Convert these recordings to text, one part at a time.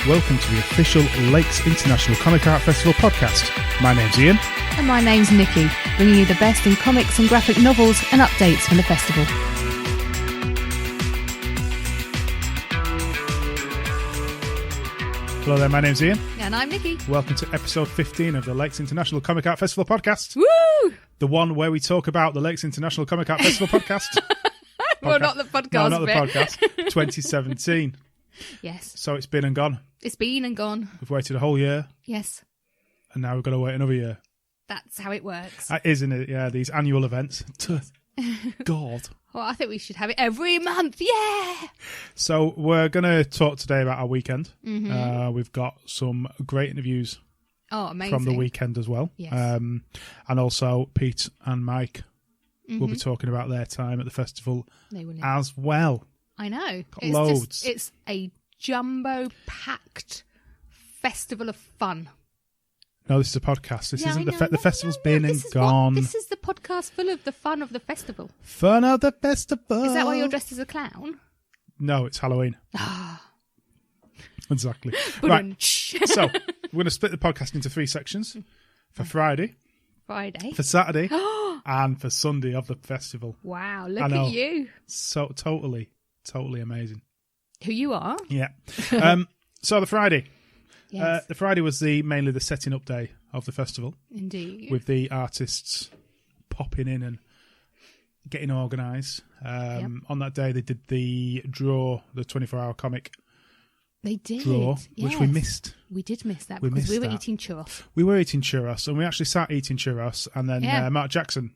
welcome to the official Lakes International Comic Art Festival podcast. My name's Ian. And my name's Nikki, bringing you the best in comics and graphic novels and updates from the festival. Hello there, my name's Ian. And I'm Nikki. Welcome to episode 15 of the Lakes International Comic Art Festival podcast. Woo! The one where we talk about the Lakes International Comic Art Festival podcast. Well, not the podcast No, not bit. the podcast. 2017. Yes. So it's been and gone. It's been and gone. We've waited a whole year. Yes. And now we've got to wait another year. That's how it works. Isn't it? Yeah, these annual events. God. Well, I think we should have it every month. Yeah! So we're going to talk today about our weekend. Mm-hmm. We've got some great interviews Amazing. from the weekend as well. Yes. And also Pete and Mike will be talking about their time at the festival as well. I know. Got loads. It's a jumbo-packed festival of fun. No, this is a podcast. This isn't the festival's been and This gone. This is the podcast full of the fun of the festival. Fun of the festival. Is that why you're dressed as a clown? No, it's Halloween. Exactly. Right. So we're going to split the podcast into 3 sections for Friday, for Saturday, and for Sunday of the festival. Wow, look at you. So totally amazing. Who you are. Yeah. So the Friday. Yes. The Friday was mainly the setting up day of the festival. Indeed. With the artists popping in and getting organised. On that day, they did the 24-hour comic They did. draw, which we missed. We did miss that We because we were missed that. eating churros. We were eating churros, and we actually sat eating churros, and then Mark Jackson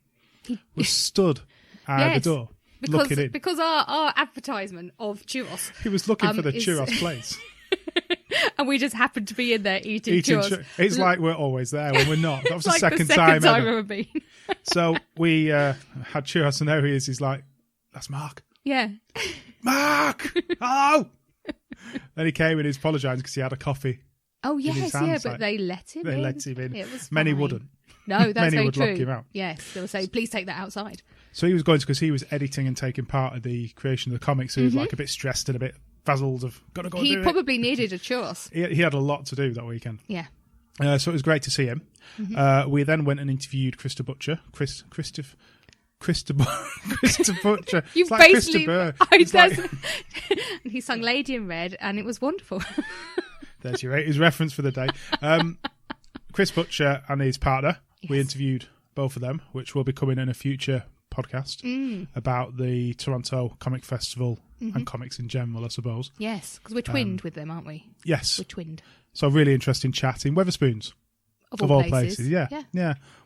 was stood at the door looking in. Because our advertisement of churros. He was looking for the churros place. And we just happened to be in there eating churros. It's like we're always there when we're not. That was like the second the time I've ever. ever been. So we had churros, and there he is. He's like, that's Mark. Yeah. Mark! Hello! Then he came and he apologised because he had a coffee. Oh, his yes, hands, but like, they let him in. They let him in. It was Many fine. wouldn't. No, that's Many very would true. lock him out. Yes, they will say, please take that outside. So he was going to, because he was editing and taking part of the creation of the comics, so he was like a bit stressed and a bit frazzled of, got to go and do He probably needed a churros. He had a lot to do that weekend. Yeah. So it was great to see him. We then went and interviewed Krista Butcher. Krista Butcher. You It's like basically... Christopher. It's It's like... He sung Lady in Red, and it was wonderful. There's his reference for the day. Chris Butcher and his partner. Yes. We interviewed both of them, which will be coming in a future podcast about the Toronto Comic Festival and comics in general, I suppose. Yes, because we're twinned with them, aren't we? Yes. We're twinned. So really interesting chat in Weatherspoons. Of all places. Yeah.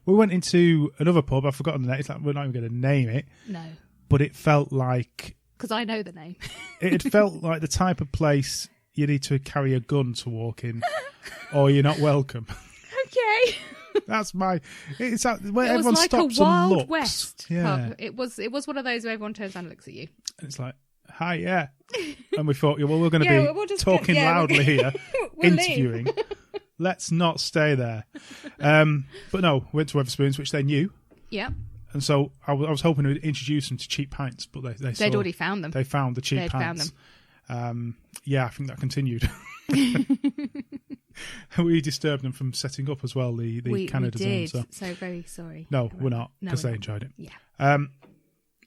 We went into another pub. I've forgotten the name. It's like, we're not even going to name it. No. But it felt like... Because I know the name. It felt like the type of place you need to carry a gun to walk in, or you're not welcome. Okay. That's my... It's where It everyone was like stops a and looks. Wild West Yeah. pub. It was one of those where everyone turns around and looks at you. And it's like, hi, yeah. And we thought, well, we're going to we'll be just talking loudly here, We'll interviewing. Let's not stay there. But no, went to Wetherspoons, which they knew. Yeah. And so I was hoping to introduce them to cheap pints, but They'd already found them. They found the cheap They'd pints. found them. Yeah, I think that continued. We disturbed them from setting up as well, the Canada we did, zone. So very sorry. No, we're not, No, because we're they not. enjoyed it. Yeah.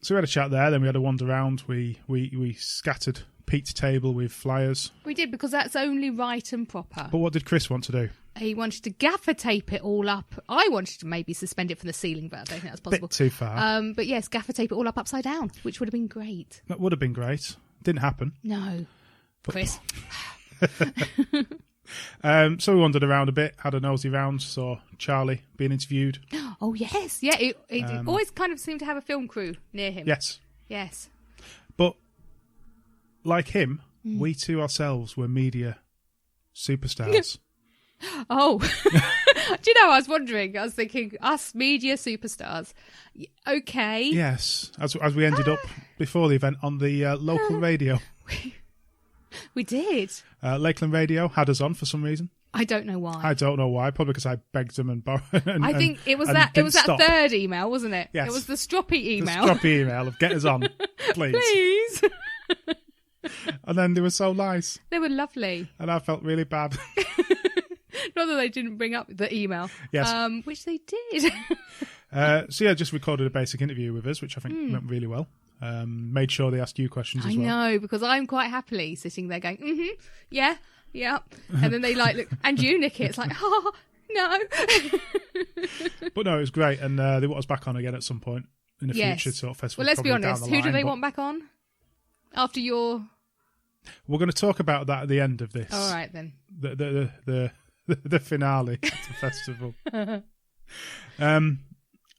So we had a chat there, then we had a wander around. We scattered Pete's table with flyers. We did, because that's only right and proper. But what did Chris want to do? He wanted to gaffer tape it all up. I wanted to maybe suspend it from the ceiling, but I don't think that's possible. Bit too far. But yes, gaffer tape it all up upside down, which would have been great. That would have been great. Didn't happen. No. But- Chris. So we wandered around a bit, had a nosy round, saw Charlie being interviewed. Oh, yes. Yeah, it always kind of seemed to have a film crew near him. Yes. Yes. But like him, we too ourselves were media superstars. Oh. Do you know, I was wondering, I was thinking, us media superstars. Okay. Yes, as we ended up before the event on the local radio. We did. Lakeland Radio had us on for some reason. I don't know why. I don't know why. Probably because I begged them and borrowed. I think it was that third email, wasn't it? Yes. It was the stroppy email. The stroppy email of get us on, please. Please. And then they were so nice. They were lovely. And I felt really bad. Not that they didn't bring up the email. Yes. Which they did. So yeah, just recorded a basic interview with us, which I think went really well. Made sure they asked you questions as well. I know, because I'm quite happily sitting there going, yeah. And then they like, look, and you, Nikki, it's like, oh, no. But no, it was great. And they want us back on again at some point in the future sort of festival. Well, let's be honest. Who do they want back on? After your... We're going to talk about that at the end of this. All right, then. The finale of the festival.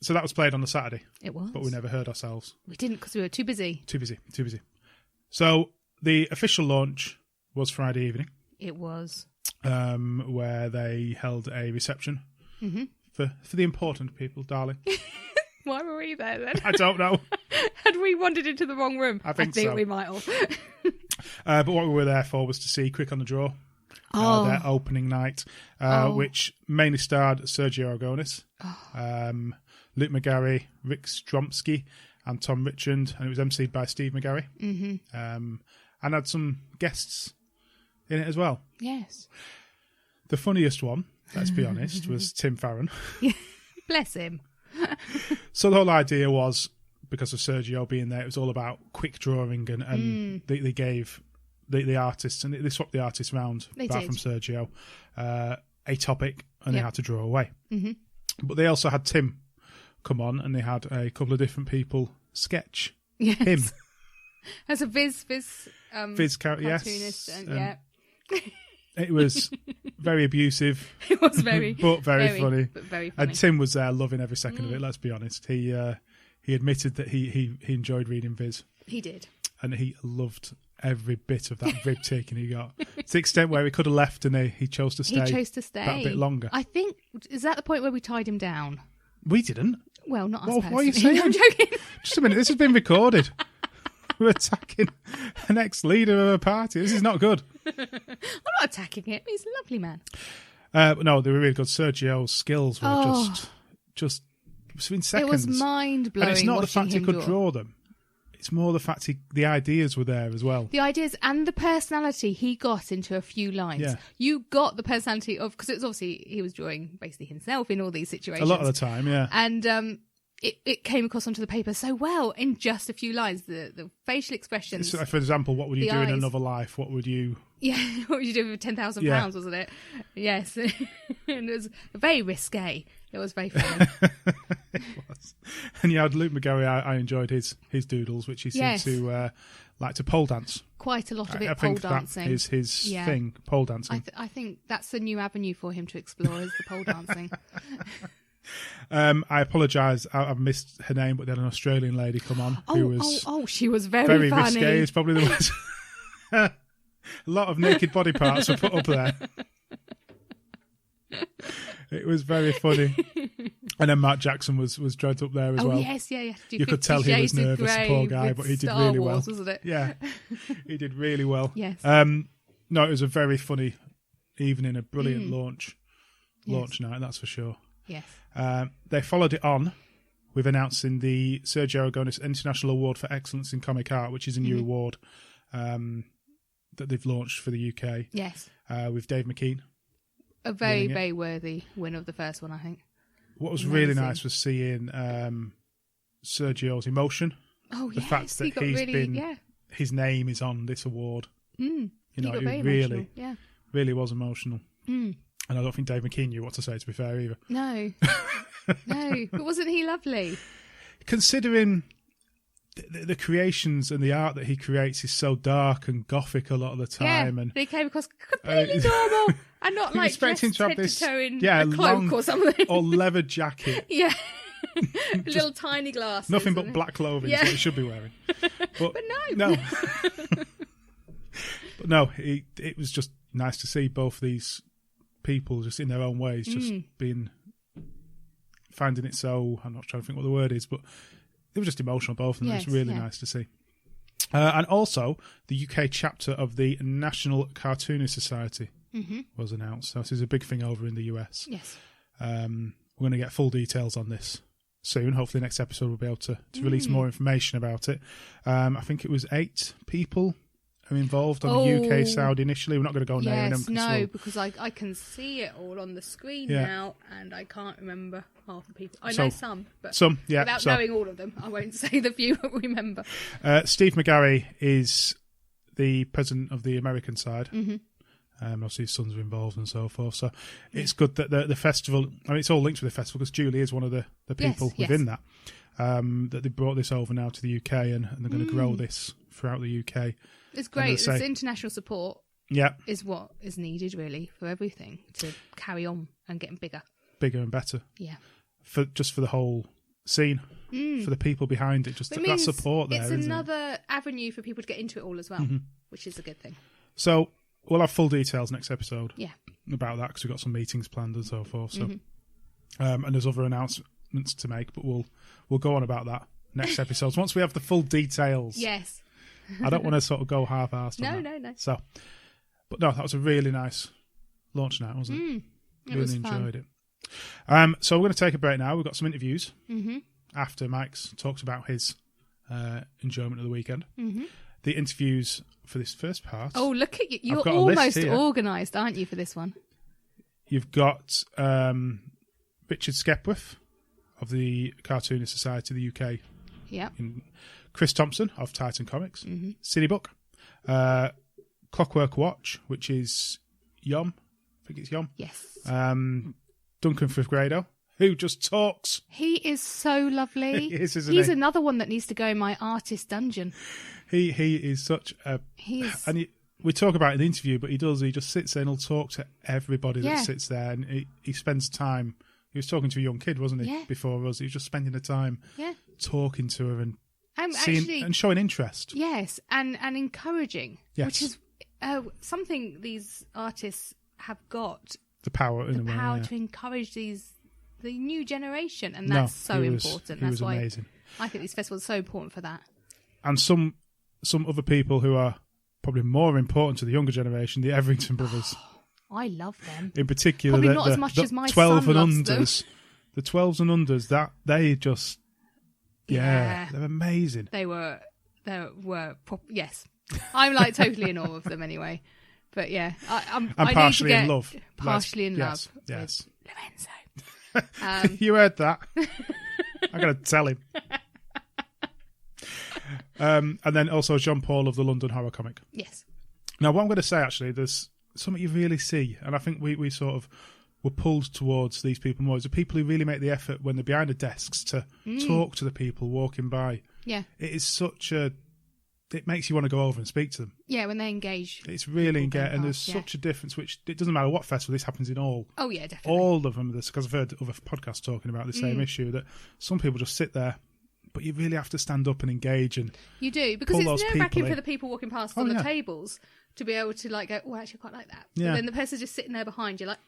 So that was played on the Saturday. It was. But we never heard ourselves. We didn't because we were too busy. Too busy. So the official launch was Friday evening. It was. Where they held a reception for the important people, darling. Why were we there then? I don't know. Had we wandered into the wrong room? I think so. We might have. But what we were there for was to see Quick on the Draw. Their opening night, which mainly starred Sergio Aragonis, Luke McGarry, Rick Stromsky, and Tom Richard, and it was emceed by Steve McGarry. And had some guests in it as well. Yes. The funniest one, let's be honest, was Tim Farron. Bless him. So the whole idea was, because of Sergio being there, it was all about quick drawing, and they gave the artists, and they swapped the artists around, apart from Sergio, a topic, and they had to draw away. But they also had Tim come on, and they had a couple of different people sketch him. As a Viz Cartoonist, cartoonist, and it was very abusive. It was very, but very funny. But very funny. And Tim was there, loving every second of it. Let's be honest. He admitted that he enjoyed reading Viz. He did, and he loved every bit of that rib taking he got. To the extent where he could have left, and he chose to stay. He chose to stay that bit longer. I think, is that the point where we tied him down? We didn't. Well, not us personally. What are you saying? I'm joking. Just a minute. This has been recorded. We're attacking an ex-leader of a party. This is not good. I'm not attacking him. He's a lovely man. But no, they were really good. Sergio's skills were just within seconds. It was mind-blowing. And it's not the fact he could draw. draw them. It's more the fact the ideas were there as well. The ideas and the personality he got into a few lines. Yeah. You got the personality of... Because it's obviously he was drawing basically himself in all these situations. A lot of the time, yeah. And it came across onto the paper so well in just a few lines. The facial expressions. So, for example, what would you do in another life? What would you... Yeah, what would you do with £10,000, wasn't it? Yes. And it was very risque. It was very funny. It was. And yeah, Luke McGarry, I enjoyed his doodles, which he seemed to like to pole dance. Quite a lot of it, I pole think dancing. That is his thing, pole dancing. I think that's the new avenue for him to explore, is the pole dancing. I apologise, I've missed her name, but they had an Australian lady come on who was she was very funny. Risque is probably the word. A lot of naked body parts were put up there. It was very funny. And then Matt Jackson was dragged up there as well. Yes, yeah. You could tell he was nervous, poor guy, but he did really well. Wasn't it? Yeah, he did really well. Yes. No, it was a very funny evening, a brilliant launch night, that's for sure. Yes. They followed it on with announcing the Sergio Aragonis International Award for Excellence in Comic Art, which is a new award that they've launched for the UK. Yes. With Dave McKean. A very, very worthy win of the first one, I think. What was really nice was seeing Sergio's emotion. Oh, the fact that his name is on this award. You know, it really was emotional. And I don't think Dave McKean knew what to say, to be fair, either. No. No. But wasn't he lovely? Considering the creations and the art that he creates is so dark and gothic a lot of the time. Yeah, and he came across completely normal and not like expecting dressed to have head this to toe in a cloak long, or something. or leather jacket. Yeah. Little tiny glasses. Nothing but black clothing is what he should be wearing. But no. But no, it was just nice to see both these people just in their own ways, just finding it so, I'm not trying to think what the word is, but they were just emotional, both of them. It's really nice to see. And also, the UK chapter of the National Cartoonist Society was announced. So this is a big thing over in the US. Yes. We're going to get full details on this soon. Hopefully next episode we'll be able to release more information about it. I think it was 8 people are involved on the UK side initially. We're not going to go naming them. Because I can see it all on the screen now, and I can't remember half the people. I know some, but without knowing all of them, I won't say the few I remember. Steve McGarry is the president of the American side. Mm-hmm. Obviously, his sons are involved and so forth. So it's good that the festival. I mean, it's all linked with the festival because Julie is one of the people within that. That they brought this over now to the UK and they're going to grow this throughout the UK. It's great. It's international support. Is what is needed really for everything to carry on and getting bigger and better. Yeah, for the whole scene, for the people behind it, just that support there. It's another avenue for people to get into it all as well, which is a good thing. So we'll have full details next episode. About that because we've got some meetings planned and so forth. So, and there's other announcements to make, but we'll go on about that next episodes once we have the full details. Yes. I don't want to sort of go half-assed. No. So, but no, that was a really nice launch night, wasn't it? Really enjoyed it. So we're going to take a break now. We've got some interviews after Mike's talked about his enjoyment of the weekend. The interviews for this first part. Oh, look at you! You're almost organised, aren't you, for this one? You've got Richard Skipworth of the Cartoonist Society of the UK. Yeah. Chris Thompson of Titan Comics. Cinebook. Clockwork Watch, which is Yoms. I think it's Yoms. Yes. Duncan Fregredo, who just talks. He is so lovely. He is, isn't he? He's another one that needs to go in my artist dungeon. He is such a... we talk about it in the interview, but he just sits there and he'll talk to everybody that sits there, and he spends time... He was talking to a young kid, wasn't he, before us? He was just spending the time talking to her and seeing and showing interest. Yes, and encouraging, which is something these artists have got. The power to encourage the new generation, and that's so important. That's why amazing. I think these festivals are so important for that. And some other people who are probably more important to the younger generation, the Etherington brothers. I love them. In particular, probably not as much as my 12 son and unders. Them. The 12s and unders, that they just, they're amazing. They were, yes. I'm like totally in awe of them anyway. But yeah, I'm partially in love. Partially in love. Yes. Lorenzo. You heard that. I got to tell him. And then also Jean Paul of the London Horror Comic. Yes. Now, what I'm going to say, actually, there's something you really see, and I think we sort of were pulled towards these people more, is the people who really make the effort when they're behind the desks to talk to the people walking by. Yeah. It is such a... It makes you want to go over and speak to them. Yeah, when they engage. It's really engaging, and there's such a difference, which it doesn't matter what festival, this happens in all. Oh, yeah, definitely. All of them, because I've heard other podcasts talking about the same issue, that some people just sit there, but you really have to stand up and engage. And you do, because it's nerve-wracking for the people walking past on the tables to be able to like go, oh, actually, I quite like that. Yeah. But then the person's just sitting there behind you, like,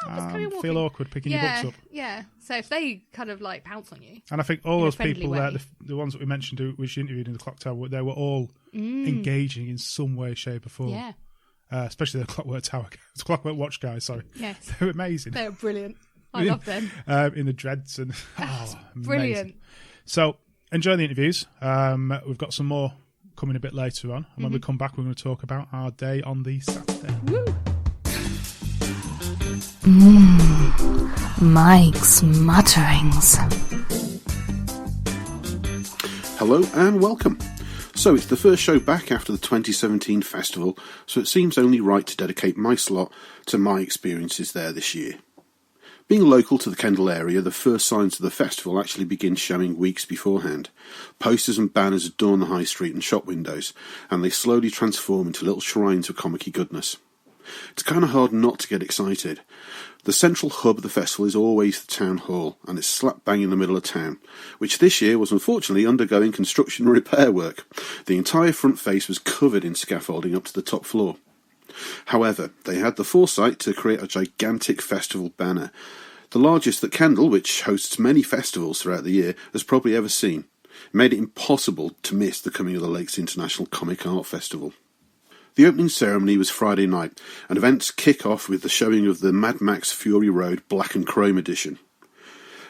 just carry on walking. Feel awkward picking your books up. Yeah, so if they kind of like pounce on you. And I think all those people there, the ones that we mentioned, which you interviewed in the Clock Tower, they were all engaging in some way, shape or form. Yeah. Especially the Clockwork Watch guys, sorry. Yes. They're amazing. They're brilliant. I love them. In the dreads and... brilliant. So, enjoy the interviews. We've got some more coming a bit later on. And when we come back, we're going to talk about our day on the Saturday. Woo! Mike's Mutterings. Hello and welcome. So it's the first show back after the 2017 festival, so it seems only right to dedicate my slot to my experiences there this year. Being local to the Kendal area, the first signs of the festival actually begin showing weeks beforehand. Posters and banners adorn the high street and shop windows, and they slowly transform into little shrines of comic-y goodness. It's kind of hard not to get excited. The central hub of the festival is always the town hall, and it's slap bang in the middle of town, which this year was unfortunately undergoing construction and repair work. The entire front face was covered in scaffolding up to the top floor. However, they had the foresight to create a gigantic festival banner, the largest that Kendal, which hosts many festivals throughout the year, has probably ever seen. It made it impossible to miss the coming of the Lakes International Comic Art Festival. The opening ceremony was Friday night, and events kick off with the showing of the Mad Max Fury Road Black and Chrome edition.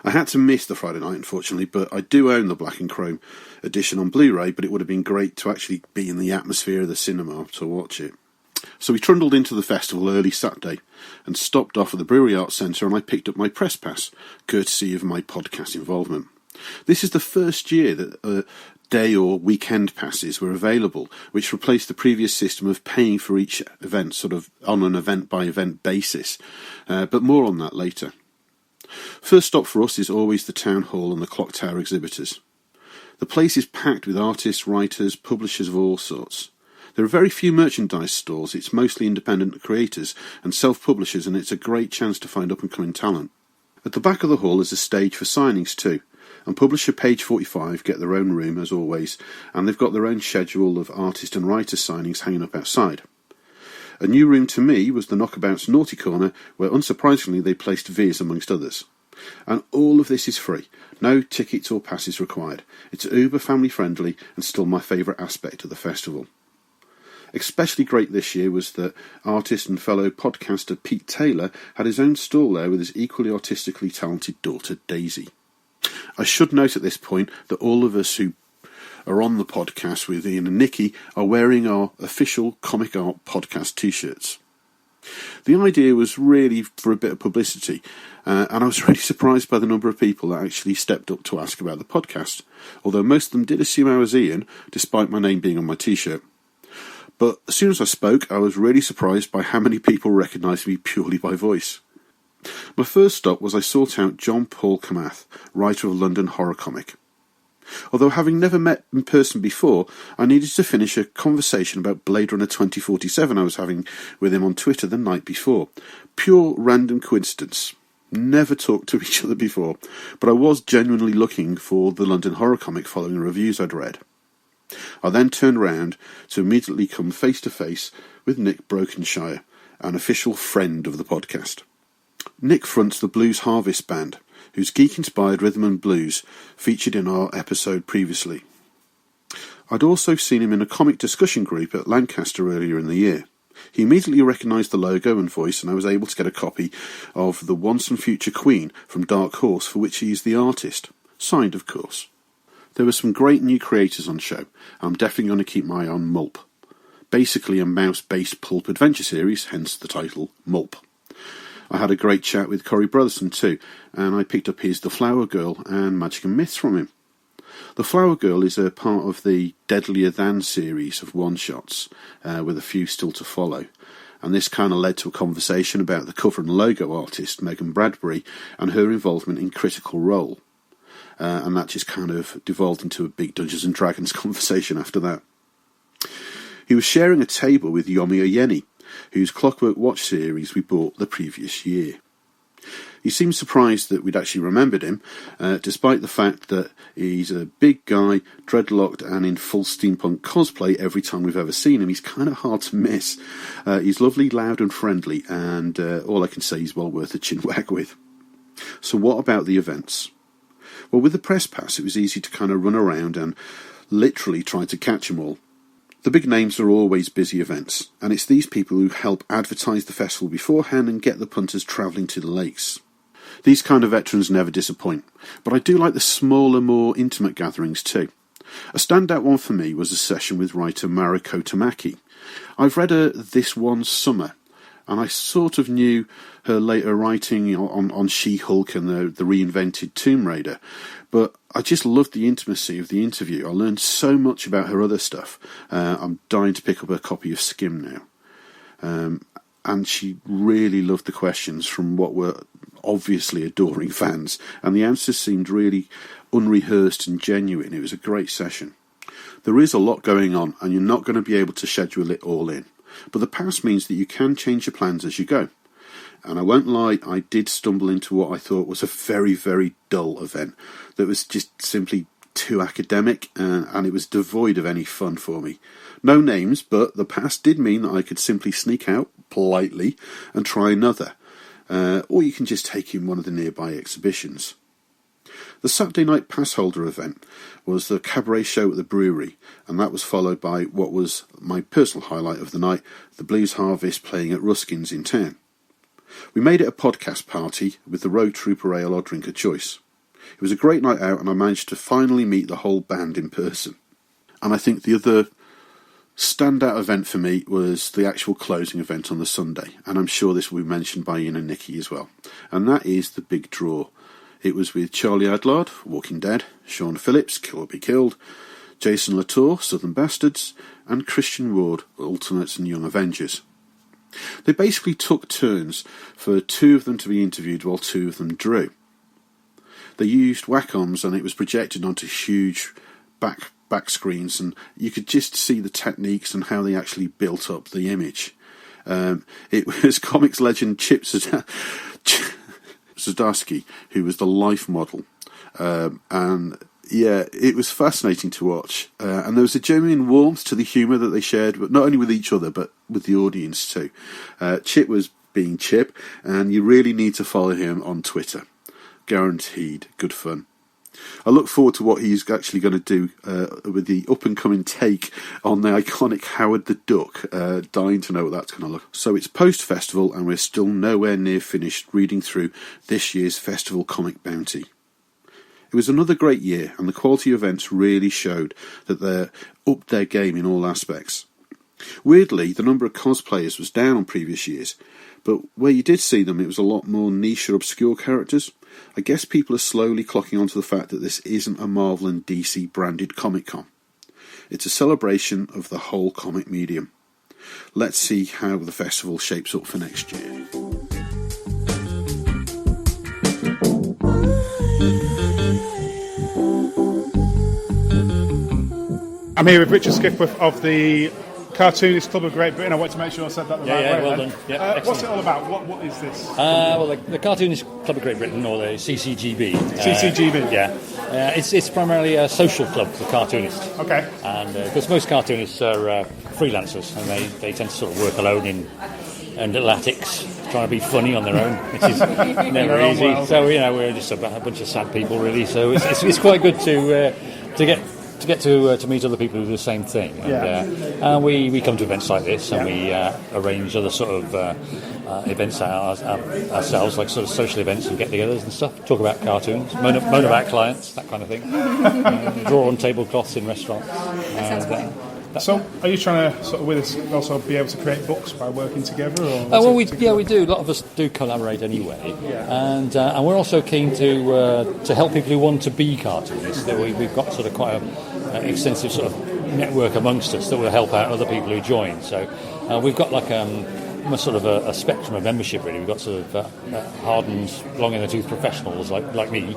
I had to miss the Friday night, unfortunately, but I do own the Black and Chrome edition on Blu-ray, but it would have been great to actually be in the atmosphere of the cinema to watch it. So we trundled into the festival early Saturday and stopped off at the Brewery Arts Centre, and I picked up my press pass, courtesy of my podcast involvement. This is the first year that day or weekend passes were available, which replaced the previous system of paying for each event, sort of on an event-by-event basis. But more on that later. First stop for us is always the Town Hall and the Clock Tower exhibitors. The place is packed with artists, writers, publishers of all sorts. There are very few merchandise stalls. It's mostly independent creators and self-publishers, and it's a great chance to find up-and-coming talent. At the back of the hall is a stage for signings too, and publisher Page 45 get their own room as always, and they've got their own schedule of artist and writer signings hanging up outside. A new room to me was the Knockabout's Naughty Corner, where unsurprisingly they placed Viz amongst others. And all of this is free, no tickets or passes required. It's uber family friendly and still my favourite aspect of the festival. Especially great this year was that artist and fellow podcaster Pete Taylor had his own stall there with his equally artistically talented daughter Daisy. I should note at this point that all of us who are on the podcast with Ian and Nikki are wearing our official Comic Art podcast t-shirts. The idea was really for a bit of publicity, and I was really surprised by the number of people that actually stepped up to ask about the podcast, although most of them did assume I was Ian, despite my name being on my t-shirt. But as soon as I spoke, I was really surprised by how many people recognised me purely by voice. My first stop was I sought out John Paul Camath, writer of London horror comic. Although having never met in person before, I needed to finish a conversation about Blade Runner 2047 I was having with him on Twitter the night before. Pure random coincidence. Never talked to each other before, but I was genuinely looking for the London horror comic following the reviews I'd read. I then turned round to immediately come face to face with Nick Brokenshire, an official friend of the podcast. Nick fronts the Blues Harvest band, whose geek-inspired rhythm and blues featured in our episode previously. I'd also seen him in a comic discussion group at Lancaster earlier in the year. He immediately recognised the logo and voice, and I was able to get a copy of The Once and Future Queen from Dark Horse, for which he is the artist. Signed, of course. There were some great new creators on show. I'm definitely going to keep my eye on Mulp. Basically a mouse-based pulp adventure series, hence the title, Mulp. I had a great chat with Corey Brotherson too, and I picked up his The Flower Girl and Magic and Myths from him. The Flower Girl is a part of the Deadlier Than series of one-shots, with a few still to follow. And this kind of led to a conversation about the cover and logo artist, Megan Bradbury, and her involvement in Critical Role. And that just kind of devolved into a big Dungeons and Dragons conversation after that. He was sharing a table with Yomi Oyeni, whose Clockwork watch series we bought the previous year. He seemed surprised that we'd actually remembered him, despite the fact that he's a big guy, dreadlocked and in full steampunk cosplay every time we've ever seen him. He's kind of hard to miss. He's lovely, loud and friendly, and all I can say is well worth a chin wag with. So what about the events? Well, with the press pass, it was easy to kind of run around and literally try to catch them all. The big names are always busy events, and it's these people who help advertise the festival beforehand and get the punters travelling to the lakes. These kind of veterans never disappoint, but I do like the smaller, more intimate gatherings too. A standout one for me was a session with writer Mariko Tamaki. I've read her this one summer, and I sort of knew her later writing on She-Hulk and the reinvented Tomb Raider, but I just loved the intimacy of the interview. I learned so much about her other stuff. I'm dying to pick up a copy of Skim now. And she really loved the questions from what were obviously adoring fans, and the answers seemed really unrehearsed and genuine. It was a great session. There is a lot going on, and you're not going to be able to schedule it all in. But the pass means that you can change your plans as you go. And I won't lie, I did stumble into what I thought was a very, very dull event that was just simply too academic, and it was devoid of any fun for me. No names, but the pass did mean that I could simply sneak out politely and try another. Or you can just take in one of the nearby exhibitions. The Saturday night pass holder event was the cabaret show at the brewery, and that was followed by what was my personal highlight of the night, the Blues Harvest playing at Ruskin's in town. We made it a podcast party with the Road Trooper Ale our drink of choice. It was a great night out, and I managed to finally meet the whole band in person. And I think the other standout event for me was the actual closing event on the Sunday, and I'm sure this will be mentioned by Ian and Nikki as well. And that is the big draw. It was with Charlie Adlard, Walking Dead, Sean Phillips, Kill or Be Killed, Jason Latour, Southern Bastards, and Christian Ward, Ultimates and Young Avengers. They basically took turns for two of them to be interviewed while two of them drew. They used Wacom, and it was projected onto huge back screens, and you could just see the techniques and how they actually built up the image. It was comics legend Chip Zdarsky who was the life model, and yeah, it was fascinating to watch, and there was a genuine warmth to the humour that they shared, but not only with each other but with the audience too. Chip was being Chip, and you really need to follow him on Twitter. Guaranteed good fun. I look forward to what he's actually going to do with the up-and-coming take on the iconic Howard the Duck. Dying to know what that's going to look. So it's post-festival, and we're still nowhere near finished reading through this year's festival comic bounty. It was another great year, and the quality of events really showed that they're upped their game in all aspects. Weirdly, the number of cosplayers was down on previous years, but where you did see them, it was a lot more niche or obscure characters. I guess people are slowly clocking onto the fact that this isn't a Marvel and DC branded Comic-Con. It's a celebration of the whole comic medium. Let's see how the festival shapes up for next year. I'm here with Richard Skipworth of the Cartoonist Club of Great Britain. I want to make sure I said that the right way. Well done. Yeah, what's it all about? What is this? Well, the Cartoonist Club of Great Britain, or the CCGB. CCGB. Yeah. It's primarily a social club for cartoonists. Okay. And because most cartoonists are freelancers, and they tend to sort of work alone in little attics, trying to be funny on their own, which is never easy. Well. So we're just a bunch of sad people, really. So it's quite good to get to meet other people who do the same thing. And we come to events like this, and we arrange other sort of events ourselves, like sort of social events and get-togethers and stuff. Talk about cartoons, moan about clients, that kind of thing. Draw on tablecloths in restaurants. So, are you trying to sort of with us also be able to create books by working together? Or we do. A lot of us do collaborate anyway, and we're also keen to help people who want to be cartoonists. We've got sort of quite an extensive sort of network amongst us that will help out other people who join. So we've got like a sort of a spectrum of membership, really. We've got sort of hardened, long-in-the-tooth professionals like me,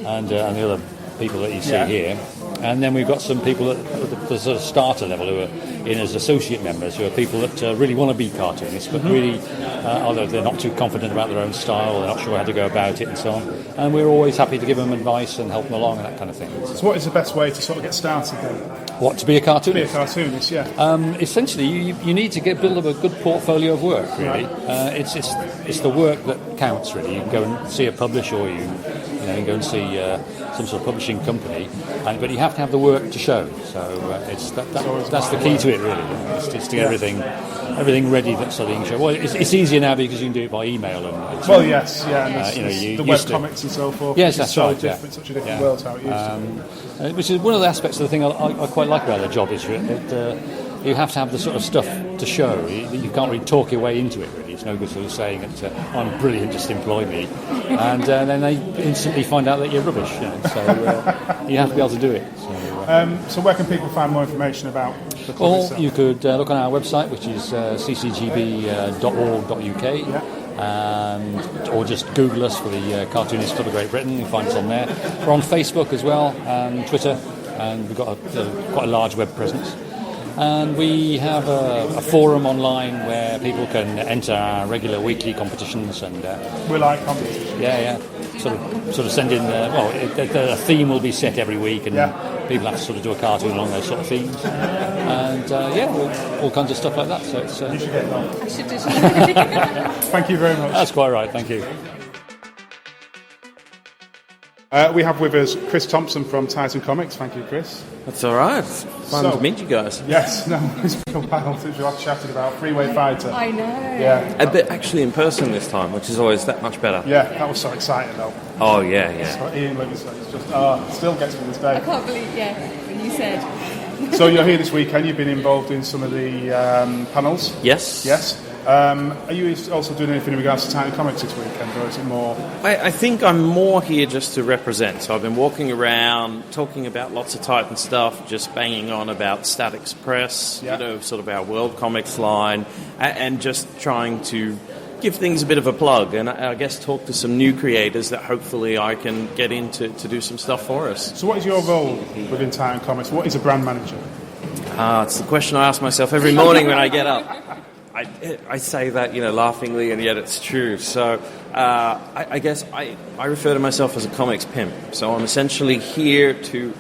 and the other people that you see here. And then we've got some people at the sort of starter level who are in as associate members, who are people that really want to be cartoonists, but really, although they're not too confident about their own style, they're not sure how to go about it and so on. And we're always happy to give them advice and help them along and that kind of thing. So what is the best way to sort of get started then? What, to be a cartoonist? To be a cartoonist, yeah. Essentially, you need to build up a good portfolio of work, really. Right. It's the work that counts, really. You can go and see a publisher, or you can go and see some sort of publishing company, but you have to have the work to show. So that's the key to it, really. It's to get everything ready so that you can show. Well, it's easier now because you can do it by email. And well, yes, yeah. And the web comics and so forth. Yes, that's right. Such a different world to how it used to be. Which is one of the aspects of the thing I quite like about the job is that you have to have the sort of stuff to show. You can't really talk your way into it, really. It's no good sort of saying that I'm brilliant, just employ me. And then they instantly find out that you're rubbish. So you have to be able to do it. So where can people find more information about the club itself? You could look on our website, which is ccgb.org.uk. Or just Google us for the Cartoonist Club of Great Britain. You'll find us on there. We're on Facebook as well, and Twitter, and we've got quite a large web presence. And we have a forum online where people can enter our regular weekly competitions. And we like competitions. Yeah. Sort of send in. A theme will be set every week, and people have to sort of do a cartoon along those sort of themes. And all kinds of stuff like that. So it's. You should get that. I should do something. Thank you very much. That's quite right. Thank you. We have with us Chris Thompson from Titan Comics. Thank you, Chris. That's all right. It's fun to meet you guys. Yes, no, it's been a while since we last chatted about Freeway Fighter. I know. Yeah. A bit actually in person this time, which is always that much better. Yeah, that was so exciting though. Oh, yeah. So Ian Livingstone, it's just, still gets me this day. I can't believe, when you said. So you're here this weekend, you've been involved in some of the panels? Yes. Are you also doing anything in regards to Titan Comics this weekend, or is it more... I think I'm more here just to represent. So I've been walking around, talking about lots of Titan stuff, just banging on about Static Press, sort of our World Comics line, and just trying to give things a bit of a plug, and I guess talk to some new creators that hopefully I can get in to do some stuff for us. So what is your role within Titan Comics? What is a brand manager? It's the question I ask myself every morning when I get up. I say that, laughingly, and yet it's true. So I guess I refer to myself as a comics pimp. So I'm essentially here to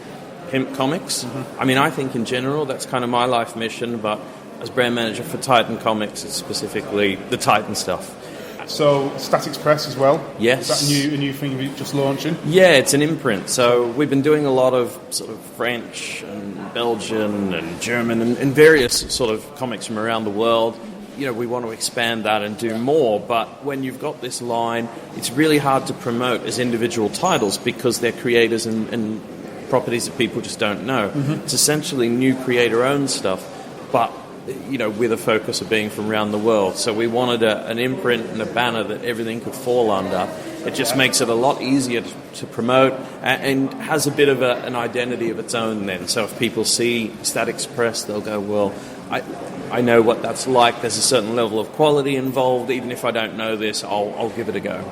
pimp comics. Mm-hmm. I mean, I think in general that's kind of my life mission, but as brand manager for Titan Comics, it's specifically the Titan stuff. So Static Press as well? Yes. Is that a new thing you're just launching? Yeah, it's an imprint. So we've been doing a lot of sort of French and Belgian and German and various sort of comics from around the world. We want to expand that and do more, but when you've got this line, it's really hard to promote as individual titles because they're creators and properties that people just don't know. Mm-hmm. It's essentially new creator-owned stuff, but with a focus of being from around the world. So we wanted an imprint and a banner that everything could fall under. It just makes it a lot easier to promote and has a bit of an identity of its own then. So if people see Static Press, they'll go, well, I know what that's like. There's a certain level of quality involved. Even if I don't know this, I'll give it a go.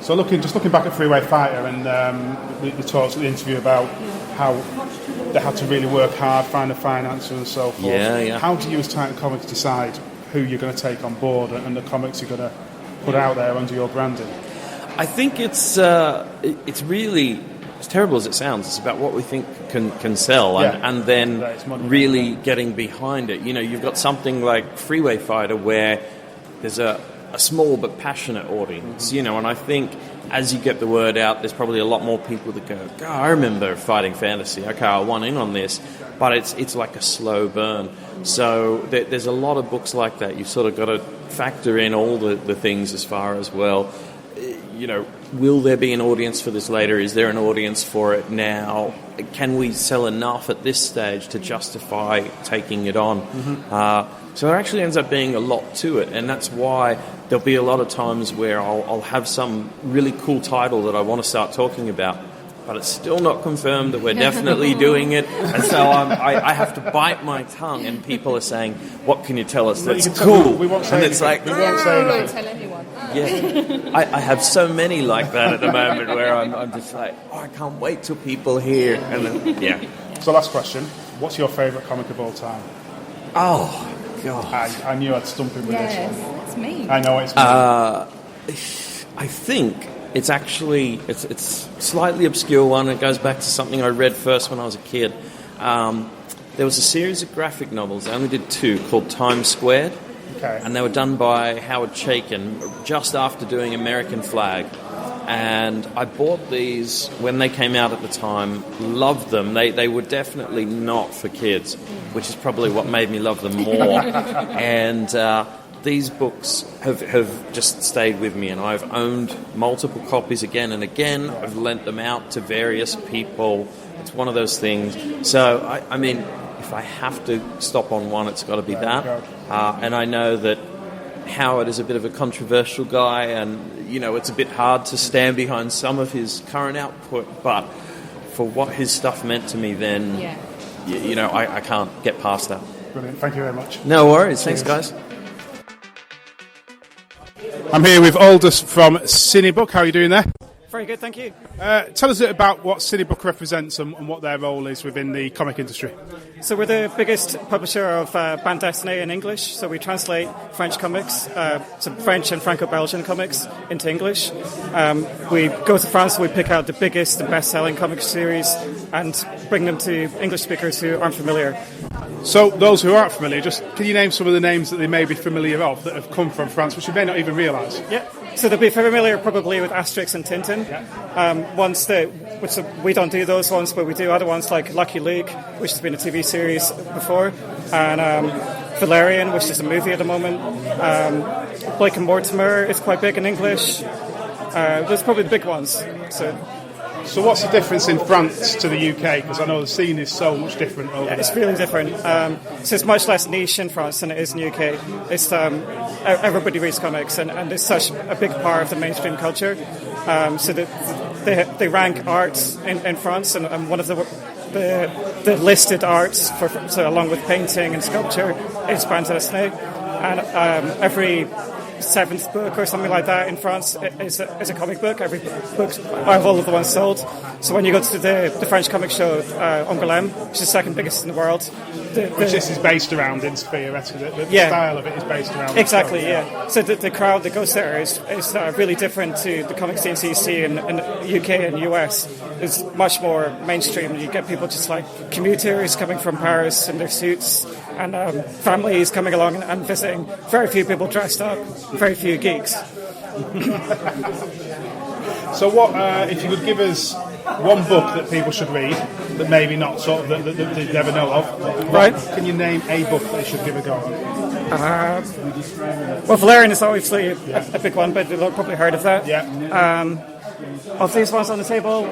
So looking back at Freeway Fighter and the talks at the interview about how they had to really work hard, find a financer and so forth. Yeah. How do you as Titan Comics decide who you're going to take on board and the comics you're going to put out there under your branding? I think it's really, as terrible as it sounds, it's about what we think can sell and then really getting behind it. You've got something like Freeway Fighter where there's a small but passionate audience, and I think as you get the word out, there's probably a lot more people that go, God, I remember fighting fantasy. Okay, I want in on this. But it's like a slow burn. So there's a lot of books like that. You've sort of got to factor in all the things as far as, well, will there be an audience for this later? Is there an audience for it now? Can we sell enough at this stage to justify taking it on? Mm-hmm. So there actually ends up being a lot to it, and that's why there'll be a lot of times where I'll have some really cool title that I want to start talking about, but it's still not confirmed that we're definitely doing it, and so I have to bite my tongue, and people are saying, what can you tell us that's cool? We won't say and it's like, we won't say anything. Tell anyone. Yeah, I have so many like that at the moment where I'm just like, I can't wait till people hear, and then, So last question, what's your favourite comic of all time? Oh, God. I knew I'd stump him with this one. Yes, it's me. I know it's me. I think it's actually it's a slightly obscure one. It goes back to something I read first when I was a kid. There was a series of graphic novels. I only did 2 called Times Squared. Okay. And they were done by Howard Chaykin just after doing American Flag. And I bought these when they came out at the time, loved them. They were definitely not for kids, which is probably what made me love them more. And these books have just stayed with me, and I've owned multiple copies again and again. I've lent them out to various people. It's one of those things. So, I mean, if I have to stop on one, it's got to be that. And I know that Howard is a bit of a controversial guy, and it's a bit hard to stand behind some of his current output, but for what his stuff meant to me then, I can't get past that. Brilliant. Thank you very much. No worries. Thanks, guys. I'm here with Aldous from Cinebook. How are you doing there? Very good, thank you. Tell us a bit about what Cinebook represents and what their role is within the comic industry. So we're the biggest publisher of bande dessinée in English. So we translate French comics, some French and Franco-Belgian comics into English. We go to France, we pick out the biggest and best-selling comic series and bring them to English speakers who aren't familiar. So those who aren't familiar, just can you name some of the names that they may be familiar of that have come from France, which you may not even realise? Yeah. So they'll be familiar probably with Asterix and Tintin. Ones which we don't do those ones, but we do other ones like Lucky Luke, which has been a TV series before, and Valerian, which is a movie at the moment. Blake and Mortimer is quite big in English. Those are probably the big ones. So what's the difference in France to the UK? Because I know the scene is so much different over there. It's really different. So it's much less niche in France than it is in the UK. It's everybody reads comics, and it's such a big part of the mainstream culture. So they rank arts in France, and one of the listed arts, so along with painting and sculpture, is bande dessinée. And every 7th book or something like that in France is a comic book. Every book out of all of the ones sold. So when you go to the French comic show Angoulême, which is the second biggest in the world, which this is based around in theoretically, the style of it is based around exactly, yeah. So the crowd that goes there is really different to the comic scenes you see in the UK and US. It's much more mainstream. You get people just like commuters coming from Paris in their suits, and families coming along and visiting. Very few people dressed up, very few geeks. So what, if you could give us one book that people should read, that maybe not sort of that they never know of, right? Can you name a book that they should give a go on? Well, Valerian is obviously a big one, but they've probably heard of that. Yeah. Of these ones on the table,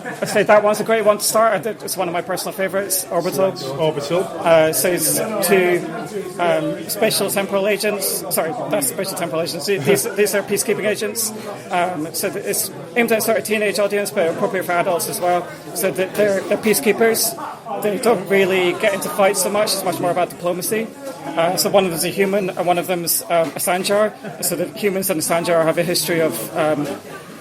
I'd say that one's a great one to start. It's one of my personal favourites, Orbital. So it's two spatial temporal agents. Sorry, that's spatial temporal agents. These are peacekeeping agents. So it's aimed at a sort of teenage audience, but appropriate for adults as well. So they're peacekeepers. They don't really get into fights so much. It's much more about diplomacy. So one of them's a human, and one of them's a Sanjar. So the humans and the Sanjar have a history of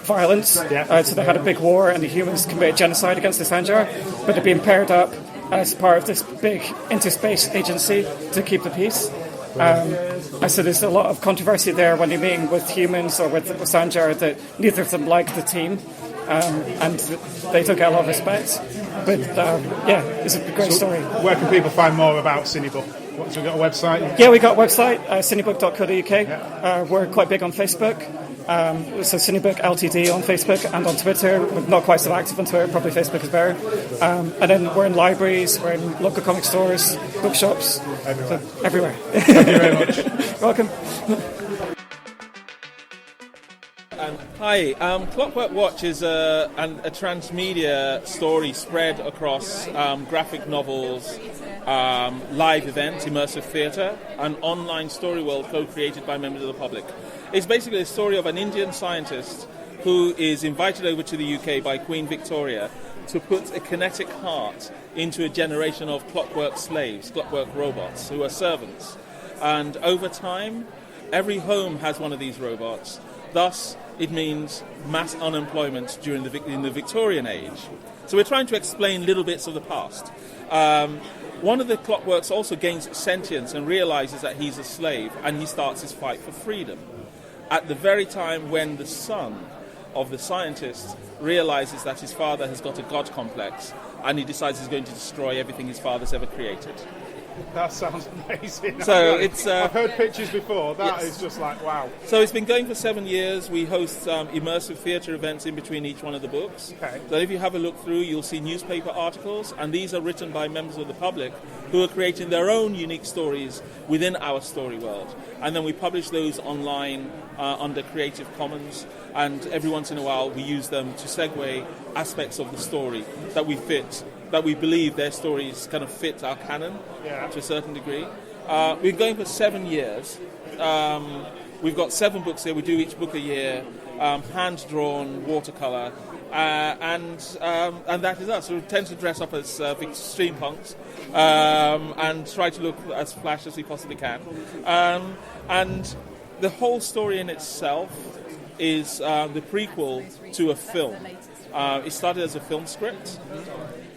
violence. So they had a big war, and the humans committed genocide against the Sanjar, but they're being paired up as part of this big interspace agency to keep the peace. And so there's a lot of controversy there when you're meeting with humans or with Sanjar that neither of them like the team, and they don't get a lot of respect. But it's a great story. Where can people find more about Cinebook? So we got a website? Yeah, we got a website, cinebook.co.uk. We're quite big on Facebook. So Cinebook Ltd on Facebook and on Twitter. We're not quite so active on Twitter, probably Facebook is better. And then we're in libraries, we're in local comic stores, bookshops. Everywhere. Thank you very much. Welcome. Hi, Clockwork Watch is a transmedia story spread across graphic novels, live events, immersive theatre, an online story world co-created by members of the public. It's basically a story of an Indian scientist who is invited over to the UK by Queen Victoria to put a kinetic heart into a generation of clockwork slaves, clockwork robots, who are servants. And over time, every home has one of these robots. Thus, it means mass unemployment in the Victorian age. So we're trying to explain little bits of the past. One of the clockworks also gains sentience and realizes that he's a slave, and he starts his fight for freedom. At the very time when the son of the scientist realizes that his father has got a god complex, and he decides he's going to destroy everything his father's ever created. That sounds amazing. So I've heard pictures before. That is just like, wow. So it's been going for 7 years. We host immersive theatre events in between each one of the books. Okay. So if you have a look through, you'll see newspaper articles, and these are written by members of the public who are creating their own unique stories within our story world. And then we publish those online under Creative Commons, and every once in a while we use them to segue aspects of the story that we believe their stories kind of fit our canon to a certain degree. We've been going for 7 years. We've got 7 books here. We do each book a year, hand-drawn watercolour, and that is us. We tend to dress up as steampunks and try to look as flash as we possibly can. And the whole story in itself is the prequel to a film. It started as a film script.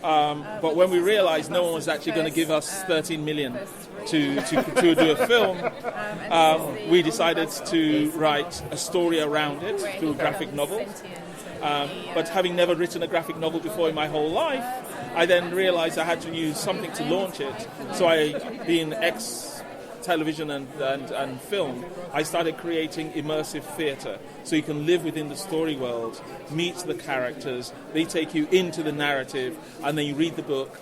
But when we realised no one was actually going to give us 13 million to do a film, we decided to write a story around it through a graphic novel. But having never written a graphic novel before in my whole life, I then realised I had to use something to launch it. So being television and film, I started creating immersive theatre. So you can live within the story world, meet the characters, they take you into the narrative, and then you read the book.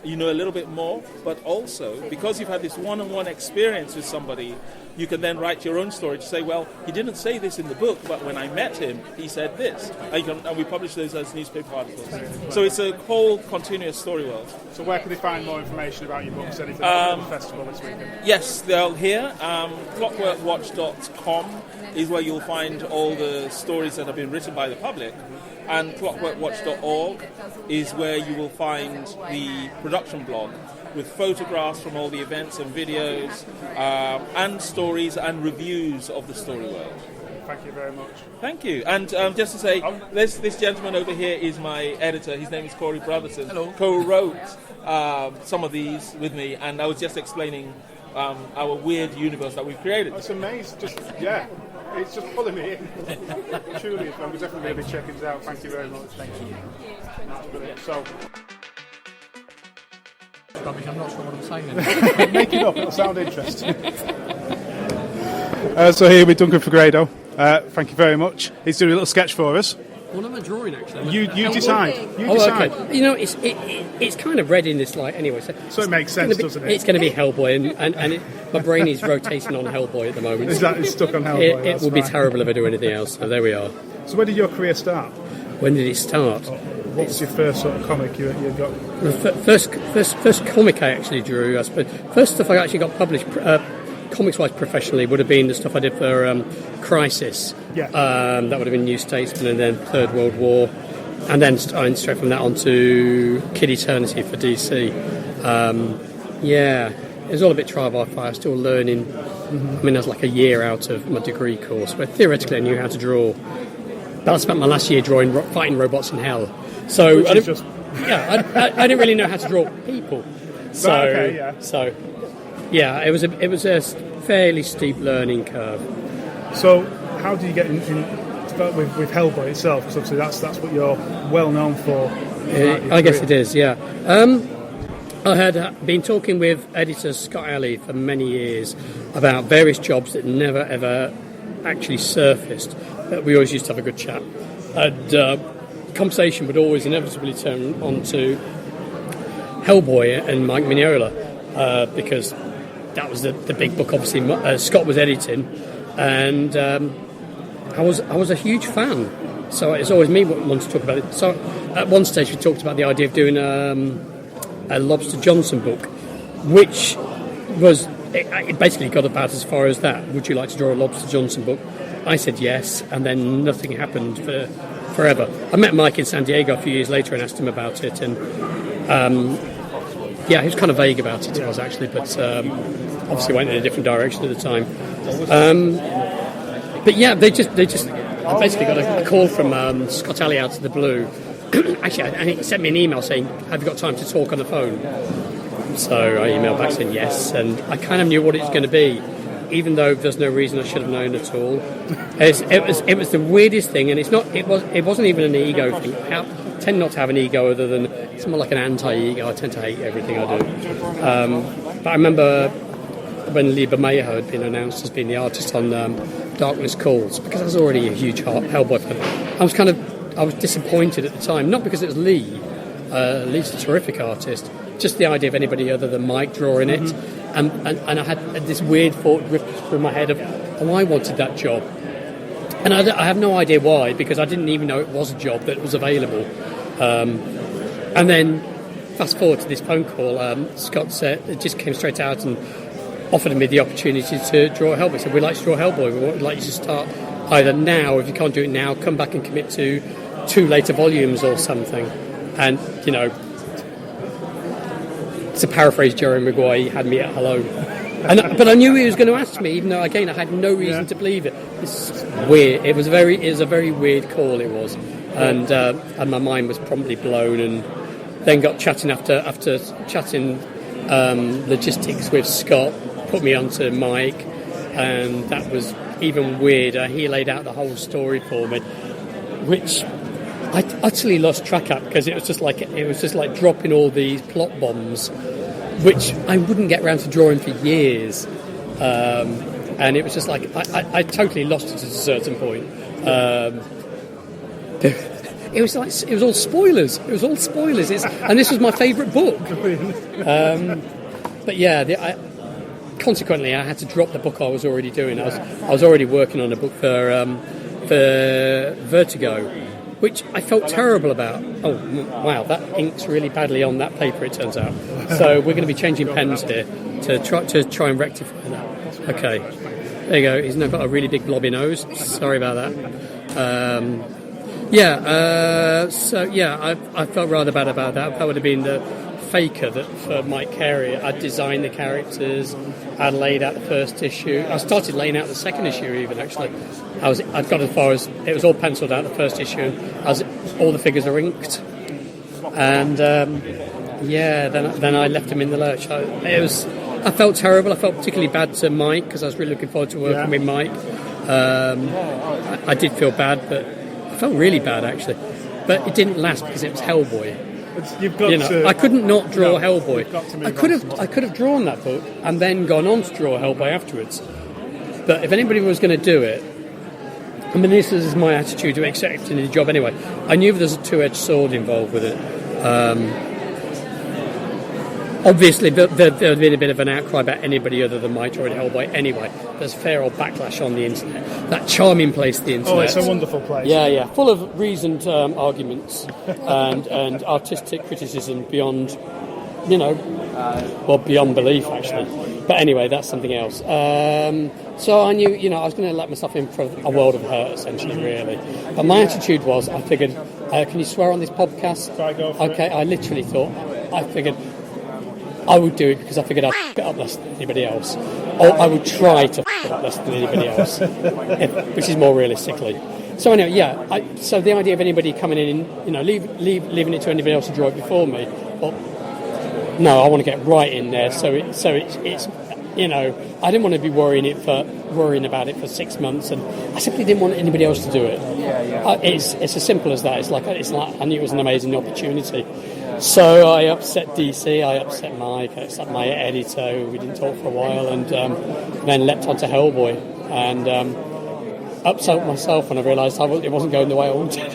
You know a little bit more, but also, because you've had this one-on-one experience with somebody, you can then write your own story to say, well, he didn't say this in the book, but when I met him, he said this. And we publish those as newspaper articles. So it's a whole continuous story world. So where can they find more information about your books? Anything at the festival this weekend? Yes, they're here. Clockworkwatch.com is where you'll find all the stories that have been written by the public. And clockworkwatch.org is where you will find the production blog with photographs from all the events and videos and stories and reviews of the story world. Thank you very much. Thank you. And just to say, this gentleman over here is my editor. His name is Corey Brotherson. Hello. Co-wrote some of these with me, and I was just explaining our weird universe that we've created. That's amazing. It's just pulling me in. Truly, I'm definitely going to be checking it out. Thank you very much. Thank you. That's brilliant. So, I'm not sure what I'm saying. Make it up. It'll sound interesting. So here with Duncan Fregredo. Thank you very much. He's doing a little sketch for us. What am I drawing, actually? You decide. You decide. Okay. You know, it's kind of read in this light anyway. So it makes sense, doesn't it? It's going to be Hellboy, and my brain is rotating on Hellboy at the moment. Is that stuck on Hellboy? It would be terrible if I do anything else, so there we are. So when did your career start? When did it start? What was your first sort of comic you got? The first comic I actually drew, I suppose. First stuff I actually got published comics-wise professionally would have been the stuff I did for Crisis. Yeah. That would have been New Statesman and then Third World War. And then I straight from that on to Kid Eternity for DC. It was all a bit trial by fire, still learning. I mean, I was like a year out of my degree course, where theoretically I knew how to draw. But I spent my last year fighting robots in hell. So I didn't really know how to draw people. So, it was a fairly steep learning curve. So how do you get in with Hellboy itself? Because obviously that's what you're well known for. I guess it is, yeah. I had been talking with editor Scott Alley for many years about various jobs that never ever actually surfaced, but we always used to have a good chat. And conversation would always inevitably turn on to Hellboy and Mike Mignola, because that was the big book obviously Scott was editing, and I was a huge fan, so it's always me wanting to talk about it. So at one stage we talked about the idea of doing a Lobster Johnson book, which was it basically got about as far as that. Would you like to draw a Lobster Johnson book? I said yes, and then nothing happened for forever. I met Mike in San Diego a few years later and asked him about it, and he was kind of vague about it. He was actually, but obviously went in a different direction at the time. But yeah, they just I basically got a call from Scott Alley out of the blue. Actually, and he sent me an email saying, "Have you got time to talk on the phone?" So I emailed back saying yes, and I kind of knew what it was going to be, even though there's no reason I should have known at all. It was the weirdest thing, and it wasn't even an ego thing. I tend not to have an ego, other than it's more like an anti-ego. I tend to hate everything I do. But I remember when Lee Bermejo had been announced as being the artist on Darkness Calls, because I was already a huge Hellboy fan. I was disappointed at the time, not because it was Lee. Lee's a terrific artist. Just the idea of anybody other than Mike drawing it, and I had this weird thought ripped through my head of, I wanted that job, and I have no idea why, because I didn't even know it was a job that was available. And then fast forward to this phone call, Scott said it just came straight out and offered me the opportunity to draw Hellboy. He said, "We'd like to draw Hellboy. We'd like you to start either now, if you can't do it now, come back and commit to 2 later volumes or something." And, to paraphrase Jerry Maguire, he had me at hello. But I knew he was going to ask me, even though, again, I had no reason to believe it. It's weird. It was a very weird call, it was. And my mind was promptly blown, and then got chatting after chatting logistics with Scott, put me onto Mike, and that was even weirder. He laid out the whole story for me, which I utterly lost track of, because it was just like dropping all these plot bombs, which I wouldn't get around to drawing for years. and it was just like I totally lost it at a certain point. It was all spoilers. It was all spoilers. And this was my favourite book. But yeah, consequently, I had to drop the book I was already doing. I was already working on a book for Vertigo, which I felt terrible about. Oh wow, that inks really badly on that paper. It turns out. So we're going to be changing pens here to try and rectify that. Okay, there you go. He's now got a really big blobby nose. Sorry about that. I felt rather bad about that. That would have been the faker that for Mike Carey. I'd designed the characters, I'd laid out the first issue. I started laying out the second issue even, actually. I'd got as far as, it was all penciled out the first issue, all the figures are inked. And, then I left him in the lurch. I felt terrible. I felt particularly bad to Mike, because I was really looking forward to working with Mike. I did feel bad, but I felt really bad, actually. But it didn't last because it was Hellboy. I couldn't not draw Hellboy. I could have drawn that book and then gone on to draw Hellboy afterwards. But if anybody was going to do it, I mean, this is my attitude to accepting the job anyway. I knew there was a two-edged sword involved with it. Obviously, there'd been a bit of an outcry about anybody other than Mike drawing Hellboy anyway. There's fair old backlash on the internet. That charming place, the internet. Oh, it's a wonderful place. Yeah. Full of reasoned arguments and artistic criticism beyond, beyond belief, actually. But anyway, that's something else. So I knew, I was going to let myself in for a world of hurt, essentially, really. But my attitude was, I figured, can you swear on this podcast? Okay, I literally thought, I figured I would do it because I figured I'd f*** it up less than anybody else. Or I would try to f*** it up less than anybody else, which is more realistically. So anyway, so the idea of anybody coming in, leaving it to anybody else to draw it before me, well, no, I want to get right in there. So it's I didn't want to be worrying about it for 6 months, and I simply didn't want anybody else to do it. It's as simple as that. It's like I knew it was an amazing opportunity. So I upset DC, I upset Mike, I upset my editor. We didn't talk for a while, and then leapt onto Hellboy, and upset myself when I realised it wasn't going the way I wanted.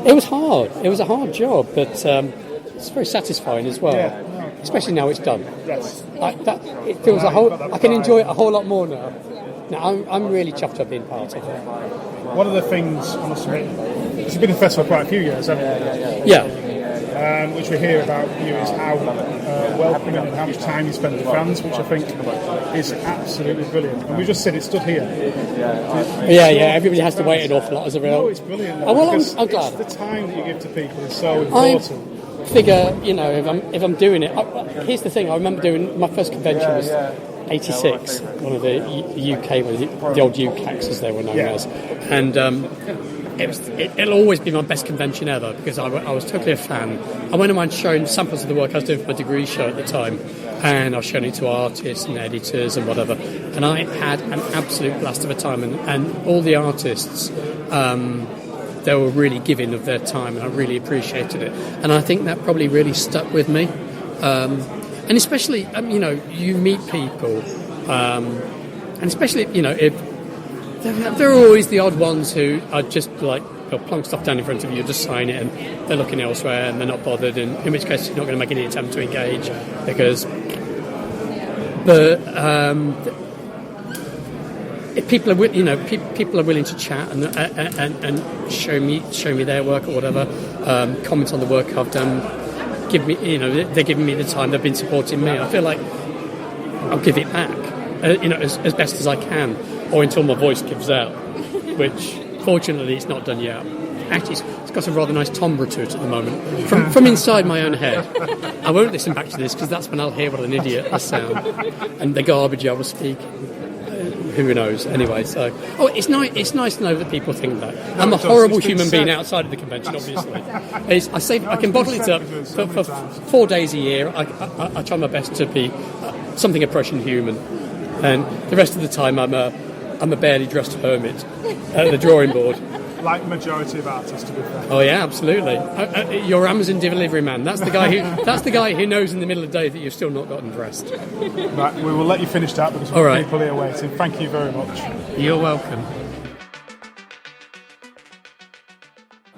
It was hard. It was a hard job, but it's very satisfying as well. Yeah. Especially now it's done. Yes. It feels I can enjoy it a whole lot more now. Now I'm really chuffed up being part of it. One of the things, I must admit, it's been a festival quite a few years, hasn't it? Yeah. Which we hear about you is how welcoming and how much time you spend with fans, which I think is absolutely brilliant. And we just said it stood here. Everybody has to wait an awful lot as a result. No, it's brilliant. I'm glad. The time that you give to people is so important. I figure, if I'm doing it, here's the thing. I remember doing my first convention was 86, one of the UK ones, the old UCACs as they were known as, and it'll always be my best convention ever because I was totally a fan. I went around showing samples of the work I was doing for my degree show at the time, and I was showing it to artists and editors and whatever, and I had an absolute blast of a time, and all the artists, they were really giving of their time, and I really appreciated it, and I think that probably really stuck with me, and especially you meet people, and especially if there are always the odd ones who are just like they'll plonk stuff down in front of you, just sign it, and they're looking elsewhere and they're not bothered, and in which case you're not going to make any attempt to engage because. But if people are, people are willing to chat and show me their work or whatever, comment on the work I've done, they're giving me the time, they've been supporting me. I feel like I'll give it back, as best as I can, or until my voice gives out, which fortunately it's not done yet. Actually, it's got a rather nice timbre to it at the moment, from inside my own head. I won't listen back to this because that's when I'll hear what an idiot I sound and the garbage I was speaking. Who knows? Anyway, so it's nice to know that people think that. I'm a horrible human being outside of the convention, obviously. I can bottle it up for 4 days a year. I try my best to be something approaching human, and the rest of the time I'm a barely dressed hermit at the drawing board. like majority of artists, to be fair. Oh yeah, absolutely. Your Amazon delivery man. That's the guy who knows in the middle of the day that you've still not gotten dressed. Right, we will let you finish that because we've got people here waiting. Thank you very much. You're welcome.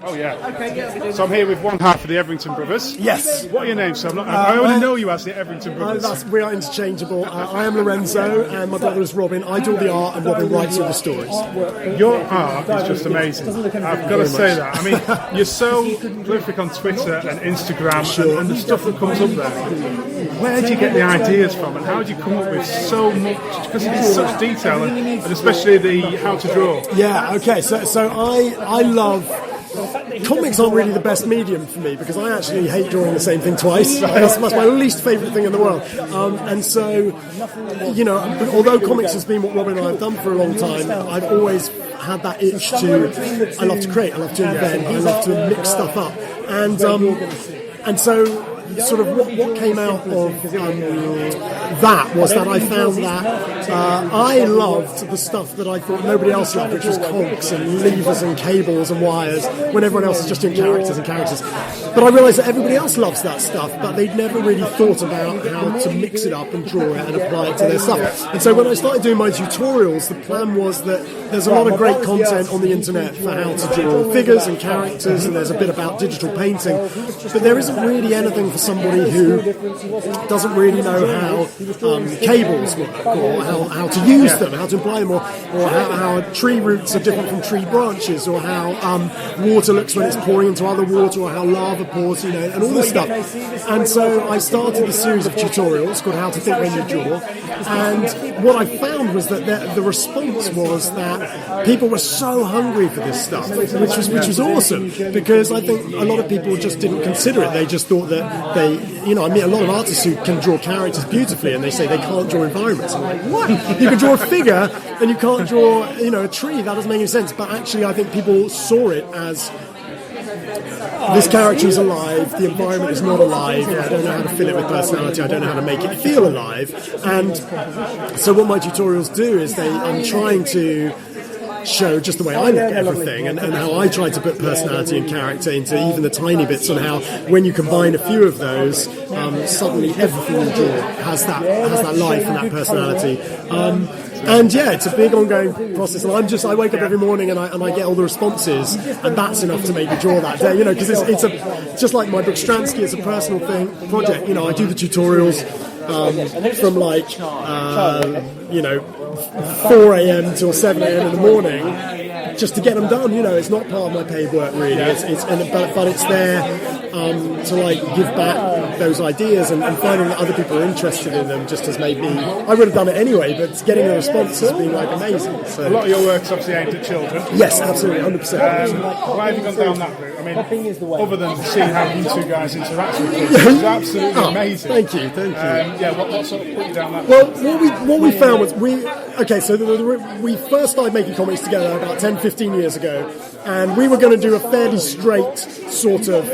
Oh yeah. Okay, yeah. So I'm here with one half of the Etherington brothers. Yes. What are your names? So I only know you as the Etherington brothers. We are interchangeable. I am Lorenzo, and my brother is Robin. I do all the art, and Robin writes all the stories. Your art is just amazing. I've got to say that. I mean, you're so prolific on Twitter and Instagram, and the stuff that comes up there. Where do you get the ideas from, and how do you come up with so much? Because it's such detail, and especially the how to draw. Yeah. Okay. So I love. Comics aren't really the best medium for me because I actually hate drawing the same thing twice. That's my least favourite thing in the world. And so, although comics has been what Robin and I have done for a long time, I've always had that itch to. I love to create. I love to invent. I love to mix stuff up. And so. Sort of what came out of that was that I found that I loved the stuff that I thought nobody else loved, which was cogs and levers and cables and wires, when everyone else is just doing characters and characters. But I realised that everybody else loves that stuff, but they'd never really thought about how to mix it up and draw it and apply it to their stuff. And so when I started doing my tutorials, the plan was that there's a lot of great content on the internet for how to draw figures and characters, and there's a bit about digital painting, but there isn't really anything for somebody who doesn't really know how cables work, or how to use them, how to apply them, or how tree roots are different from tree branches, or how water looks when it's pouring into other water, or how lava pours, and all this stuff. And so I started a series of tutorials called How to Think When You Draw, and what I found was that the response was that people were so hungry for this stuff, which was awesome, because I think a lot of people just didn't consider it. They just thought that I meet a lot of artists who can draw characters beautifully, and they say they can't draw environments. I'm like, what? You can draw a figure, and you can't draw, a tree. That doesn't make any sense. But actually, I think people saw it as this character is alive, the environment is not alive, I don't know how to fill it with personality, I don't know how to make it feel alive. And so what my tutorials do is I'm trying to show just the way I look at everything, and how I try to put personality and character into even the tiny bits, and how when you combine a few of those, suddenly everything you draw has that life and that personality. And yeah, it's a big ongoing process, and I wake up every morning and I get all the responses, and that's enough to make me draw that day, because it's just like my book Stransky, it's a personal project. I do the tutorials from 4 a.m. till 7 a.m. in the morning, just to get them done. It's not part of my paid work really. But it's there to give back those ideas, and finding that other people are interested in them just has made me. I would have done it anyway, but getting the response has been amazing. So. A lot of your work's obviously aimed at children. Yes, absolutely, 100%. Why have you gone down that route? I mean, other than seeing how you two guys interact with kids, it's absolutely amazing. Thank you. What sort of put you down that? Well, what we found was we first started making comics together about 10-15 years ago, and we were going to do a fairly straight sort of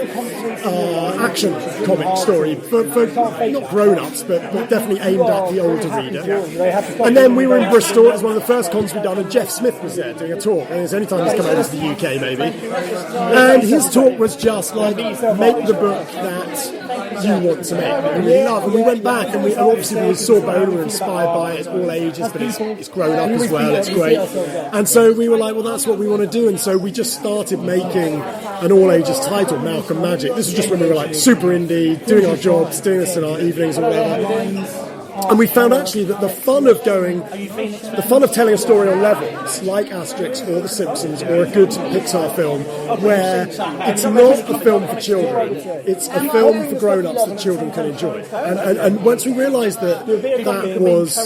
action comic story for not grown-ups, but definitely aimed at the older reader. And then we were in Bristol. It was one of the first cons we'd done, and Jeff Smith was there doing a talk, and it's the only time he's come over to the UK maybe, and his talk was just make the book that you want to make, and we love. And we went back, and obviously we saw Boner, we were inspired by it. It's all ages, but it's grown up as well. It's great. And so we were like, well, that's what we want to do. And so we just started making an all ages title, Malcolm Magic. This was just when we were super indie, doing our jobs, doing this in our evenings or whatever. And we found actually that the fun of telling a story on levels, like Asterix or The Simpsons or a good Pixar film, where it's not a film for children, it's a film for grown-ups that children can enjoy. And once we realised that was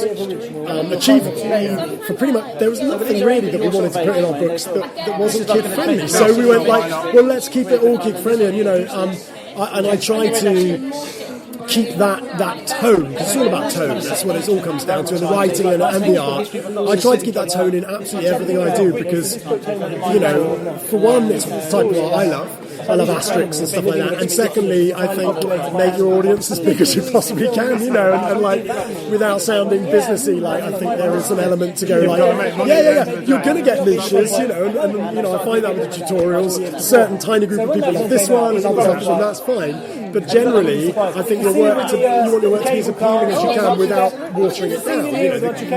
achievable, for pretty much, there was nothing really that we wanted to put in our books that wasn't kid-friendly. So we went well, let's keep it all kid-friendly. And I tried to keep that tone, because it's all about tone, that's what it all comes down to, the writing and the art. I try to keep that tone in absolutely everything I do, because, for one, it's the type of art I love, I love asterisks and stuff like that. And secondly, I think make your audience as big as you possibly can, and like without sounding businessy, like I think there is some element to go like, you're going to get niches, and I find that with the tutorials, a certain tiny group of people love this one and others love this one, that's fine. But generally, I think you want your work to be as appealing as you can without watering it down. You want to keep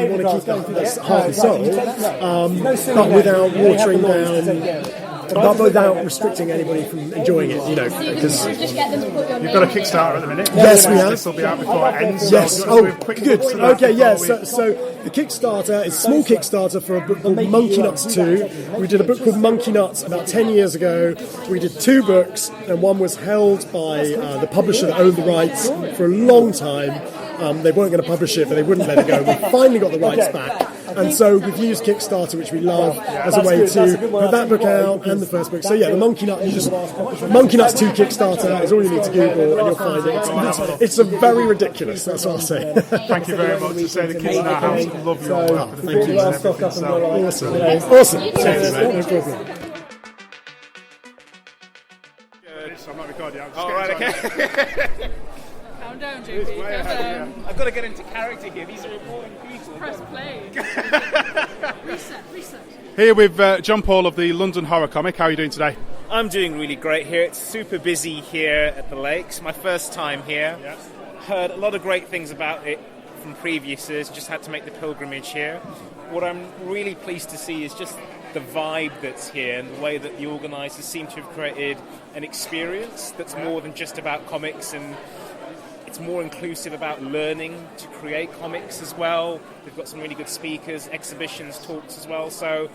that heart and soul, but without watering down. But without restricting anybody from enjoying it, because you've got a Kickstarter at the minute. Yes, we have. This will be out before it ends. Yes. Good. Okay. Yeah. So the Kickstarter is a small Kickstarter for a book called Monkey Nuts 2. We did a book called Monkey Nuts about 10 years ago. We did 2 books, and one was held by the publisher that owned the rights for a long time. They weren't going to publish it, but they wouldn't let it go. We finally got the rights back. And so we've used Kickstarter, which we love, as a way to put that book out and the first book. So yeah, the Monkey Nuts 2 Kickstarter is all you need to Google, and you'll find it. It's a very ridiculous, that's what I'll say. Thank you very much. To say the kids in our house love your work. Thank you. Awesome. No problem. I'm not recording. All right, okay. Calm down, JP. I've got to get into character here. These are important people. Press play. Reset. Here with John Paul of the London Horror Comic. How are you doing today? I'm doing really great here. It's super busy here at the Lakes. My first time here. Yeah. Heard a lot of great things about it from previous years. Just had to make the pilgrimage here. What I'm really pleased to see is just the vibe that's here and the way that the organisers seem to have created an experience that's more than just about comics, and it's more inclusive about learning to create comics as well. They've got some really good speakers, exhibitions, talks as well. So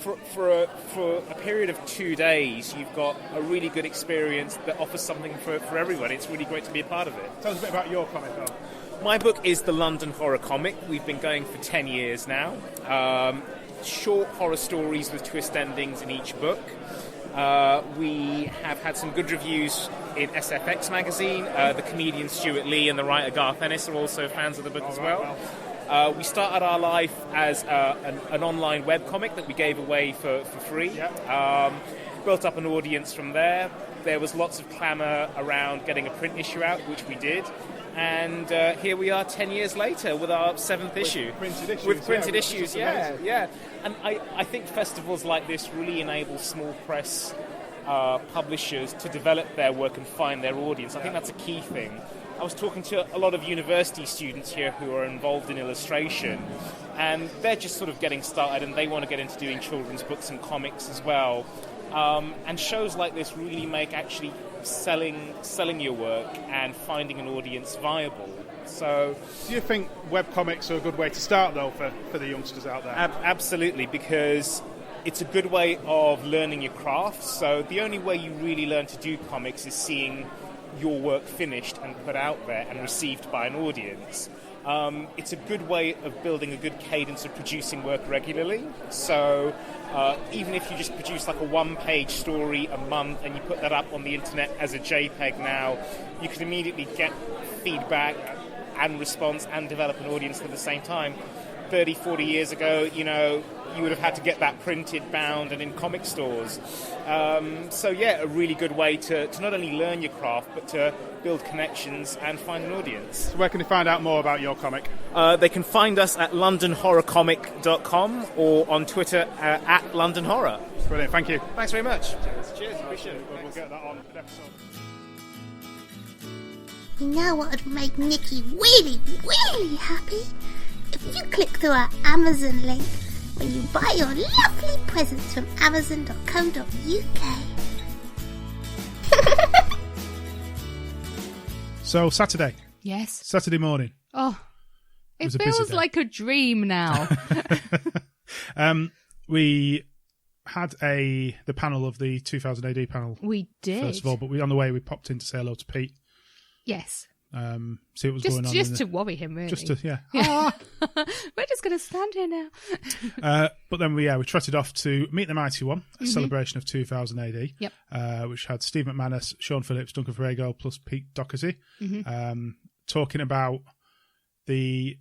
for a period of 2 days, you've got a really good experience that offers something for everyone. It's really great to be a part of it. Tell us a bit about your comic, though. My book is the London Horror Comic. We've been going for 10 years now. Short horror stories with twist endings in each book. We have had some good reviews in SFX magazine. The comedian Stuart Lee and the writer Garth Ennis are also fans of the book as well. We started our life as an online webcomic that we gave away for free. Built up an audience from there. There was lots of clamour around getting a print issue out, which we did. And here we are 10 years later with our 7th issue. With printed issues, yeah. And I think festivals like this really enable small press publishers to develop their work and find their audience. I think that's a key thing. I was talking to a lot of university students here who are involved in illustration, and they're just sort of getting started, and they want to get into doing children's books and comics as well. And shows like this really make actually selling your work and finding an audience viable. So, do you think webcomics are a good way to start, though, for the youngsters out there? Absolutely, because it's a good way of learning your craft. So the only way you really learn to do comics is seeing your work finished and put out there and received by an audience. It's a good way of building a good cadence of producing work regularly. So even if you just produce like a one-page story a month and you put that up on the internet as a JPEG now, you can immediately get feedback and response and develop an audience at the same time. 30, 40 years ago, you would have had to get that printed, bound, and in comic stores. So yeah, a really good way to not only learn your craft, but to build connections and find an audience. So where can they find out more about your comic? They can find us at londonhorrorcomic.com or on Twitter at London Horror. Brilliant, thank you. Thanks very much. Cheers, appreciate it. We'll get that on an episode. You know what would make Nikki really, really happy? If you click through our Amazon link when you buy your lovely presents from amazon.co.uk. So, Saturday. Yes. Saturday morning. Oh, it feels like a dream now. We had the panel of the 2000 AD panel. We did. First of all, but on the way we popped in to say hello to Pete. Yes. See what was going on. Just to worry him, really. Just to, yeah. We're just going to stand here now. But then we trotted off to Meet the Mighty One, a celebration of 2000 AD, which had Steve McManus, Sean Phillips, Duncan Fregredo, plus Pete Doherty, talking about it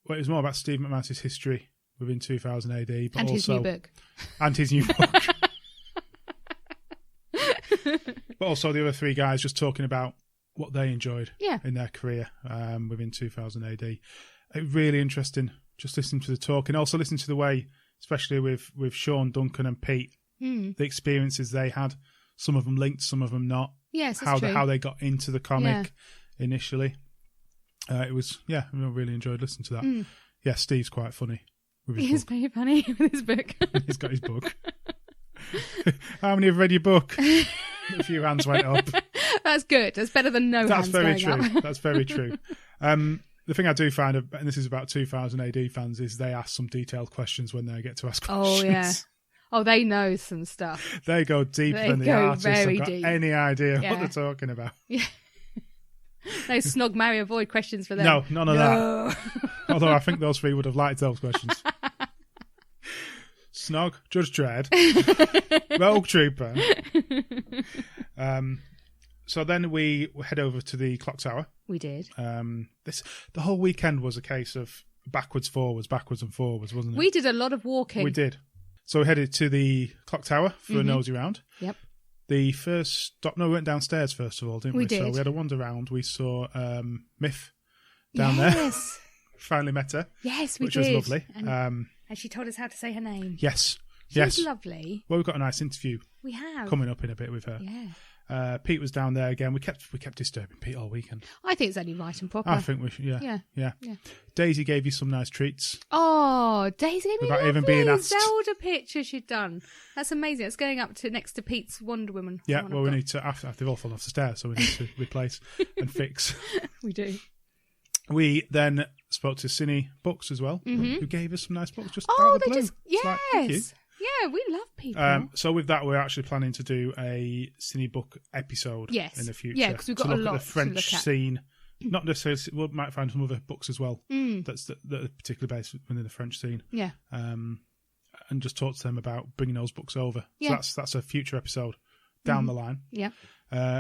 was more about Steve McManus' history within 2000 AD, but and also his new book. And his new book. But also the other three guys just talking about what they enjoyed in their career within 2000 AD. Really interesting just listening to the talk and also listening to the way, especially with Sean, Duncan and Pete, the experiences they had. Some of them linked, some of them not. Yes, how they got into the comic initially. It was, I really enjoyed listening to that. Yeah, Steve's quite funny. He's very funny with his book. He's got his book. How many have read your book? A few hands went up. That's good. That's better than no hands going up. That's very true. The thing I do find, and this is about 2000 AD fans, is they ask some detailed questions when they get to ask questions. Oh, yeah. Oh, they know some stuff. They go deeper than the artists have got any idea what they're talking about. Yeah. No snog, marry, avoid questions for them. No, none of that. Although I think those three would have liked those questions. Snog, Judge Dredd, Rogue Trooper. So then we head over to the clock tower. We did. The whole weekend was a case of backwards and forwards, wasn't it? We did a lot of walking. We did. So we headed to the clock tower for a nosy round. Yep. The first stop, we went downstairs first of all, didn't we? We did. So we had a wander around. We saw Myth down there. Finally met her. Yes, we which did. Was lovely. And she told us how to say her name. Yes. She's lovely. Well, we've got a nice interview. We have. Coming up in a bit with her. Yeah. Pete was down there again. We kept disturbing Pete all weekend. I think it's only right and proper. I think we should. Yeah. Daisy gave you some nice treats. Oh, Daisy gave me without lovely even being asked. Zelda picture she'd done. That's amazing. It's going up to next to Pete's Wonder Woman. Yeah. Well, we need to. After they've all fallen off the stairs, so we need to replace and fix. We do. We then spoke to Cinebooks as well, who gave us some nice books just out of the blue. Yes. Thank you. Yeah, we love people. So with that, we're actually planning to do a Cinebook episode in the future. Yeah, because we've got to a look lot at the French to look at. scene. Not necessarily, we might find some other books as well that are particularly based within the French scene. Yeah. And just talk to them about bringing those books over. Yeah. So that's a future episode down the line. Yeah.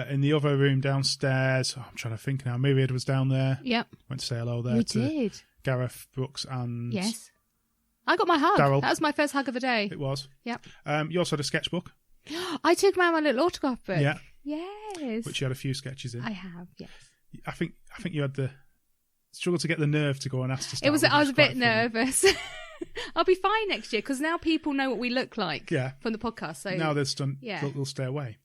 In the other room downstairs, I'm trying to think now. Myriad was down there. Yep. Went to say hello there. We did. Gareth Brooks and yes. I got my hug. Daryl. That was my first hug of the day. It was. Yep. You also had a sketchbook. I took my little autograph book. Yeah. Yes. Which you had a few sketches in. I have, yes. I think you had the struggle to get the nerve to go and ask to start. I was a bit nervous. I'll be fine next year because now people know what we look like from the podcast. So now they'll stay away.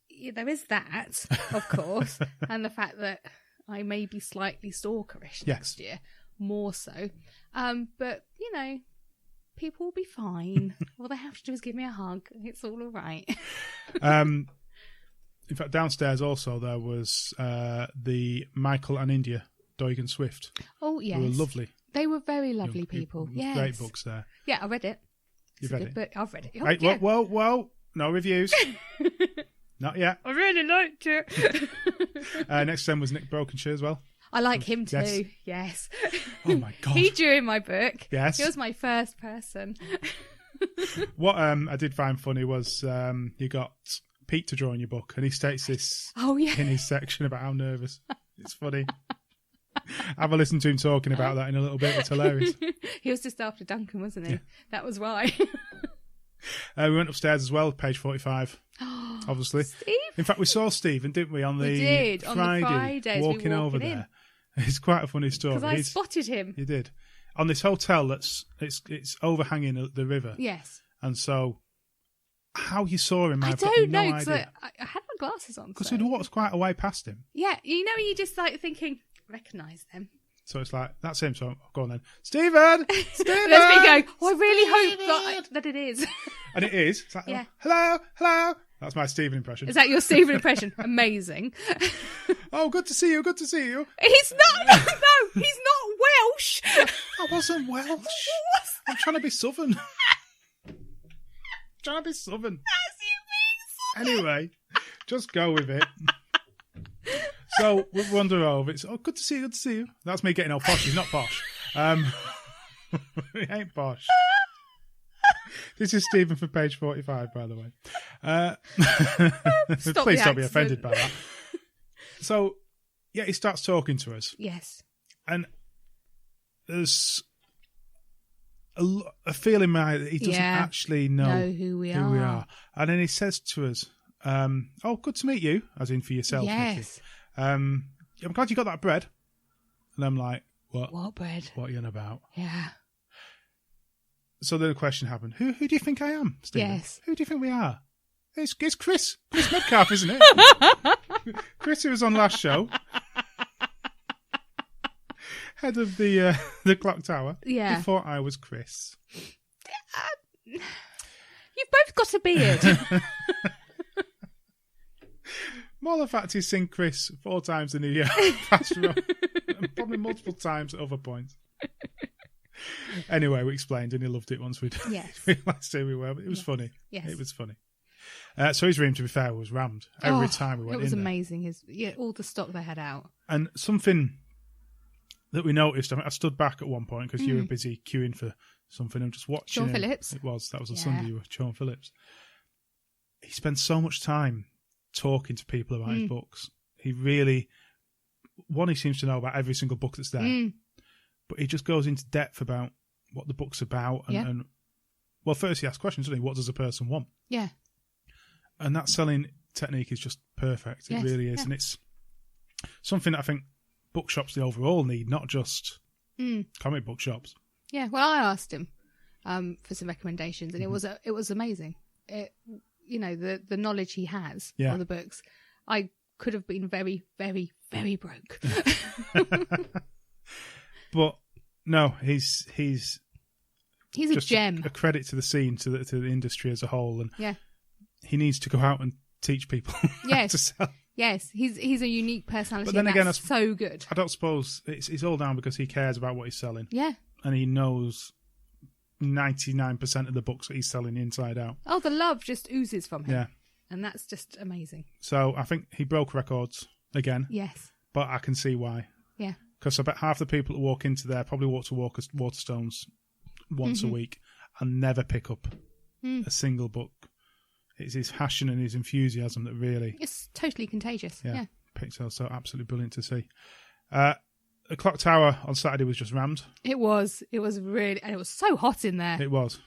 Yeah, there is that, of course, and the fact that I may be slightly stalkerish next year, more so. But people will be fine. All they have to do is give me a hug. It's all right. In fact, downstairs also there was the Michael and India Doigan Swift. Oh yes, they were lovely. They were very lovely people. Yes, great books there. Yeah, I read it. You've read it? Book. I've read it. Oh, right, yeah. Whoa! No reviews. Not yet. I really liked it. Next then was Nick Brokenshire as well. I like him too. Yes. Oh my god. He drew in my book. Yes. He was my first person. What I did find funny was you got Pete to draw in your book, and he states this in his section about how nervous. It's funny. Have a listen to him talking about that in a little bit. It's hilarious. He was just after Duncan, wasn't he? Yeah. That was why. We went upstairs as well, page 45. Obviously. Steve? In fact, we saw Stephen, didn't we, on the Friday, walking over there. It's quite a funny story. Because I spotted him. You did. On this hotel it's overhanging the river. Yes. And so how you saw him, I don't know, because I had my glasses on. Because we'd walked quite a way past him. Yeah, you just like thinking, recognise them. So it's like, that's him, so go on then. Stephen! Stephen! There's me going, I really hope that it is. And it is. It's like, hello! That's my Stephen impression. Is that your Stephen impression? Amazing. Oh, good to see you. He's not, no, he's not Welsh. I wasn't Welsh. I'm trying to be Southern. That's you being Southern. Anyway, just go with it. So we wander over. It's good to see you. That's me getting all posh. He's not posh. He ain't posh. This is Stephen from page 45, by the way. Please don't be offended by that. So, he starts talking to us. Yes. And there's a feeling in my head that he doesn't actually know who we are. And then he says to us, good to meet you, as in for yourself, yes. Nikki. I'm glad you got that bread. And I'm like, what? What bread? What are you on about? Yeah. So then a question happened. Who do you think I am, Stephen? Yes. Who do you think we are? It's Chris Metcalf, isn't it? Chris, who was on last show. Head of the clock tower. Yeah. You thought I was Chris. You've both got a beard. More the fact he's seen Chris 4 times in a year. Patraus, and probably multiple times at other points. Anyway, we explained and he loved it once we realised who we were. But it was funny. Yes. It was funny. So his room, to be fair, was rammed every time we went in. It was there. amazing. All the stock they had out. And something that we noticed, I stood back at one point because you were busy queuing for something and just watching. Sean Phillips. That was on Sunday. You were Sean Phillips. He spends so much time talking to people about his books. He really, he seems to know about every single book that's there, but he just goes into depth about what the book's about. And well, first he asks questions, doesn't he? What does a person want? Yeah. And that selling technique is just perfect. It really is. And it's something that I think bookshops, the overall need, not just comic book shops. Yeah, well, I asked him for some recommendations, and it was amazing. The knowledge he has on the books, I could have been very, very, very broke. But no, he's a gem. A credit to the scene, to the industry as a whole, and he needs to go out and teach people how to sell. Yes, he's a unique personality. But then again, that's so good. I don't suppose it's all down because he cares about what he's selling. Yeah, and he knows 99% of the books that he's selling inside out. Oh, the love just oozes from him. Yeah, and that's just amazing. So I think he broke records again. Yes, but I can see why. Yeah, because about half the people that walk into there probably walk to Waterstones once a week and never pick up a single book. It's his passion and his enthusiasm that really... It's totally contagious. Yeah. Pixel, so absolutely brilliant to see. The clock tower on Saturday was just rammed. It was really... And it was so hot in there. It was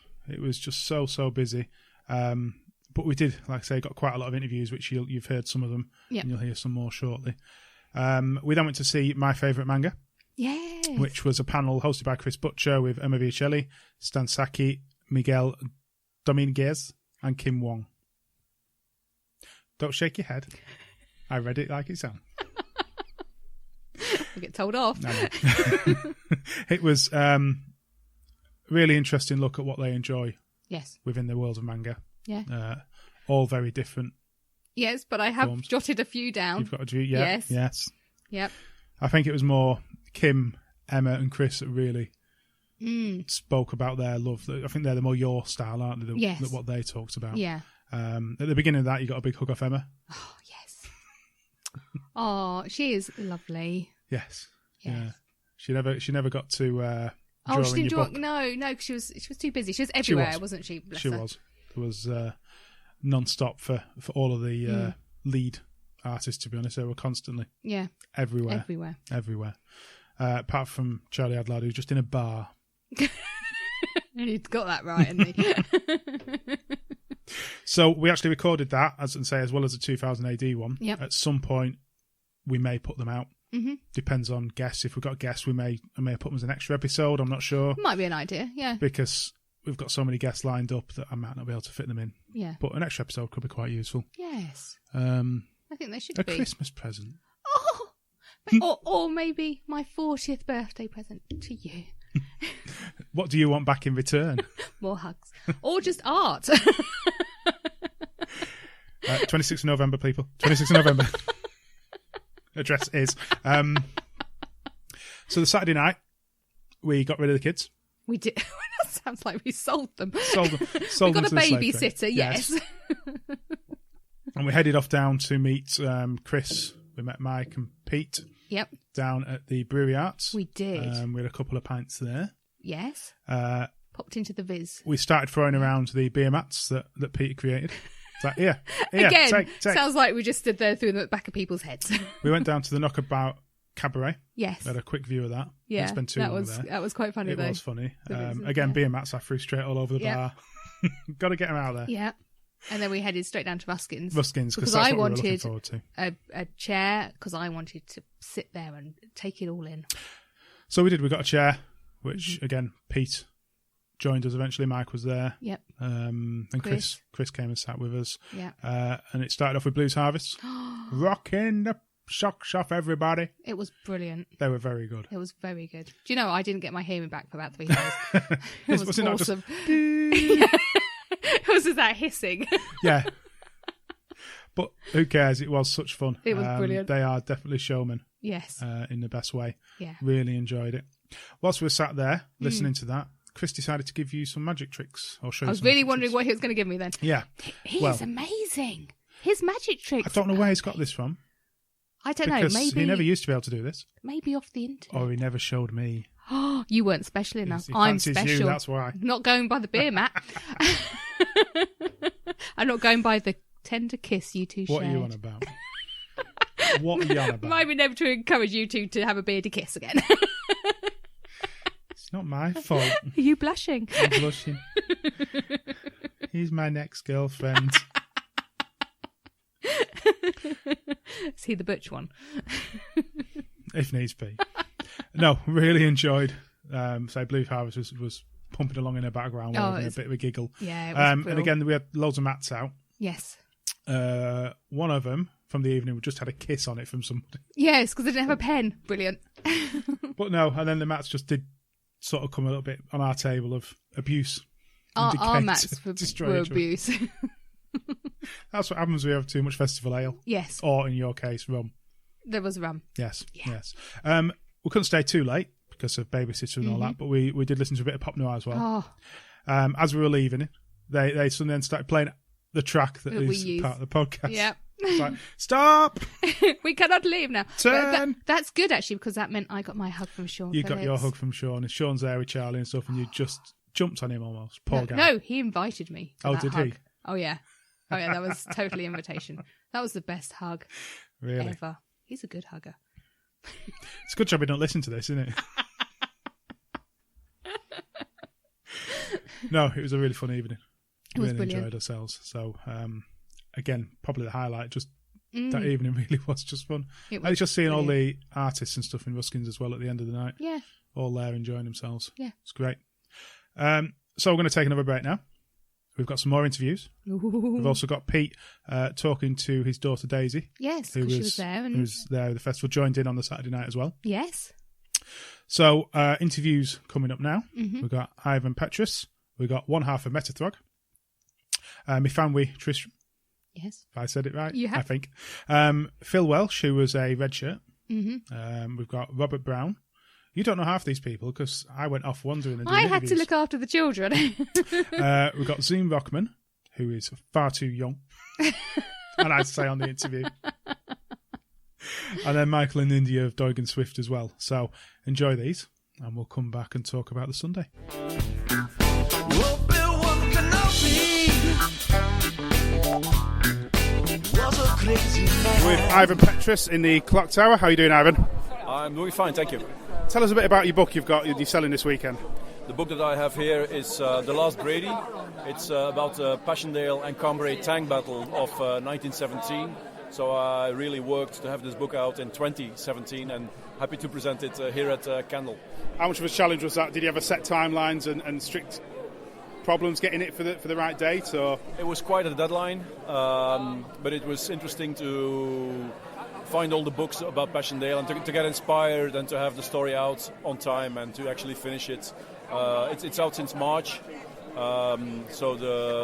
just so busy. But we did, like I say, got quite a lot of interviews, which you've heard some of them. Yep. And you'll hear some more shortly. We then went to see My Favourite Manga. Yes. Which was a panel hosted by Chris Butcher with Emma Viacelli, Stan Saki, Miguel Dominguez, and Kim Wong. Don't shake your head. I read it like it sounds. I get told off. No. It was really interesting look at what they enjoy. Yes. Within the world of manga. Yeah. All very different. Yes, but I have jotted a few down. You've got a few, yes. Yep. I think it was more Kim, Emma, and Chris that really spoke about their love. I think they're the more your style, aren't they? Yes. What they talked about. Yeah. At the beginning of that, you got a big hug off Emma. Oh, yes. Oh, she is lovely. Yes. Yeah. She never got to draw she didn't in your book. No, because she was too busy. She was everywhere, wasn't she? Bless her. Was. There was non-stop for all of the lead artists, to be honest. They were constantly everywhere. Apart from Charlie Adlard, who's just in a bar. And he'd got that right, hadn't he? So we actually recorded that, as well as the 2000 AD one. Yep. At some point, we may put them out. Mm-hmm. Depends on guests. If we've got guests, I may put them as an extra episode. I'm not sure. Might be an idea, yeah. Because we've got so many guests lined up that I might not be able to fit them in. Yeah. But an extra episode could be quite useful. Yes. I think they should be. A Christmas present. Oh! or maybe my 40th birthday present to you. What do you want back in return? More hugs. Or just art. 26th of November, people. 26th of November. Address is. So the Saturday night, we got rid of the kids. We did. That sounds like we sold them. Sold we got a babysitter, yes. And we headed off down to meet Chris. We met Mike and Pete. Yep. Down at the Brewery Arts. We did. We had a couple of pints there. Yes. Popped into the Viz. We started throwing around the beer mats that Pete created. It's like, yeah. Again, take. Sounds like we just stood there through the back of people's heads. We went down to the Knockabout Cabaret. Yes. We had a quick view of that. Yeah. Spent too long there. That was quite funny, It though. was funny. Again, beer mats I threw straight all over the bar. Got to get them out there. Yeah. And then we headed straight down to Ruskin's. Because I wanted a chair, because I wanted to sit there and take it all in. So we did. We got a chair, which, again, Pete joined us eventually. Mike was there. Yep. And Chris came and sat with us. Yeah. And it started off with Blues Harvest. Rocking the socks off everybody. It was brilliant. They were very good. It was very good. Do you know, I didn't get my hearing back for about 3 hours. It was awesome. It was just that hissing. Yeah. But who cares? It was such fun. It was brilliant. They are definitely showmen. Yes. In the best way. Yeah. Really enjoyed it. Whilst we were sat there listening to that, Chris decided to give you some magic tricks. I'll show you. I was really wondering what he was going to give me then. Yeah. He's amazing. His magic tricks. I don't know where he's got this from. I don't know. Maybe he never used to be able to do this. Maybe off the internet. Or he never showed me. Oh, you weren't special enough. He I'm special. You, that's why. Not going by the beer mat. I'm not going by the tender kiss you two shared. What are you on about? What are you on about? Might be able to encourage you two to have a bearded kiss again. It's not my fault. Are you blushing? I'm blushing. He's my next girlfriend. Is he the butch one? If needs be. No, really enjoyed. Blue Harvest was pumping along in the background, having a bit of a giggle. Yeah, it was and again, we had loads of mats out. Yes. One of them from the evening, we just had a kiss on it from somebody. Yes, because they didn't have a pen. Brilliant. But no, and then the mats just did sort of come a little bit on our table of abuse. Our mats were abuse. That's what happens when you have too much festival ale. Yes. Or in your case, rum. There was rum. Yes. Yeah. Yes. We couldn't stay too late because of babysitter and all that, but we did listen to a bit of pop noir as well. Oh. As we were leaving it, they suddenly then started playing the track that is part of the podcast. Yep. It's like, stop! We cannot leave now. Turn! That's good, actually, because that meant I got my hug from Sean. You got your hug from Sean, and Sean's there with Charlie and stuff, and you just jumped on him almost. Poor guy. No, he invited me. Did hug. he? Oh, yeah. That was totally invitation. That was the best hug ever. He's a good hugger. It's a good job we don't listen to this, isn't it? No, it was a really fun evening. It was really brilliant. Enjoyed ourselves. So, again, probably the highlight. Just that evening really was just fun. I was just seeing all the artists and stuff in Ruskin's as well at the end of the night. Yeah. All there enjoying themselves. Yeah. It's great. So we're going to take another break now. We've got some more interviews. Ooh. We've also got Pete talking to his daughter Daisy. Yes, because she was there. Who was there at the festival, joined in on the Saturday night as well. Yes. So, interviews coming up now. Mm-hmm. We've got Ivan Patraus. We've got one half of Metaphrog. Myfanwy Tristram. Yes. If I said it right, you have. I think. Phil Welch, who was a red shirt. Mm-hmm. We've got Robert Brown. You don't know half these people because I went off wandering. And I had to look after the children. We've got Zoom Rockman, who is far too young. And I'd say on the interview. And then Michael and India of Doig and Swift as well. So enjoy these, and we'll come back and talk about the Sunday. With Ivan Patraus in the Clock Tower. How are you doing, Ivan? I'm doing fine, thank you. Tell us a bit about your book you're selling this weekend. The book that I have here is The Last Brady. It's about the Passchendaele and Cambrai tank battle of 1917. So I really worked to have this book out in 2017 and happy to present it here at Candle. How much of a challenge was that? Did you have a set timelines and strict problems getting it for the right date? Or it was quite a deadline, but it was interesting to find all the books about Passchendaele and to get inspired and to have the story out on time and to actually finish it. It's out since March, so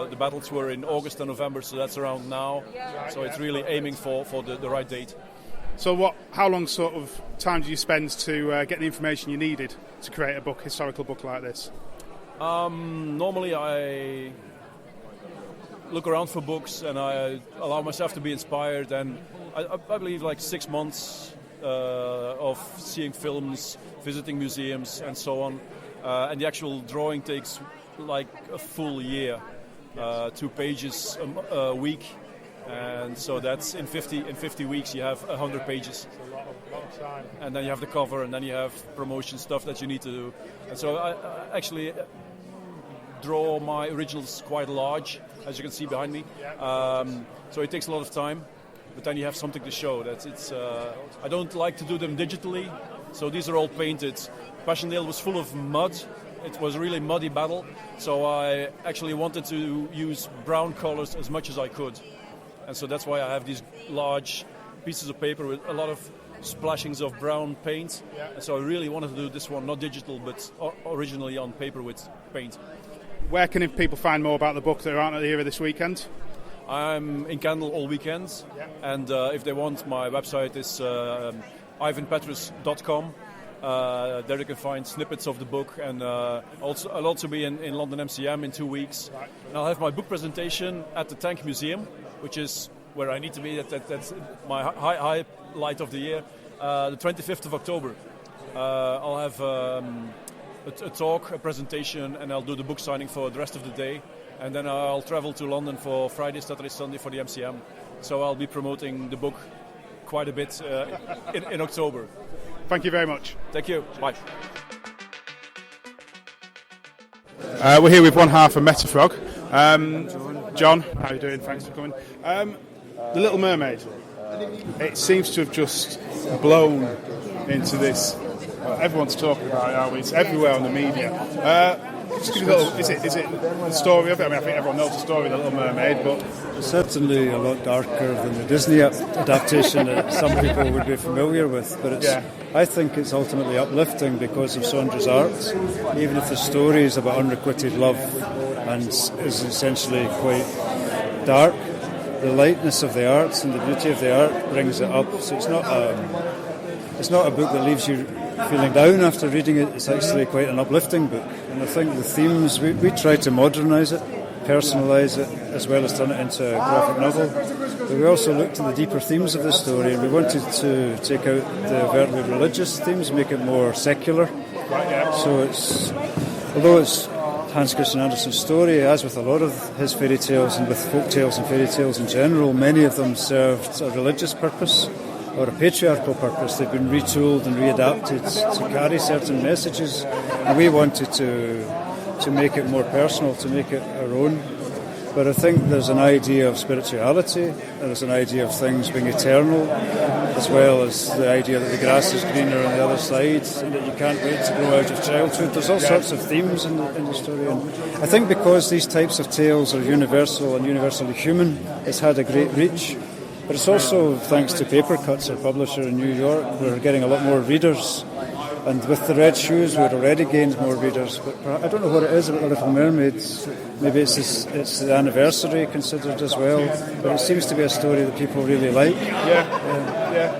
the battles were in August and November, so that's around now. So it's really aiming for the right date. So how long sort of time do you spend to get the information you needed to create a historical book like this? Normally I look around for books and I allow myself to be inspired, and I believe like 6 months of seeing films, visiting museums and so on, and the actual drawing takes like a full year, 2 pages a week, and so that's in 50 weeks you have 100 pages. That's a lot of time. And then you have the cover, and then you have promotion stuff that you need to do, and so I actually draw my originals quite large, as you can see behind me. So it takes a lot of time, but then you have something to show. I don't like to do them digitally, so these are all painted. Passchendaele was full of mud. It was a really muddy battle, so I actually wanted to use brown colors as much as I could. And so that's why I have these large pieces of paper with a lot of splashings of brown paint. And so I really wanted to do this one, not digital, but originally on paper with paint. Where can people find more about the book that aren't here this weekend? I'm in Kendal all weekends, and if they want, my website is ivanpatraus.com. There you can find snippets of the book, and I'll also be in London MCM in 2 weeks. And I'll have my book presentation at the Tank Museum, which is where I need to be. That's my highlight of the year. The 25th of October. I'll have a talk, a presentation, and I'll do the book signing for the rest of the day. And then I'll travel to London for Friday, Saturday, Sunday for the MCM. So I'll be promoting the book quite a bit in October. Thank you very much. Thank you. Bye. We're here with one half of Metaphrog. John, how are you doing? Thanks for coming. The Little Mermaid. It seems to have just blown into this. Everyone's talking about it, aren't we? It's everywhere on the media. Just give me a little. Is it the story of it? I mean, I think everyone knows the story of the Little Mermaid, but it's certainly a lot darker than the Disney adaptation that some people would be familiar with. But I think it's ultimately uplifting because of Sandra's art. Even if the story is about unrequited love and is essentially quite dark, the lightness of the art and the beauty of the art brings it up. So it's not a book that leaves you feeling down after reading it. It's actually quite an uplifting book, and I think the themes we try to modernise it, personalise it, as well as turn it into a graphic novel, but we also looked at the deeper themes of the story, and we wanted to take out the overtly religious themes, make it more secular. So although it's Hans Christian Andersen's story, as with a lot of his fairy tales and with folk tales and fairy tales in general, many of them served a religious purpose or a patriarchal purpose. They've been retooled and readapted to carry certain messages, and we wanted to make it more personal, to make it our own. But I think there's an idea of spirituality, there's an idea of things being eternal, as well as the idea that the grass is greener on the other side, and that you can't wait to grow out of childhood. There's all sorts of themes in the story, and I think because these types of tales are universal and universally human, it's had a great reach. But it's also thanks to Papercuts, our publisher in New York. We're getting a lot more readers, and with the Red Shoes we'd already gained more readers, but I don't know what it is about The Little Mermaid. Maybe it's the anniversary considered as well, but it seems to be a story that people really like.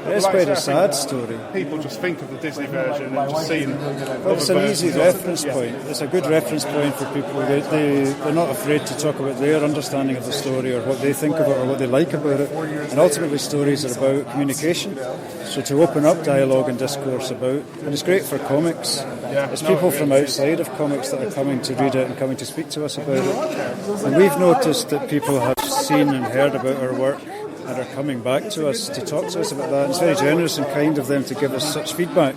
It's quite a sad story. People just think of the Disney version and just see it's an easy reference point. It's a good reference point for people. They're not afraid to talk about their understanding of the story or what they think of it or what they like about it. And ultimately stories are about communication, so to open up dialogue and discourse about, and it's great for comics. It's people from outside of comics that are coming to read it and coming to speak to us about it. And we've noticed that people have seen and heard about our work and are coming back to us to talk to us about that. It's very generous and kind of them to give us such feedback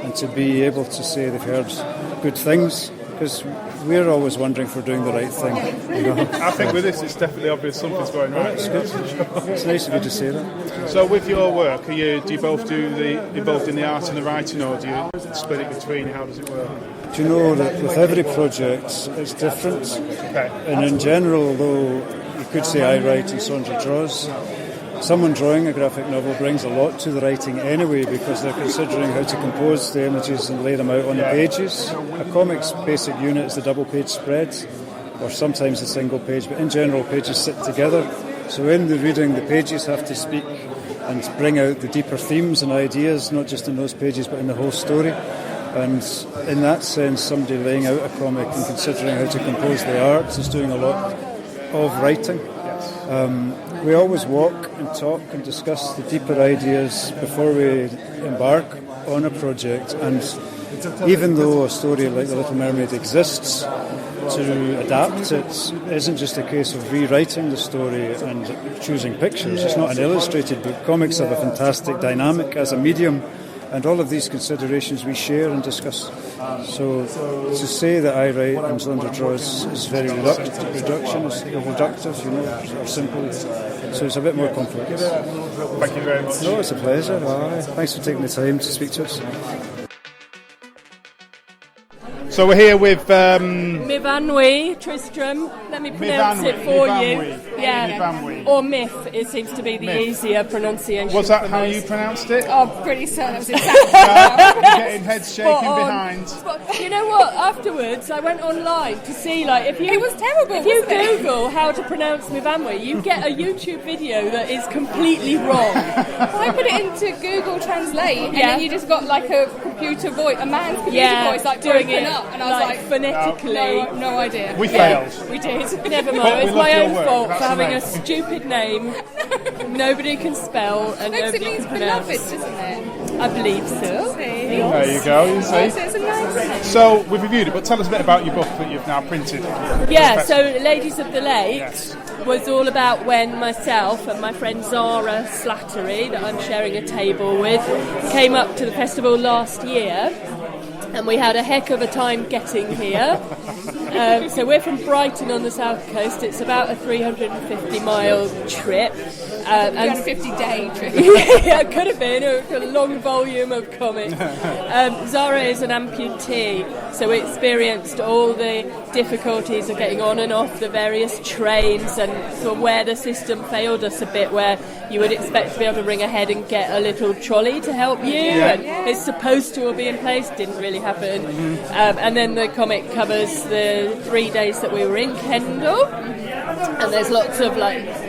and to be able to say they've heard good things, because we're always wondering if we're doing the right thing. I think with this it's definitely obvious something's going right. It's good. It's nice of you to say that. So with your work, do you both involved in the art and the writing, or do you split it between? How does it work? Do you know that with every project it's different? And in general, though, you could say I write and Sandra draws. Someone drawing a graphic novel brings a lot to the writing anyway, because they're considering how to compose the images and lay them out on the pages. A comic's basic unit is the double-page spread, or sometimes a single page, but in general pages sit together. So in the reading, the pages have to speak and bring out the deeper themes and ideas, not just in those pages but in the whole story. And in that sense, somebody laying out a comic and considering how to compose the art is doing a lot of writing. We always walk and talk and discuss the deeper ideas before we embark on a project, and even though a story like The Little Mermaid exists, to adapt it isn't just a case of rewriting the story and choosing pictures. It's not an illustrated book. Comics have a fantastic dynamic as a medium, And all of these considerations we share and discuss. So to say that I write and Slender draws is very reductive, or simple. So it's a bit more complex. Thank you very much. No, it's a pleasure. Thanks for taking the time to speak to us. So we're here with Myfanwy, Tristram. Let me pronounce it for you. Yeah, Myfanwy. or Myth. It seems to be the easier pronunciation. Was that how you pronounced it? Oh, pretty certain. That was exactly getting heads shaking behind. You know what? Afterwards, I went online to see, if you... It was terrible, If you Google how to pronounce Myfanwy, you get a YouTube video that is completely wrong. I put it into Google Translate, and then you just got a computer voice, a man's computer voice, doing it up, and I was like phonetically. No idea. We failed. We did. Never mind. It's my own fault for having a stupid name. Nobody can spell and nobody can pronounce. Beloved, doesn't it? I believe so. There you go. You see. So it's a nice name. So we've reviewed it, but tell us a bit about your book that you've now printed. Yeah. So Ladies of the Lakes was all about when myself and my friend Zara Slattery, that I'm sharing a table with, came up to the festival last year. And we had a heck of a time getting here. So we're from Brighton on the south coast. It's about a 350-mile trip. 350-day trip. Yeah, it could have been a long volume of comics. Zara is an amputee, so we experienced all the difficulties of getting on and off the various trains, and sort of where the system failed us a bit, where you would expect to be able to ring ahead and get a little trolley to help you, and it's supposed to be in place, didn't really happen. And then the comic covers the 3 days that we were in Kendal, and there's lots of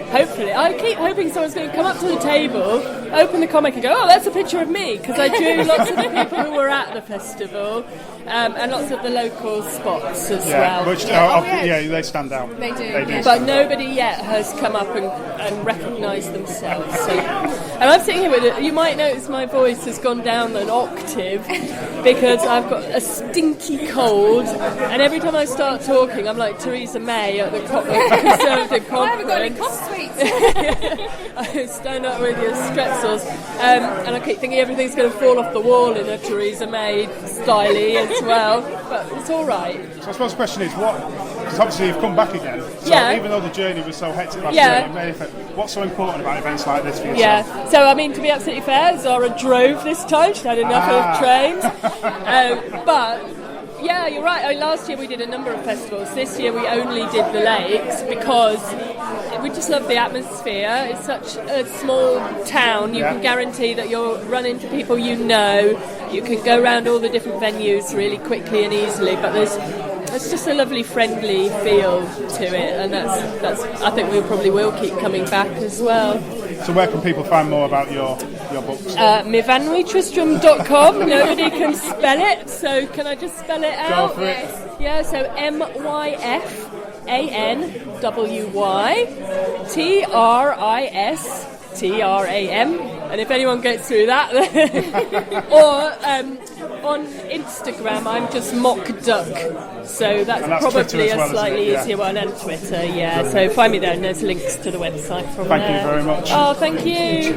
hopefully, I keep hoping someone's going to come up to the table, open the comic and go, oh, that's a picture of me, because I drew lots of the people who were at the festival, and lots of the local spots as well. Which, they stand out. They do. But nobody yet has come up and recognised themselves. So. And I'm sitting here with it. You might notice my voice has gone down an octave because I've got a stinky cold, and every time I start talking, I'm like Theresa May at the Conservative Conference. I haven't got any cough sweets. I stand up with your Stretzels, and I keep thinking everything's going to fall off the wall in a Theresa May styley as well, but it's all right. So I suppose the question is, because obviously you've come back again, so even though the journey was so hectic last year, what's so important about events like this for yourself? Yeah, so I mean, to be absolutely fair, Zara drove this time, she had enough of trains, but yeah, you're right. Last year we did a number of festivals. This year we only did the lakes because we just love the atmosphere. It's such a small town. You can guarantee that you'll run into people you know. You can go around all the different venues really quickly and easily. But it's just a lovely, friendly feel to it, and that's. I think we probably will keep coming back as well. So where can people find more about your books? Myfanwy.com. Nobody can spell it, so can I just spell it out? Go for it. Yeah, so MYFANWYTRISTRAM. And if anyone gets through that, or on Instagram, I'm just Mock Duck. So that's probably a slightly easier one, and Twitter, So find me there, and there's links to the website from there. Thank you very much. Oh, thank you.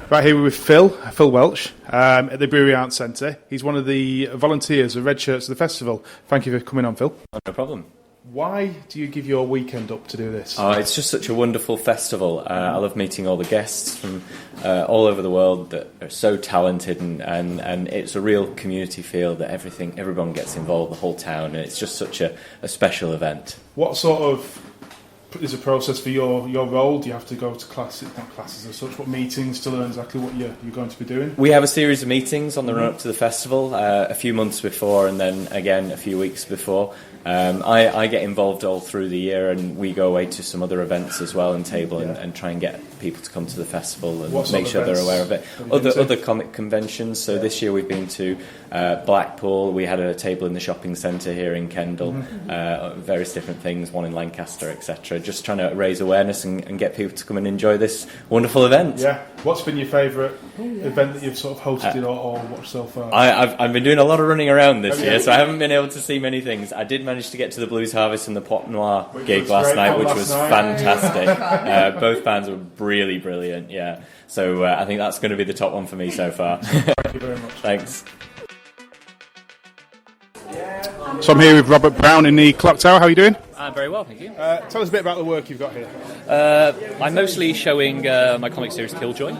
Right, here we're with Phil Welch at the Brewery Arts Centre. He's one of the volunteers of Red Shirts of the festival. Thank you for coming on, Phil. No problem. Why do you give your weekend up to do this? It's just such a wonderful festival. I love meeting all the guests from all over the world that are so talented, and it's a real community feel that everyone gets involved, the whole town, and it's just such a special event. What sort of is a process for your role? Do you have to go to classes as such, what meetings to learn exactly what you're going to be doing? We have a series of meetings on the run-up to the festival, a few months before and then again a few weeks before. I get involved all through the year, and we go away to some other events as well and table and try and get people to come to the festival and make sure they're aware of it. Other comic conventions. So this year we've been to Blackpool. We had a table in the shopping centre here in Kendal. Various different things, one in Lancaster, etc. just trying to raise awareness and get people to come and enjoy this wonderful event. Yeah. What's been your favourite event that you've sort of hosted or watched so far? I've been doing a lot of running around this year, so I haven't been able to see many things. I did manage to get to the Blues Harvest and the Pop Noir gig last night, which was fantastic. Both bands were really brilliant, yeah. So I think that's going to be the top one for me so far. Thank you very much. Thanks. So I'm here with Robert Brown in the Clock Tower. How are you doing? I'm very well, thank you. Tell us a bit about the work you've got here. I'm mostly showing my comic series Killjoy,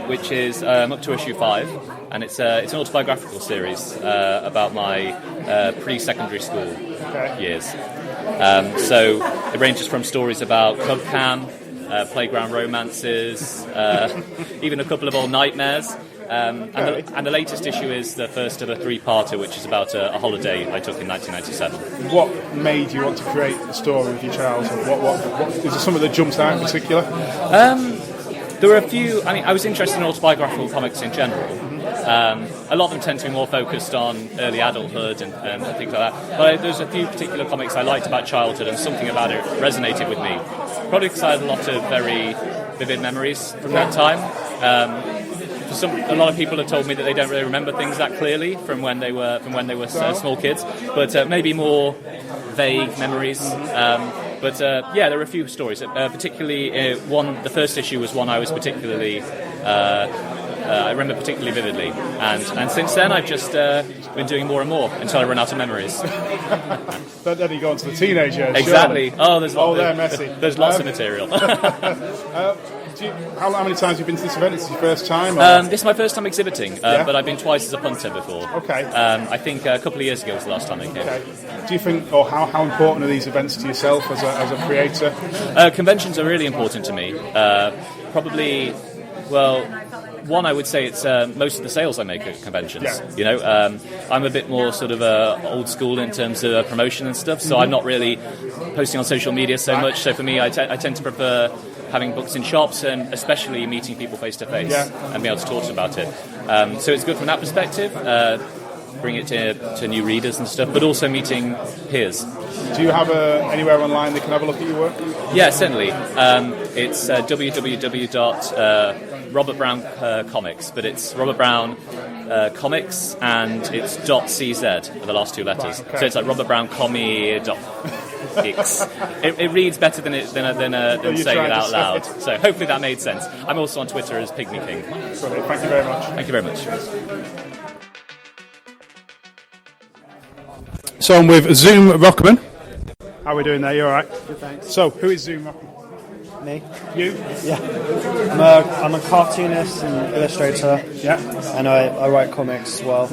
which is up to issue 5, and it's an autobiographical series about my pre-secondary school years. So it ranges from stories about club cam, playground romances, even a couple of old nightmares. And the latest issue is the first of a 3-parter, which is about a holiday I took in 1997. What made you want to create a story of your childhood? What is there something that jumps out in particular? There were a few. I mean, I was interested in autobiographical comics in general. A lot of them tend to be more focused on early adulthood and things like that. But there's a few particular comics I liked about childhood, and something about it resonated with me. Probably because I had a lot of very vivid memories from that time. A lot of people have told me that they don't really remember things that clearly from when they were small kids, but maybe more vague memories. But there were a few stories. Particularly, the first issue was one I was particularly. I remember particularly vividly, and since then I've just been doing more and more until I run out of memories. Then you go on to the teenage years. Exactly. Surely. Oh, they're messy. There's lots of material. How many times have you been to this event? Is this your first time? This is my first time exhibiting, but I've been twice as a punter before. Okay. I think a couple of years ago was the last time I came. Okay. Do you think, or how important are these events to yourself as a creator? Conventions are really important to me. Probably, one, I would say it's most of the sales I make at conventions. Yeah. You know, I'm a bit more sort of old school in terms of promotion and stuff, so I'm not really posting on social media so much. So for me, I tend to prefer having books in shops and especially meeting people face to face and being able to talk to them about it. So it's good from that perspective. Bring it to new readers and stuff, but also meeting peers. Do you have anywhere online they can have a look at your work? Yeah, certainly. It's Robert Brown Comics, but it's Robert Brown Comics and it's .cz are the last two letters. Right, okay. So it's like Robert Brown Comics. It reads better than saying it out loud. So hopefully that made sense. I'm also on Twitter as Pygmy King. Brilliant. Thank you very much. Thank you very much. So I'm with Zoom Rockman. How are we doing there? You all right? Good, thanks. So who is Zoom Rockman? Me. You? Yeah. I'm a cartoonist and illustrator. Yeah. And I write comics as well.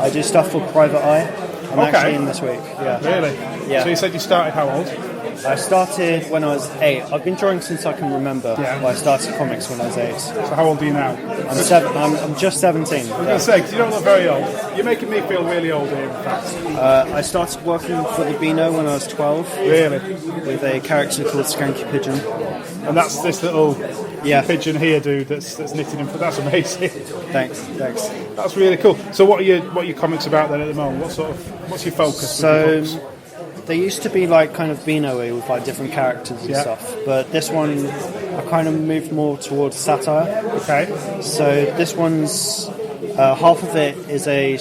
I do stuff for Private Eye. I'm actually in this week. Yeah. Really? Yeah. So you said you started how old? I started when I was 8. I've been drawing since I can remember. Yeah. Well, I started comics when I was 8. So how old are you now? I'm just 17. I was going to say, because you don't look very old. You're making me feel really old here, in fact. I started working for the Beano when I was 12. Really? With a character called Skanky Pigeon. And that's this little pigeon here, dude, that's knitted in. That's amazing. Thanks. That's really cool. So what are your comics about then at the moment? What's your focus? So they used to be like kind of Beano-y with like different characters and stuff, but this one I kind of moved more towards satire. Okay. So this one's half of it is a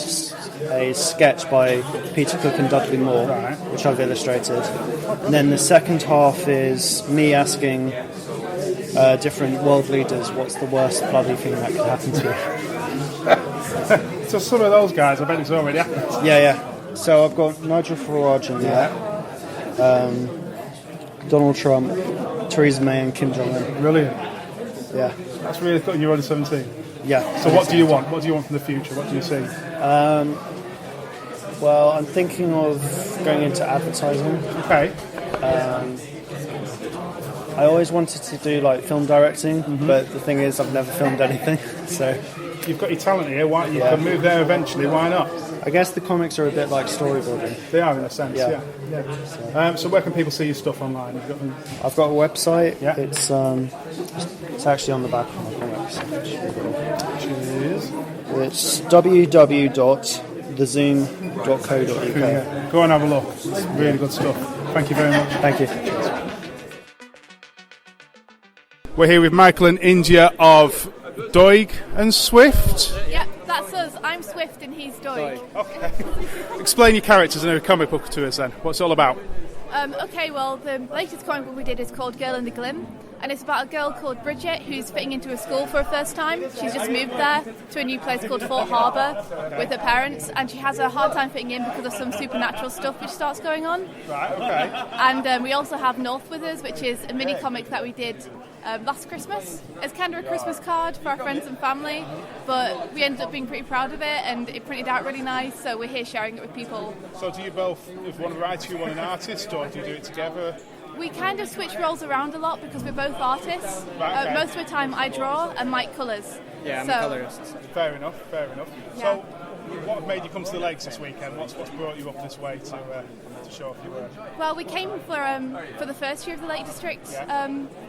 sketch by Peter Cook and Dudley Moore, which I've illustrated, and then the second half is me asking different world leaders what's the worst bloody thing that could happen to you. So some of those guys, I bet it's already happened. Yeah. So I've got Nigel Farage in there, Donald Trump, Theresa May and Kim Jong-un. Brilliant. Yeah. That's really cool. You're only 17? Yeah. So what do you want? What do you want from the future? What do you see? Well, I'm thinking of going into advertising. Okay. I always wanted to do like film directing, but the thing is I've never filmed anything. So you've got your talent here. Why you can move there eventually? Why not? I guess the comics are a bit like storyboarding. They are in a sense. Yeah. So where can people see your stuff online? I've got a website. Yeah. It's actually on the back of my comics. Cheers. It's www.thezoom.co.uk. Go and have a look. It's really good stuff. Thank you very much. Thank you. We're here with Michael and India of Doig and Swift. Yeah, that's us. I'm Swift and he's Doig. Okay. Explain your characters in a comic book to us then. What's it all about? Okay, well, the latest comic book we did is called Girl in the Glim, and it's about a girl called Bridget who's fitting into a school for her first time. She's just moved there to a new place called Fort Harbour with her parents, and she has a hard time fitting in because of some supernatural stuff which starts going on. Right, okay. And we also have North with us, which is a mini comic that we did last Christmas. It's kind of a Christmas card for our friends and family, but we ended up being pretty proud of it, and it printed out really nice, so we're here sharing it with people. So do you both, if one writer, you want an artist, or do you do it together? We kind of switch roles around a lot because we're both artists. Right, okay. Most of the time I draw and Mike colours. Yeah, I'm a colourist. Fair enough. Yeah. So what made you come to the lakes this weekend? What's brought you up this way to show off your work? Well, we came for the first year of the Lake District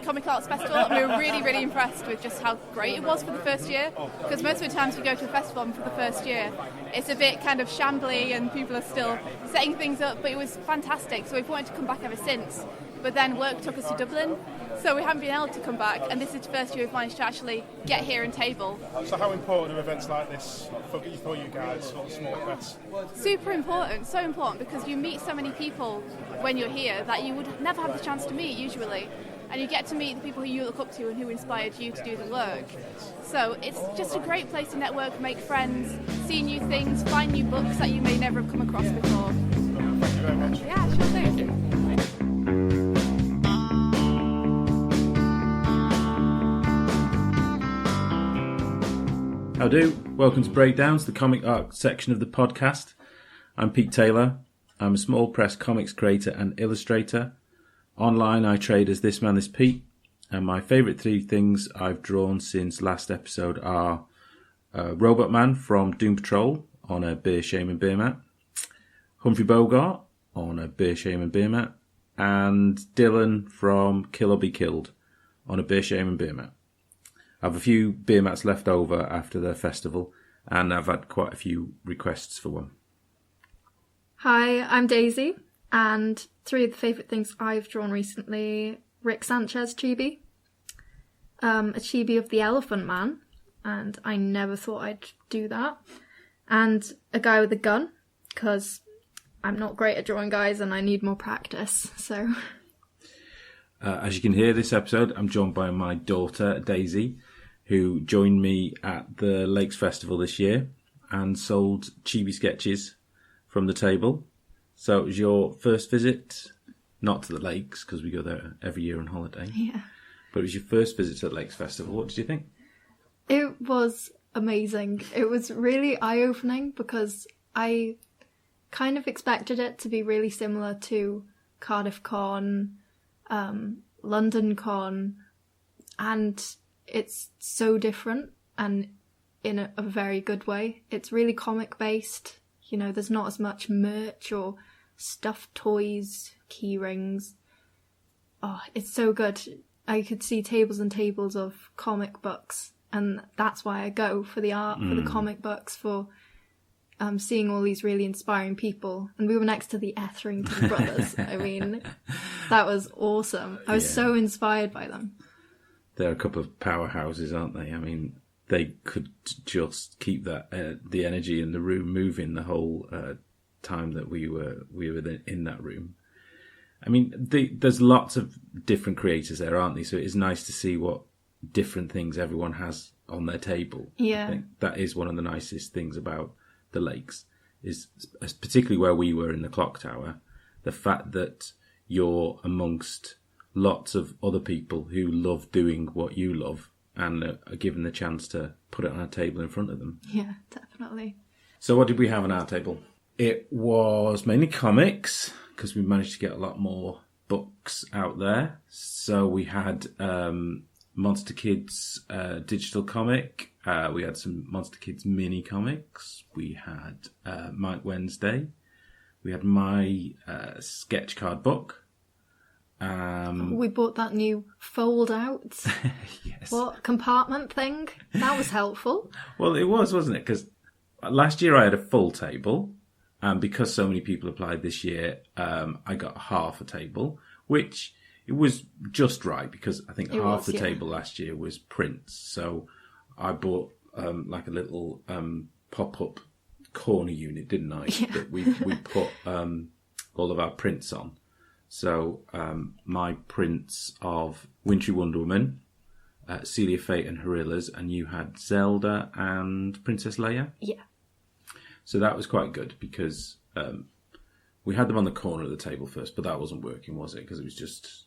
Comic Arts Festival, and we were really, really impressed with just how great it was for the first year, because most of the times we go to a festival and for the first year it's a bit kind of shambly and people are still setting things up, but it was fantastic, so we've wanted to come back ever since. But then work took us to Dublin, so we haven't been able to come back, and this is the first year we've managed to actually get here and table. So how important are events like this for you guys, sort of small press? Super important, so important, because you meet so many people when you're here that you would never have the chance to meet usually, and you get to meet the people who you look up to and who inspired you to do the work. So it's just a great place to network, make friends, see new things, find new books that you may never have come across before. Thank you very much. Yeah, sure thing. How do? Welcome to Breakdowns, the comic art section of the podcast. I'm Pete Taylor. I'm a small press comics creator and illustrator. Online I trade as This Man, This Pete, and my favourite three things I've drawn since last episode are Robot Man from Doom Patrol on a Beer, Shame and Beer Mat, Humphrey Bogart on a Beer, Shame and Beer Mat, and Dylan from Kill or Be Killed on a Beer, Shame and Beer Mat. I have a few beer mats left over after the festival, and I've had quite a few requests for one. Hi, I'm Daisy, and three of the favourite things I've drawn recently: Rick Sanchez chibi, a chibi of the Elephant Man, and I never thought I'd do that, and a guy with a gun, because I'm not great at drawing guys and I need more practice, so... As you can hear, this episode I'm joined by my daughter, Daisy, who joined me at the Lakes Festival this year and sold chibi sketches from the table. So it was your first visit, not to the Lakes, because we go there every year on holiday. Yeah. But it was your first visit to the Lakes Festival. What did you think? It was amazing. It was really eye-opening because I kind of expected it to be really similar to Cardiff Con, London Con, and it's so different, and in a very good way. It's really comic based, you know, there's not as much merch or stuffed toys, key rings. Oh, it's so good. I could see tables and tables of comic books, and that's why I go for the art, for the comic books, for seeing all these really inspiring people. And we were next to the Etherington brothers. I mean, that was awesome. I was so inspired by them. They're a couple of powerhouses, aren't they? I mean, they could just keep that the energy in the room moving the whole time that we were in that room. I mean, there's lots of different creators there, aren't there? So it is nice to see what different things everyone has on their table. Yeah. I think that is one of the nicest things about the Lakes, is particularly where we were in the clock tower, the fact that you're amongst lots of other people who love doing what you love and are given the chance to put it on a table in front of them. Yeah, definitely. So what did we have on our table? It was mainly comics, because we managed to get a lot more books out there. So we had Monster Kids digital comic. We had some Monster Kids mini comics. We had Mike Wednesday. We had my sketch card book. We bought that new fold out compartment thing. That was helpful. Well, it was, wasn't it? Because last year I had a full table, and because so many people applied this year, I got half a table, which it was just right because I think half the table last year was prints. So I bought like a little pop-up corner unit, didn't I? Yeah. That we put all of our prints on. So my prints of Wintry Wonder Woman, Celia Fate and Horillas, and you had Zelda and Princess Leia. Yeah. So that was quite good because we had them on the corner of the table first, but that wasn't working, was it? Because it was just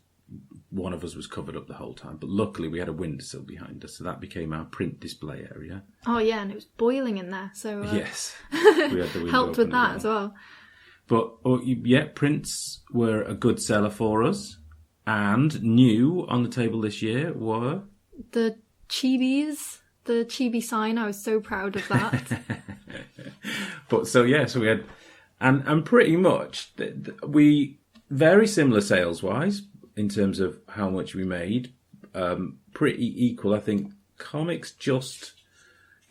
one of us was covered up the whole time. But luckily we had a windowsill behind us, so that became our print display area. Oh yeah, and it was boiling in there, so yes, we had the window helped with that as well. But prints were a good seller for us, and new on the table this year were the chibis. The chibi sign, I was so proud of that. But so we had, and pretty much we very similar sales wise in terms of how much we made, pretty equal. I think comics just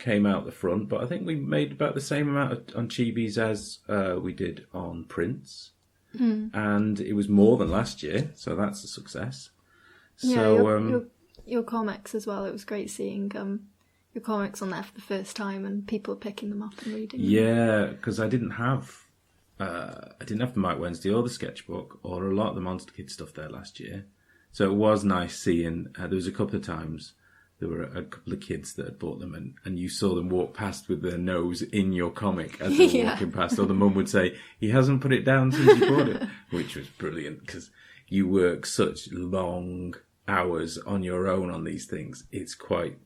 came out the front, but I think we made about the same amount on chibis as we did on prints, and it was more than last year, so that's a success. Yeah, so your comics as well. It was great seeing your comics on there for the first time and people picking them up and reading them. Yeah, because I didn't have the Mike Wednesday or the sketchbook or a lot of the Monster Kid stuff there last year. So it was nice seeing, there was a couple of times there were a couple of kids that had bought them and you saw them walk past with their nose in your comic as they were walking past, or the mum would say, he hasn't put it down since he bought it, which was brilliant because you work such long hours on your own on these things. It's quite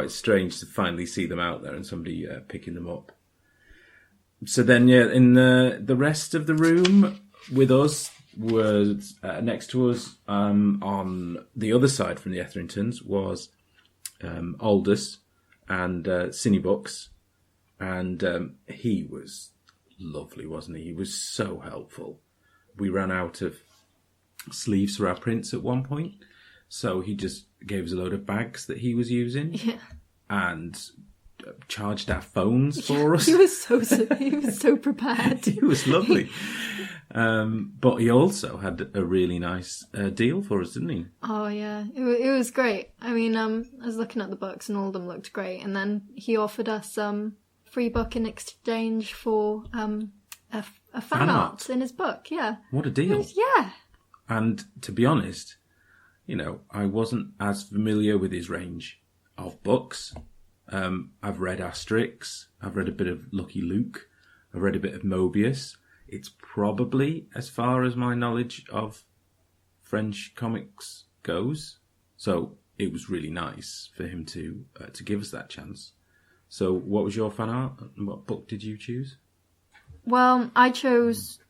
strange to finally see them out there and somebody picking them up. So then, in the rest of the room with us was next to us on the other side from the Etheringtons was Aldous and Cinebooks, and he was lovely, wasn't he? He was so helpful. We ran out of sleeves for our prints at one point, so he just gave us a load of bags that he was using and charged our phones for us. He was so prepared. He was lovely. But he also had a really nice deal for us, didn't he? Oh yeah, it was great. I mean, I was looking at the books and all of them looked great, and then he offered us free book in exchange for a fan art in his book. Yeah, what a deal! Yeah, and to be honest, I wasn't as familiar with his range of books. I've read Asterix, I've read a bit of Lucky Luke, I've read a bit of Mobius. It's probably as far as my knowledge of French comics goes. So it was really nice for him to give us that chance. So what was your fan art? And what book did you choose? Well, I chose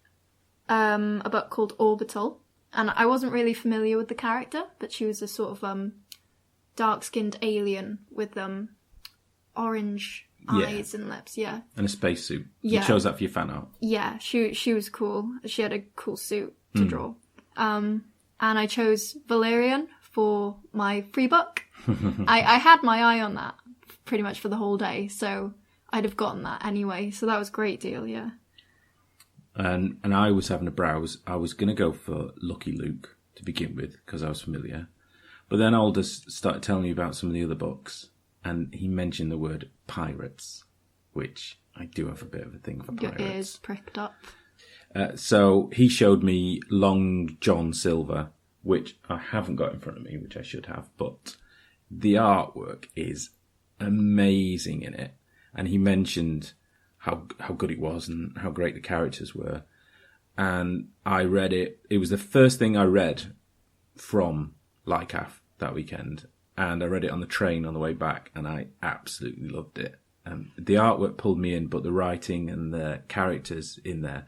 a book called Orbital. And I wasn't really familiar with the character, but she was a sort of dark-skinned alien with orange eyes and lips, and a spacesuit. Yeah. You chose that for your fan art. Yeah, she was cool. She had a cool suit to draw. And I chose Valerian for my free book. I had my eye on that pretty much for the whole day, so I'd have gotten that anyway. So that was a great deal, yeah. And I was having a browse. I was going to go for Lucky Luke to begin with because I was familiar. But then Aldous started telling me about some of the other books. And he mentioned the word pirates, which I do have a bit of a thing for pirates. Your ears pricked up. So he showed me Long John Silver, which I haven't got in front of me, which I should have. But the artwork is amazing in it. And he mentioned how good it was and how great the characters were. And I read it. It was the first thing I read from Lycaf that weekend. And I read it on the train on the way back, and I absolutely loved it. The artwork pulled me in, but the writing and the characters in there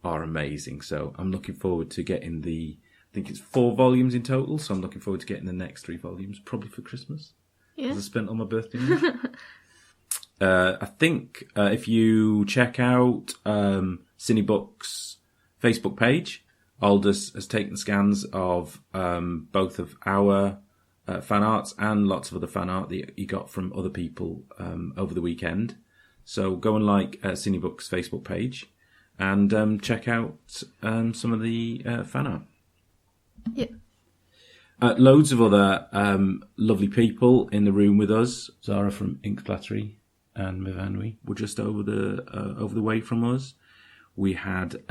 are amazing. So I'm looking forward to getting I think it's 4 volumes in total, so I'm looking forward to getting the next 3 volumes, probably for Christmas. Yeah. Because I spent on my birthday. I think if you check out Cinebook's Facebook page, Aldous has taken scans of both of our fan arts and lots of other fan art that he got from other people over the weekend. So go and like Cinebook's Facebook page and check out some of the fan art. Yeah. Loads of other lovely people in the room with us. Zara from Inksplattery and Myfanwy were just over the way from us. We had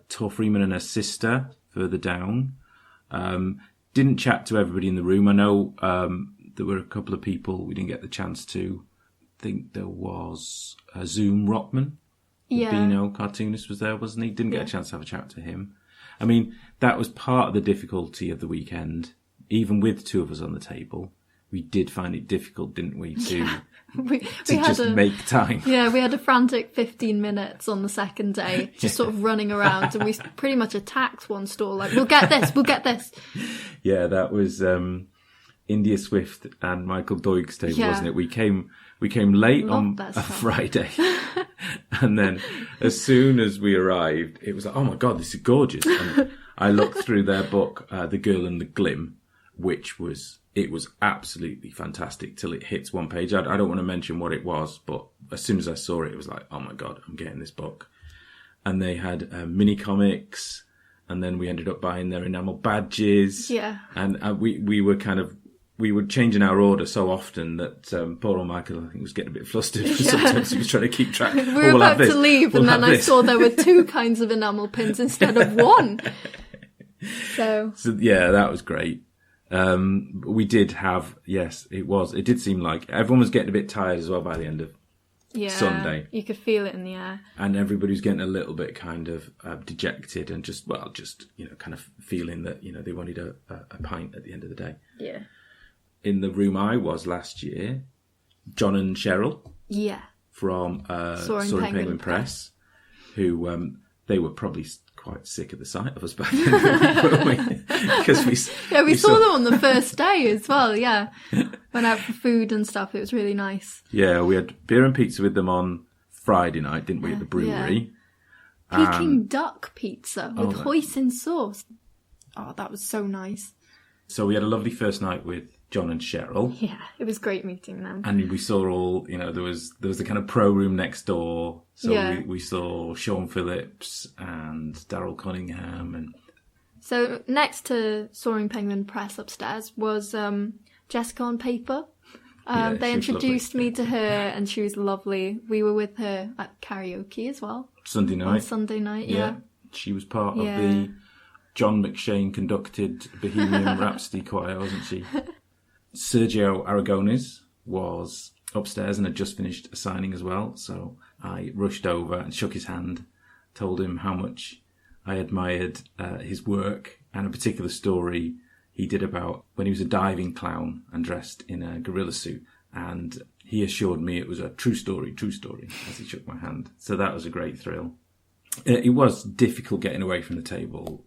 Tor Freeman and her sister further down. Didn't chat to everybody in the room. I know there were a couple of people we didn't get the chance to. I think there was Zoom Rockman. Yeah. Beano, cartoonist, was there, wasn't he? Didn't get a chance to have a chat to him. I mean, that was part of the difficulty of the weekend. Even with two of us on the table, we did find it difficult, didn't we, to make time. Yeah, we had a frantic 15 minutes on the second day, just sort of running around, and we pretty much attacked one stall, like, we'll get this. Yeah, that was India Swift and Michael Doig's table, wasn't it? We came late on a Friday, and then as soon as we arrived, it was like, oh my God, this is gorgeous. And I looked through their book, The Girl and the Glim, which was absolutely fantastic till it hits one page. I don't want to mention what it was, but as soon as I saw it, it was like, oh my God, I'm getting this book. And they had mini comics, and then we ended up buying their enamel badges. Yeah. And we were changing our order so often that poor old Michael, I think, was getting a bit flustered. Yeah. Sometimes he was trying to keep track. We were about to leave, and then I saw there were 2 kinds of enamel pins instead of 1. So yeah, that was great. We did have, it did seem like everyone was getting a bit tired as well by the end of Sunday. You could feel it in the air. And everybody was getting a little bit kind of dejected and just kind of feeling that, they wanted a pint at the end of the day. Yeah. In the room I was last year, John and Cheryl. Yeah. From Soaring Penguin Press, who they were probably quite sick of the sight of us back then, weren't we? Because we saw them on the first day as well. Yeah, went out for food and stuff. It was really nice. Yeah, we had beer and pizza with them on Friday night, didn't we? At the brewery. Yeah. Peking duck pizza with hoisin sauce. Oh, that was so nice. So we had a lovely first night with John and Cheryl. Yeah, it was great meeting them. And we saw all, there was the kind of pro room next door. So we saw Sean Phillips and Daryl Cunningham. And so next to Soaring Penguin Press upstairs was Jessica on Paper. They introduced me to her, and she was lovely. We were with her at karaoke as well. Sunday night. On Sunday night, yeah. She was part of the John McShane conducted Bohemian Rhapsody choir, wasn't she? Sergio Aragones was upstairs and had just finished a signing as well, so I rushed over and shook his hand, told him how much I admired his work and a particular story he did about when he was a diving clown and dressed in a gorilla suit, and he assured me it was a true story, as he shook my hand. So that was a great thrill. It was difficult getting away from the table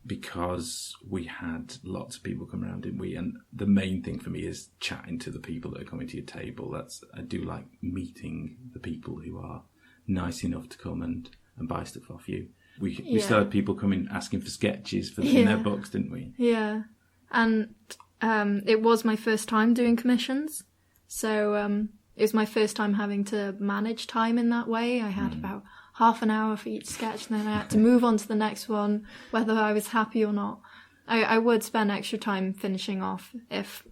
because we had lots of people come around, didn't we? And the main thing for me is chatting to the people that are coming to your table. I do like meeting the people who are nice enough to come and buy stuff off you. We still had people coming asking for sketches in their books, didn't we? Yeah. And it was my first time doing commissions. So it was my first time having to manage time in that way. I had about half an hour for each sketch, and then I had to move on to the next one, whether I was happy or not. I would spend extra time finishing off if,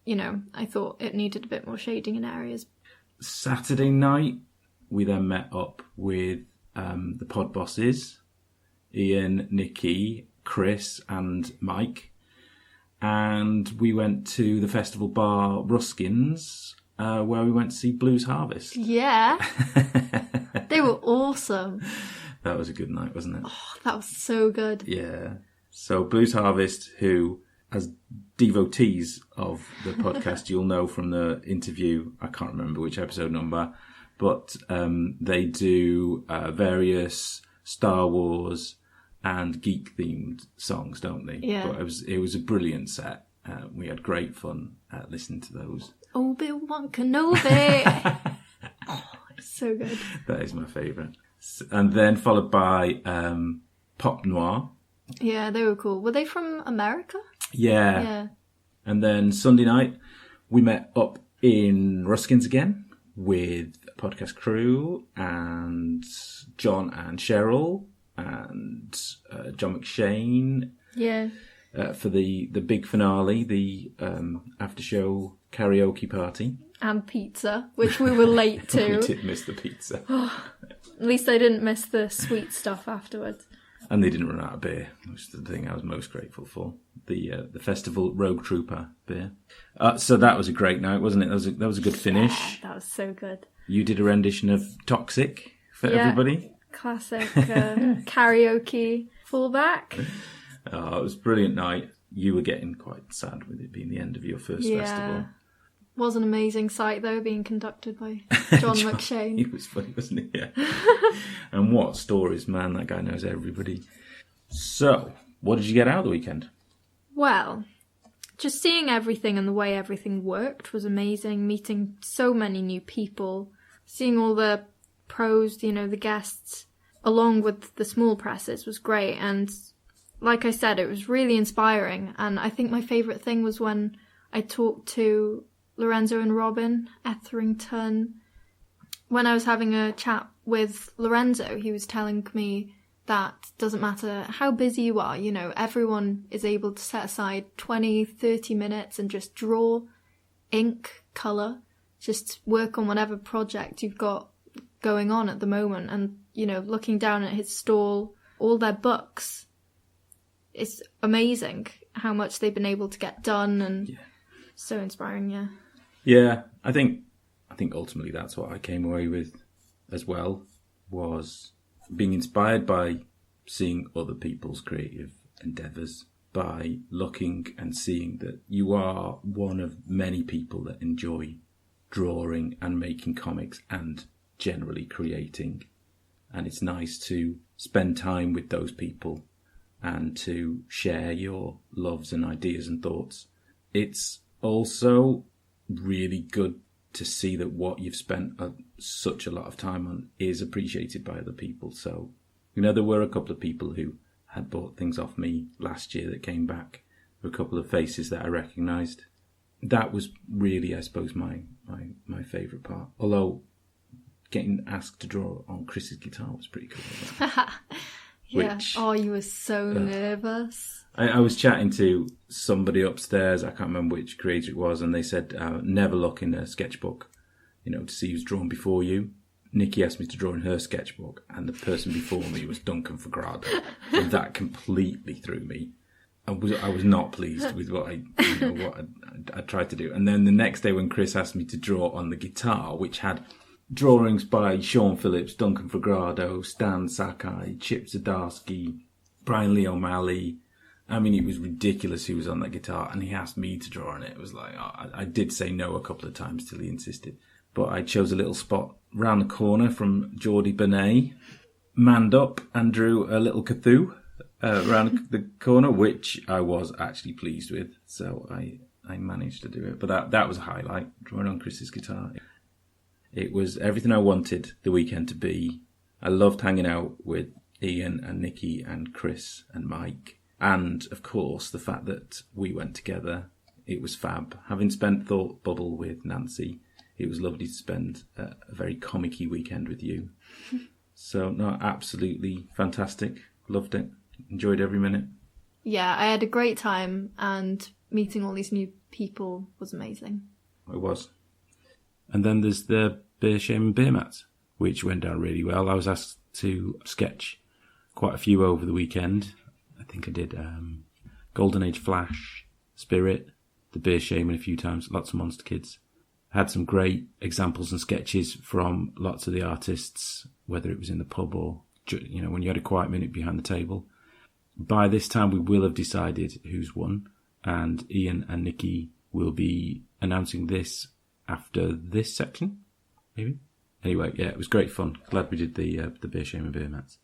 I thought it needed a bit more shading in areas. Saturday night, we then met up with the pod bosses, Ian, Nikki, Chris and Mike, and we went to the festival bar Ruskin's, where we went to see Blues Harvest. Yeah. They were awesome. That was a good night, wasn't it? Oh, that was so good. Yeah. So Blues Harvest, who, as devotees of the podcast, you'll know from the interview, I can't remember which episode number, but they do various Star Wars and geek-themed songs, don't they? Yeah. But it was a brilliant set. We had great fun listening to those. Obi-Wan Kenobi! Oh, it's so good. That is my favourite. And then followed by Pop Noir. Yeah, they were cool. Were they from America? Yeah. And then Sunday night, we met up in Ruskin's again with a podcast crew and John and Cheryl and John McShane. Yeah. for the big finale, the after-show karaoke party. And pizza, which we were late to. We did miss the pizza. At least I didn't miss the sweet stuff afterwards. And they didn't run out of beer, which is the thing I was most grateful for. The festival Rogue Trooper beer. So that was a great night, wasn't it? That was a good finish. Yeah, that was so good. You did a rendition of Toxic for everybody. Classic karaoke fallback. Oh, it was a brilliant night. You were getting quite sad with it being the end of your first festival. Was an amazing sight, though, being conducted by John McShane. He was funny, wasn't he? Yeah. And what stories, man. That guy knows everybody. So, what did you get out of the weekend? Well, just seeing everything and the way everything worked was amazing. Meeting so many new people. Seeing all the pros, the guests, along with the small presses was great. And like I said, it was really inspiring. And I think my favourite thing was when I talked to Lorenzo and Robin, Etherington. When I was having a chat with Lorenzo, he was telling me that doesn't matter how busy you are, everyone is able to set aside 20, 30 minutes and just draw, ink, colour, just work on whatever project you've got going on at the moment. And, looking down at his stall, all their books, it's amazing how much they've been able to get done, and so inspiring, Yeah, I think ultimately that's what I came away with as well, was being inspired by seeing other people's creative endeavours, by looking and seeing that you are one of many people that enjoy drawing and making comics and generally creating. And it's nice to spend time with those people and to share your loves and ideas and thoughts. It's also really good to see that what you've spent such a lot of time on is appreciated by other people. So, there were a couple of people who had bought things off me last year that came back. A couple of faces that I recognised. That was really, I suppose, my favourite part. Although getting asked to draw on Chris's guitar was pretty cool. You were so nervous. I was chatting to somebody upstairs, I can't remember which creator it was, and they said, never look in a sketchbook, to see who's drawn before you. Nikki asked me to draw in her sketchbook, and the person before me was Duncan Fregredo, and that completely threw me. I was not pleased with what I tried to do. And then the next day when Chris asked me to draw on the guitar, which had drawings by Sean Phillips, Duncan Fregredo, Stan Sakai, Chip Zdarsky, Brian Lee O'Malley. I mean, it was ridiculous who was on that guitar, and he asked me to draw on it. It was like, I did say no a couple of times till he insisted. But I chose a little spot round the corner from Geordie Benet, manned up and drew a little Cthulhu around the corner, which I was actually pleased with. So I managed to do it. But that was a highlight, drawing on Chris's guitar. It was everything I wanted the weekend to be. I loved hanging out with Ian and Nikki and Chris and Mike. And, of course, the fact that we went together, it was fab. Having spent Thought Bubble with Nancy, it was lovely to spend a very comic-y weekend with you. So, no, absolutely fantastic. Loved it. Enjoyed every minute. Yeah, I had a great time, and meeting all these new people was amazing. It was. And then there's the Beer Shame and Beer Mats, which went down really well. I was asked to sketch quite a few over the weekend. I think I did Golden Age Flash, Spirit, the Beer Shaman a few times, lots of Monster Kids. I had some great examples and sketches from lots of the artists, whether it was in the pub or, when you had a quiet minute behind the table. By this time, we will have decided who's won, and Ian and Nikki will be announcing this after this section, maybe? Anyway, yeah, it was great fun. Glad we did the Beer Shame and Beer Mats.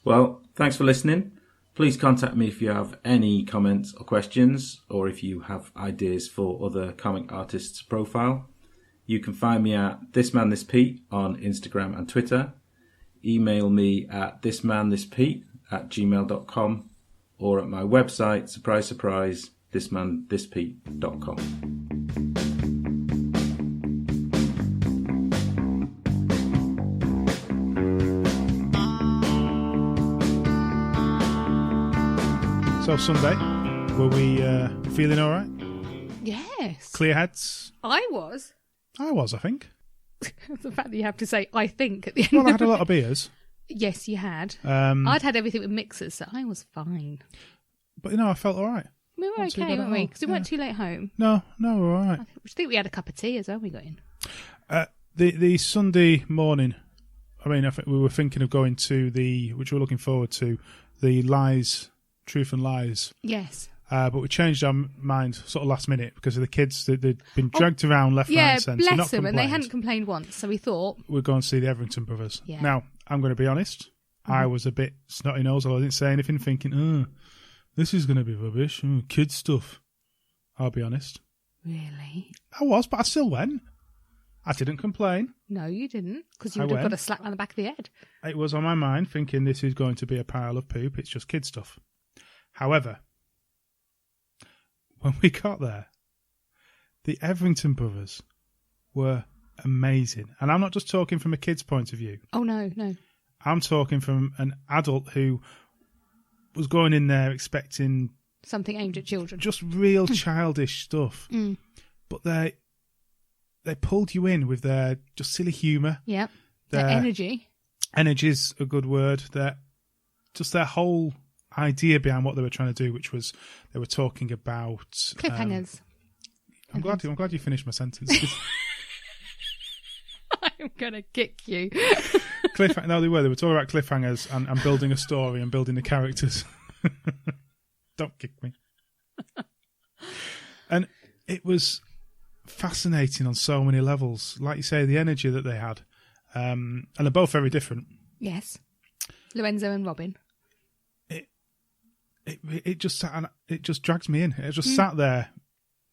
Well, thanks for listening. Please contact me if you have any comments or questions, or if you have ideas for other comic artists' profile. You can find me at thismanthispete on Instagram and Twitter. Email me at thismanthispete@gmail.com, or at my website, surprise, surprise, thismanthispete.com. So Sunday, were we feeling all right? Yes. Clear heads? I was, I think. The fact that you have to say "I think" at the end. Well, I had a lot of beers. Yes, you had. I'd had everything with mixers, so I was fine. But I felt all right. We were okay, weren't we? Because we weren't too late home. No, we're all right. I think we had a cup of tea as well. We got in. The Sunday morning. I think we were thinking of going to which we're looking forward to, the Truth and Lies. Yes. But we changed our mind sort of last minute because of the kids. They'd been dragged around left, right, and centre. Yeah, bless them, and they hadn't complained once. So we thought we'd go and see the Etherington brothers. Yeah. Now, I'm going to be honest. Mm-hmm. I was a bit snotty-nosed, although I didn't say anything, thinking, this is going to be rubbish. Kids stuff. I'll be honest. Really? I was, but I still went. I didn't complain. No, you didn't, because you would have got a slap on the back of the head. It was on my mind, thinking this is going to be a pile of poop. It's just kid stuff. However, when we got there, the Etherington brothers were amazing. And I'm not just talking from a kid's point of view. Oh, no. I'm talking from an adult who was going in there expecting... something aimed at children. Just real childish stuff. Mm. But they pulled you in with their just silly humour. Yeah. Their energy. Energy's a good word. Their whole idea behind what they were trying to do, which was they were talking about... cliffhangers. I'm glad you finished my sentence. I'm going to kick you. No, they were talking about cliffhangers and building a story and building the characters. Don't kick me. And it was fascinating on so many levels. Like you say, the energy that they had. And they're both very different. Yes. Lorenzo and Robin. It just drags me in. It just sat there.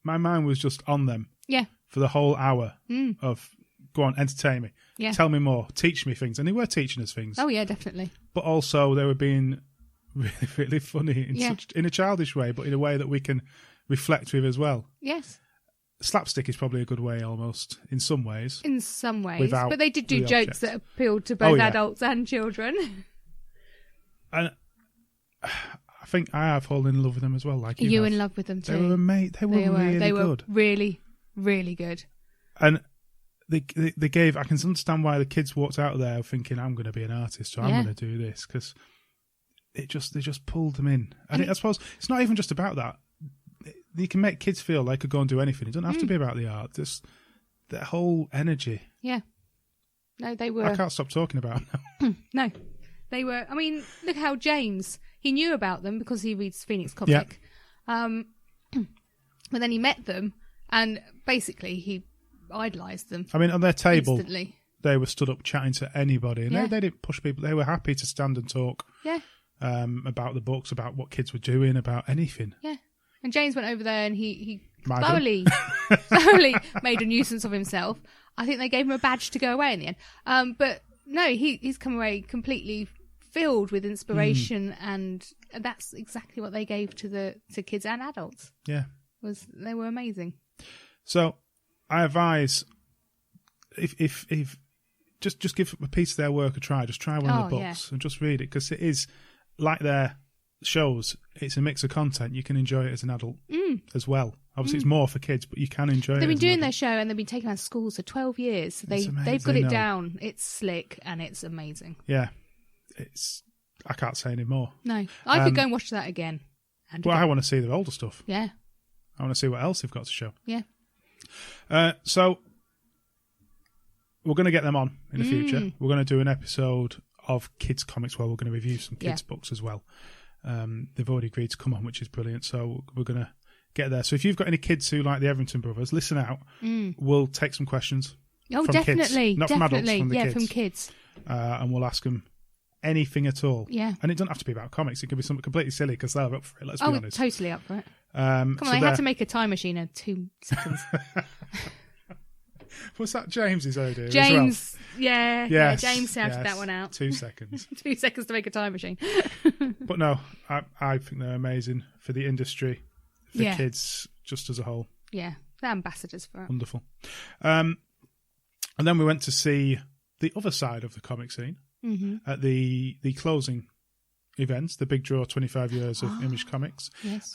My mind was just on them. Yeah. For the whole hour of, go on, entertain me. Yeah. Tell me more. Teach me things. And they were teaching us things. Oh, yeah, definitely. But also they were being really, really funny in a childish way, but in a way that we can reflect with as well. Yes. Slapstick is probably a good way, almost, in some ways. In some ways. But they did do jokes that appealed to both adults and children. And I think I have fallen in love with them as well. Like you in love with them too. They were really good. Really, really good. And they gave. I can understand why the kids walked out of there thinking, "I'm going to be an artist, or I'm going to do this," because they just pulled them in. And I suppose it's not even just about that. You can make kids feel they could go and do anything. It doesn't have to be about the art. Just that whole energy. Yeah. No, they were. I can't stop talking about them now. No, they were. I mean, look how James. He knew about them because he reads Phoenix Comic. Yeah. But then he met them and basically he idolised them. I mean, on their table, instantly. They were stood up chatting to anybody. And they didn't push people. They were happy to stand and talk about the books, about what kids were doing, about anything. Yeah. And James went over there and he thoroughly made a nuisance of himself. I think they gave him a badge to go away in the end. But no, he's come away completely filled with inspiration, and that's exactly what they gave to kids and adults. Yeah, they were amazing. So I advise if just give a piece of their work a try. Just try one of the books and just read it, because it is like their shows. It's a mix of content. You can enjoy it as an adult as well. Obviously, it's more for kids, but you can enjoy it. They've been doing their show and they've been taking around schools for 12 years. So they've got it down. It's slick and it's amazing. Yeah. I can't say any more. No, I could go and watch that again. I want to see the older stuff. Yeah. I want to see what else they've got to show. Yeah. So we're going to get them on in the future. We're going to do an episode of kids comics where we're going to review some kids books as well. They've already agreed to come on, which is brilliant. So we're going to get there. So if you've got any kids who like the Etherington brothers, listen out. We'll take some questions. Oh, from definitely. Kids. Not from adults, from the kids. From kids. And we'll ask them anything at all. Yeah. And it doesn't have to be about comics. It could be something completely silly because they're up for it, let's be honest. Totally up for it. Come on, I had to make a time machine in 2 seconds. Was that James's idea? James, well? Yeah, James shouted that one out. 2 seconds. 2 seconds to make a time machine. But no, I think they're amazing for the industry, for kids, just as a whole. Yeah, they're ambassadors for it. Wonderful. And then we went to see the other side of the comic scene at the closing events, the big draw, 25 years of Image Comics. Yes.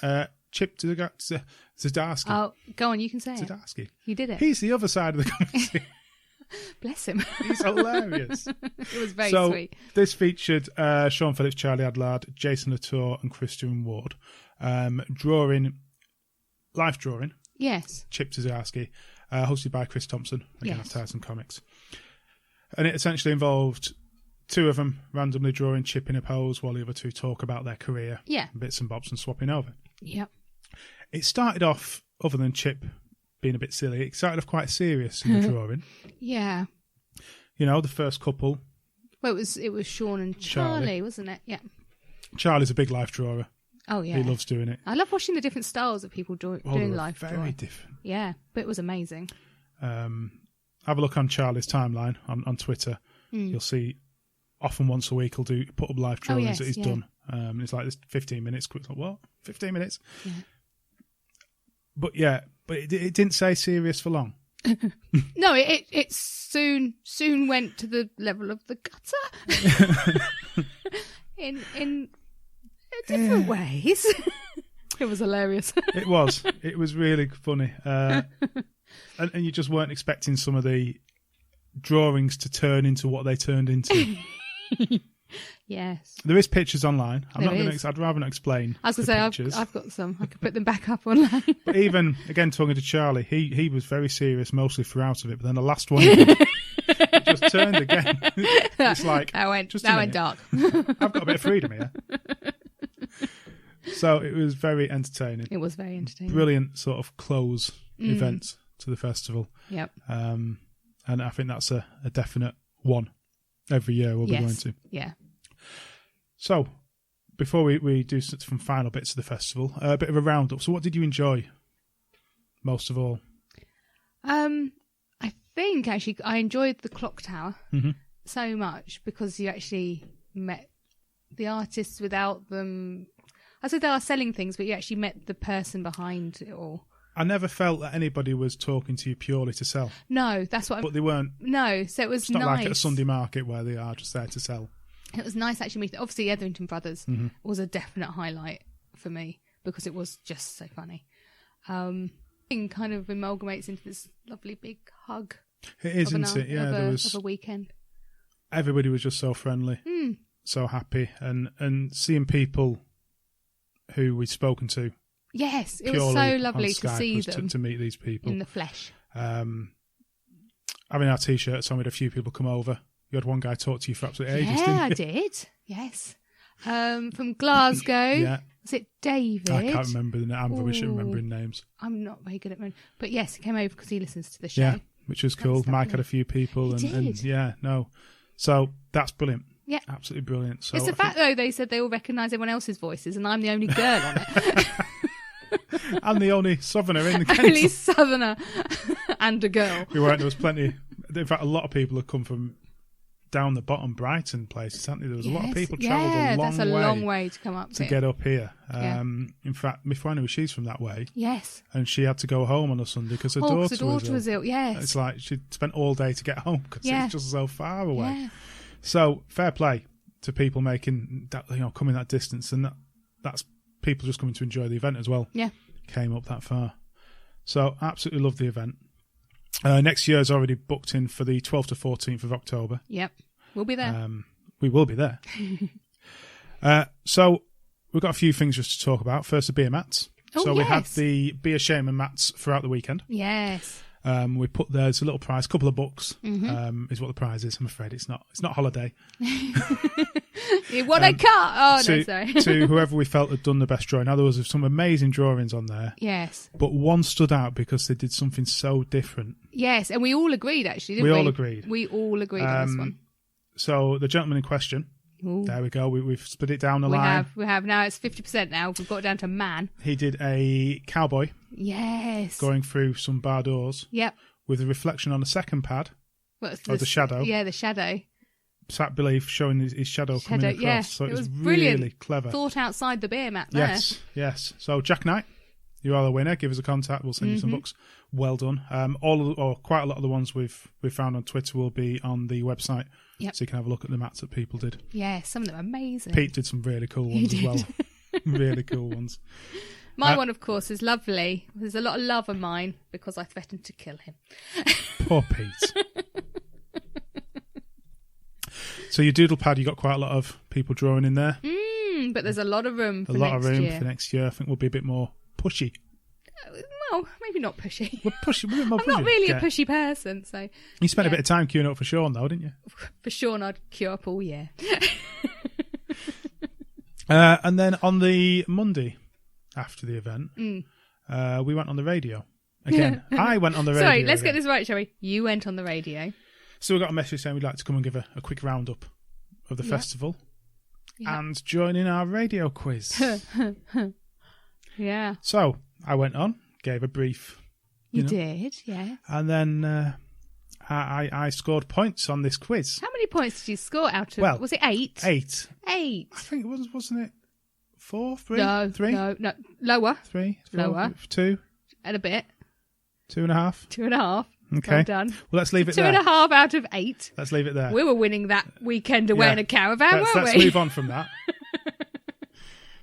Chip Zdarsky. Oh, go on, you can say Zdarsky. it. You did it. He's the other side of the comics. Bless him. He's hilarious. It was very sweet. This featured Sean Phillips, Charlie Adlard, Jason Latour and Christian Ward live drawing. Yes. Chip Zdarsky, hosted by Chris Thompson, again of Tyson Comics. And it essentially involved two of them randomly drawing Chip in a pose while the other two talk about their career. Yeah. Bits and bobs and swapping over. Yep. It started off, other than Chip being a bit silly, it started off quite serious in the drawing. Yeah. You know, the first couple. Well, it was Sean and Charlie, wasn't it? Yeah. Charlie's a big life drawer. Oh, yeah. He loves doing it. I love watching the different styles of people doing life drawing. Very different. Yeah, but it was amazing. Have a look on Charlie's timeline on Twitter. You'll see often once a week he'll put up live drawings that he's done. It's like this 15 minutes. Quick, like, what? 15 minutes? Yeah. But it didn't say serious for long. No, it soon went to the level of the gutter. in different ways. It was hilarious. It was really funny. And you just weren't expecting some of the drawings to turn into what they turned into. Yes. There is pictures online. I'd rather not explain. I was going to say, I've got some. I could put them back up online. But even, again, talking to Charlie, he was very serious mostly throughout of it, but then the last one, it just turned again. It's like, that went dark. I've got a bit of freedom here. So it was very entertaining. It was very entertaining. Brilliant sort of close event to the festival. Yep. And I think that's a definite one every year we'll be going to. Yeah. So, before we do some final bits of the festival, a bit of a roundup. So what did you enjoy most of all? I think, actually, I enjoyed the Clock Tower so much because you actually met the artists without them. I said they are selling things, but you actually met the person behind it all. I never felt that anybody was talking to you purely to sell. No, that's what. But they weren't. No, so it was it's not nice. like at a Sunday market where they are just there to sell. It was nice actually meeting. Obviously, Etherington Brothers was a definite highlight for me because it was just so funny. It kind of amalgamates into this lovely big hug. It is, isn't it? Yeah, there was a weekend. Everybody was just so friendly, so happy, and seeing people who we'd spoken to. Yes, it was so lovely to see them. To meet these people in the flesh. Having our T-shirts on, we had a few people come over. You had one guy talk to you for absolutely ages, didn't you? Yeah, I did. Yes. From Glasgow. Yeah. Was it David? I can't remember the name. I'm rubbish at remembering names. I'm not very good at remembering. But yes, he came over because he listens to the show. Yeah, which was cool. Mike had a few people. And yeah, no. So that's brilliant. Yeah. Absolutely brilliant. So it's the fact, though, they said they all recognise everyone else's voices and I'm the only girl on it. I'm the only southerner in the Kent. Only southerner and a girl. We weren't. There was plenty. In fact, a lot of people have come from down the bottom Brighton places, haven't there? There was a lot of people travelled a long way to come up to get up here. In fact, Myfanwy, she's from that way. Yes. And she had to go home on a Sunday because her daughter was ill. Yes. It's like she spent all day to get home because it's just so far away. Yeah. So fair play to people making that, coming that distance, and that's people just coming to enjoy the event as well. Yeah. Came up that far. So absolutely love the event. Next year is already booked in for the 12th to 14th of October. Yep. We'll be there. We will be there. So we've got a few things just to talk about. First, the beer mats. We had the beer shaman mats throughout the weekend. Yes. We put there's a little prize, a couple of books is what the prize is. I'm afraid it's not holiday. You want a car? Oh, no, sorry. To whoever we felt had done the best drawing. Now, there was some amazing drawings on there. Yes. But one stood out because they did something so different. Yes, and we all agreed, actually, didn't we? We all agreed. We all agreed on this one. So the gentleman in question, there we go. We've split it down the line. We have. Now it's 50% now. We've got it down to man. He did a cowboy. Yes. Going through some bar doors. Yep. With a reflection on the second pad. The shadow. Yeah, the shadow. Sat belief showing his shadow coming across. Yeah. So it was brilliant. Really clever. Thought outside the beer mat there. Yes. So Jack Knight. You are the winner. Give us a contact. We'll send you some books. Well done. Quite a lot of the ones we've found on Twitter will be on the website. Yep. So you can have a look at the mats that people did. Yeah, some of them are amazing. Pete did some really cool ones as well. Really cool ones. My one, of course, is lovely. There's a lot of love of mine because I threatened to kill him. Poor Pete. So your doodle pad, you got quite a lot of people drawing in there. But there's a lot of room for next year. I think we'll be a bit more pushy. Well, maybe not pushy. We're pushy. We're more I'm not really a pushy person, so... You spent a bit of time queuing up for Sean, though, didn't you? For Sean, I'd queue up all year. And then on the Monday after the event, we went on the radio. Again, I went on the radio. Sorry, let's get this right, shall we? You went on the radio. So we got a message saying we'd like to come and give a quick roundup of the festival and join in our radio quiz. Yeah. So I went on, gave a brief. You did, yeah. And then I scored points on this quiz. How many points did you score out of? Well, was it 8? 8. 8. I think it wasn't it? 4, 3, no, 3? No, lower. 3, 4, lower. 2. And a bit. 2.5. 2.5. Okay. Well done. Well, let's leave it there. 2.5 out of 8. Let's leave it there. We were winning that weekend away in a caravan, weren't we? Let's move on from that.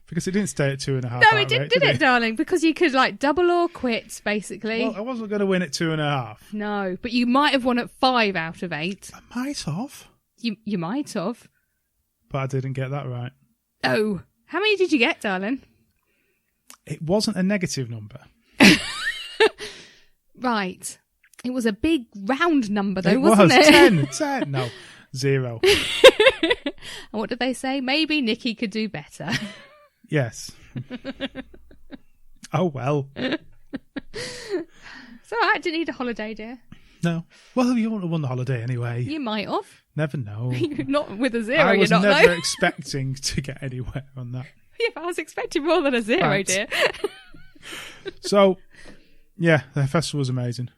Because it didn't stay at 2.5. No, it did it, darling? Because you could double or quit, basically. Well, I wasn't going to win at 2.5. No, but you might have won at 5 out of 8. I might have. You might have. But I didn't get that right. Oh. How many did you get, darling? It wasn't a negative number. Right. It was a big round number, though, wasn't it? 10. No, 0. And what did they say? Maybe Nikki could do better. Yes. Oh, well. It's all right. Didn't need a holiday, dear. No. Well, you wouldn't have won the holiday anyway. You might have. Never know. Not with a 0, I was you're not, never though. expecting to get anywhere on that. Yeah, but I was expecting more than a 0, right. dear. So, yeah, the festival was amazing.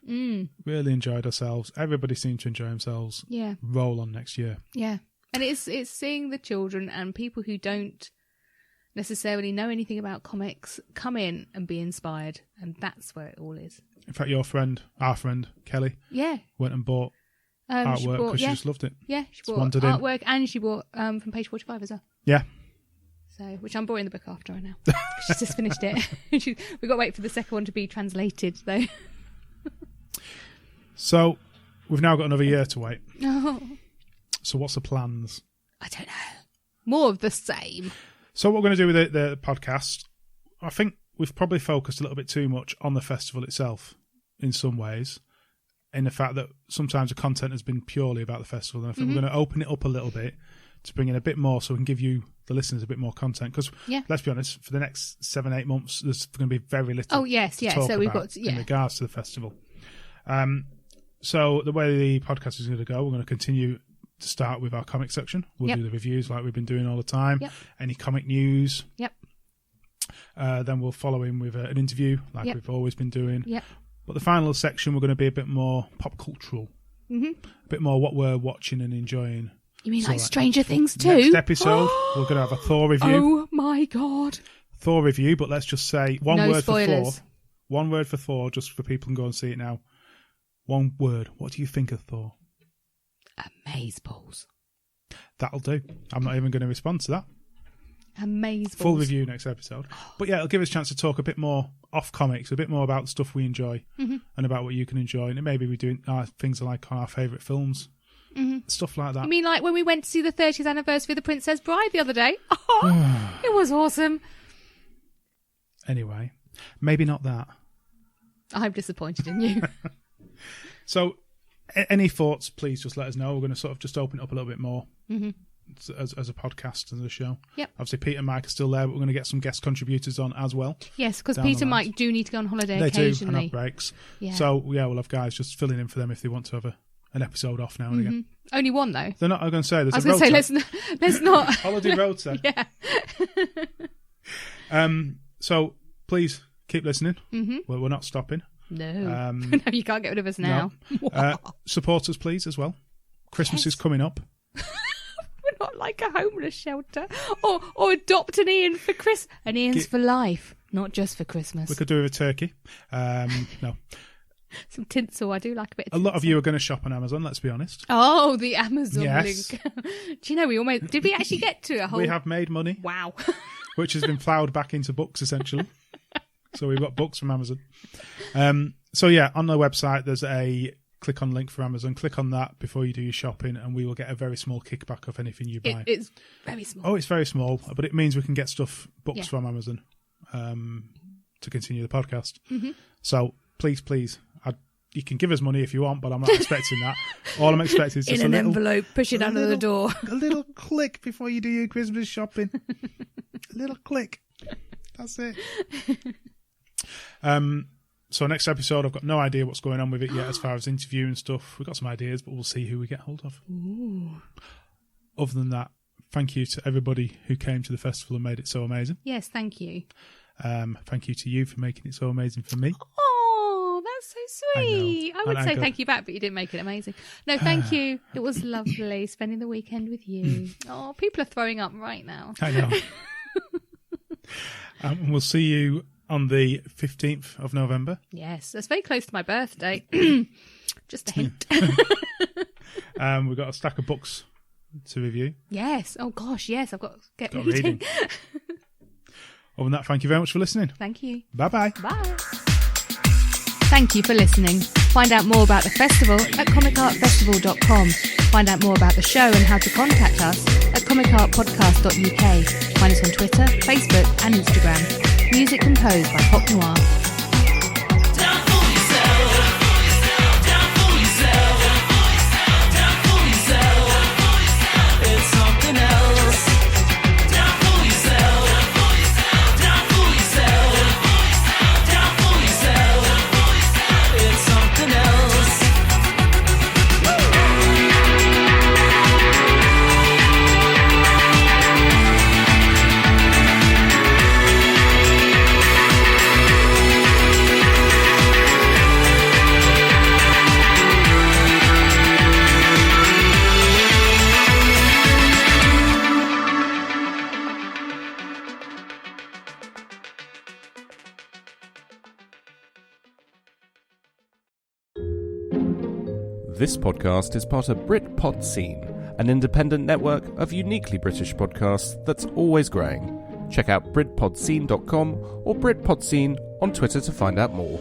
Really enjoyed ourselves. Everybody seemed to enjoy themselves. Yeah. Roll on next year. Yeah. And it's seeing the children and people who don't necessarily know anything about comics come in and be inspired. And that's where it all is. In fact, our friend, Kelly, went and bought artwork because she just loved it. Yeah, she bought artwork and she bought from page 45 as well. Yeah. So, which I'm borrowing the book after her now. She's just finished it. We've got to wait for the second one to be translated, though. So, we've now got another year to wait. Oh. So, what's the plans? I don't know. More of the same. So, what we're going to do with the podcast, I think we've probably focused a little bit too much on the festival itself in some ways, in the fact that sometimes the content has been purely about the festival. And I think we're going to open it up a little bit to bring in a bit more so we can give you, the listeners, a bit more content. Because, let's be honest, for the next 7-8 months, there's going to be very little to talk so we've about got in regards to the festival. So the way the podcast is going to go, we're going to continue to start with our comic section. We'll do the reviews like we've been doing all the time. Any comic news. Then we'll follow in with an interview like we've always been doing. But the final section, we're going to be a bit more pop cultural. A bit more what we're watching and enjoying. You mean like Stranger Things too? Next episode, we're going to have a Thor review. Oh my God. Thor review, but let's just say one word spoilers. for Thor. One word for Thor, just for people who can go and see it now. One word. What do you think of Thor? Amazeballs. That'll do. I'm not even going to respond to that. Amazeballs. Full review next episode. But yeah, it'll give us a chance to talk a bit more off comics, a bit more about the stuff we enjoy and about what you can enjoy. And maybe we're doing things like our favourite films. Stuff like that. You mean like when we went to see the 30th anniversary of The Princess Bride the other day? Oh, it was awesome. Anyway, maybe not that. I'm disappointed in you. So, any thoughts, please just let us know. We're going to sort of just open it up a little bit more as a podcast and as a show. Yep. Obviously, Pete and Mike are still there, but we're going to get some guest contributors on as well. Yes, because Pete and Mike do need to go on holiday occasionally. They do, and have breaks. Yeah. So, we'll have guys just filling in for them if they want to have an episode off now and again. Only one, though. They're not, I'm going to say, there's I was going to say, let's not. Holiday rota. Yeah. So, please keep listening. We're not stopping. No. No, you can't get rid of us now. No. Support us, please, as well. Christmas is coming up. We're not like a homeless shelter. Or adopt an Ian for Chris. And Ian's for life. Not just for Christmas. We could do with a turkey. No. Some tinsel. I do like a bit of tinsel. A lot of you are going to shop on Amazon, let's be honest. Oh, the Amazon link. Do you know, did we actually get to a whole... We have made money. Wow. Which has been ploughed back into books, essentially. So we've got books from Amazon. So yeah, on the website, there's a click on link for Amazon. Click on that before you do your shopping, and we will get a very small kickback of anything you buy. It's very small. Oh, it's very small, but it means we can get books from Amazon to continue the podcast. Mm-hmm. So please, you can give us money if you want, but I'm not expecting that. All I'm expecting is just in an envelope, push it under the door. A little click before you do your Christmas shopping. A little click. That's it. So next episode, I've got no idea what's going on with it yet as far as interview and stuff. We've got some ideas, but we'll see who we get hold of. Ooh. Other than that, thank you to everybody who came to the festival and made it so amazing. Yes, thank you. Thank you to you for making it so amazing for me. Oh, that's so sweet. I would say thank you back, but you didn't make it amazing. No, thank you. It was lovely spending the weekend with you. Oh, people are throwing up right now. I know. We'll see you on the 15th of November. Yes, that's very close to my birthday. Just a hint. We've got a stack of books to review. Yes. Oh, gosh, yes. I've got to get reading. Other than that, thank you very much for listening. Thank you. Bye-bye. Bye. Thank you for listening. Find out more about the festival at comicartfestival.com. Find out more about the show and how to contact us at comicartpodcast.uk. Find us on Twitter, Facebook and Instagram. Music composed by Pop Noir. This podcast is part of Britpod Scene, an independent network of uniquely British podcasts that's always growing. Check out BritpodScene.com or Britpod Scene on Twitter to find out more.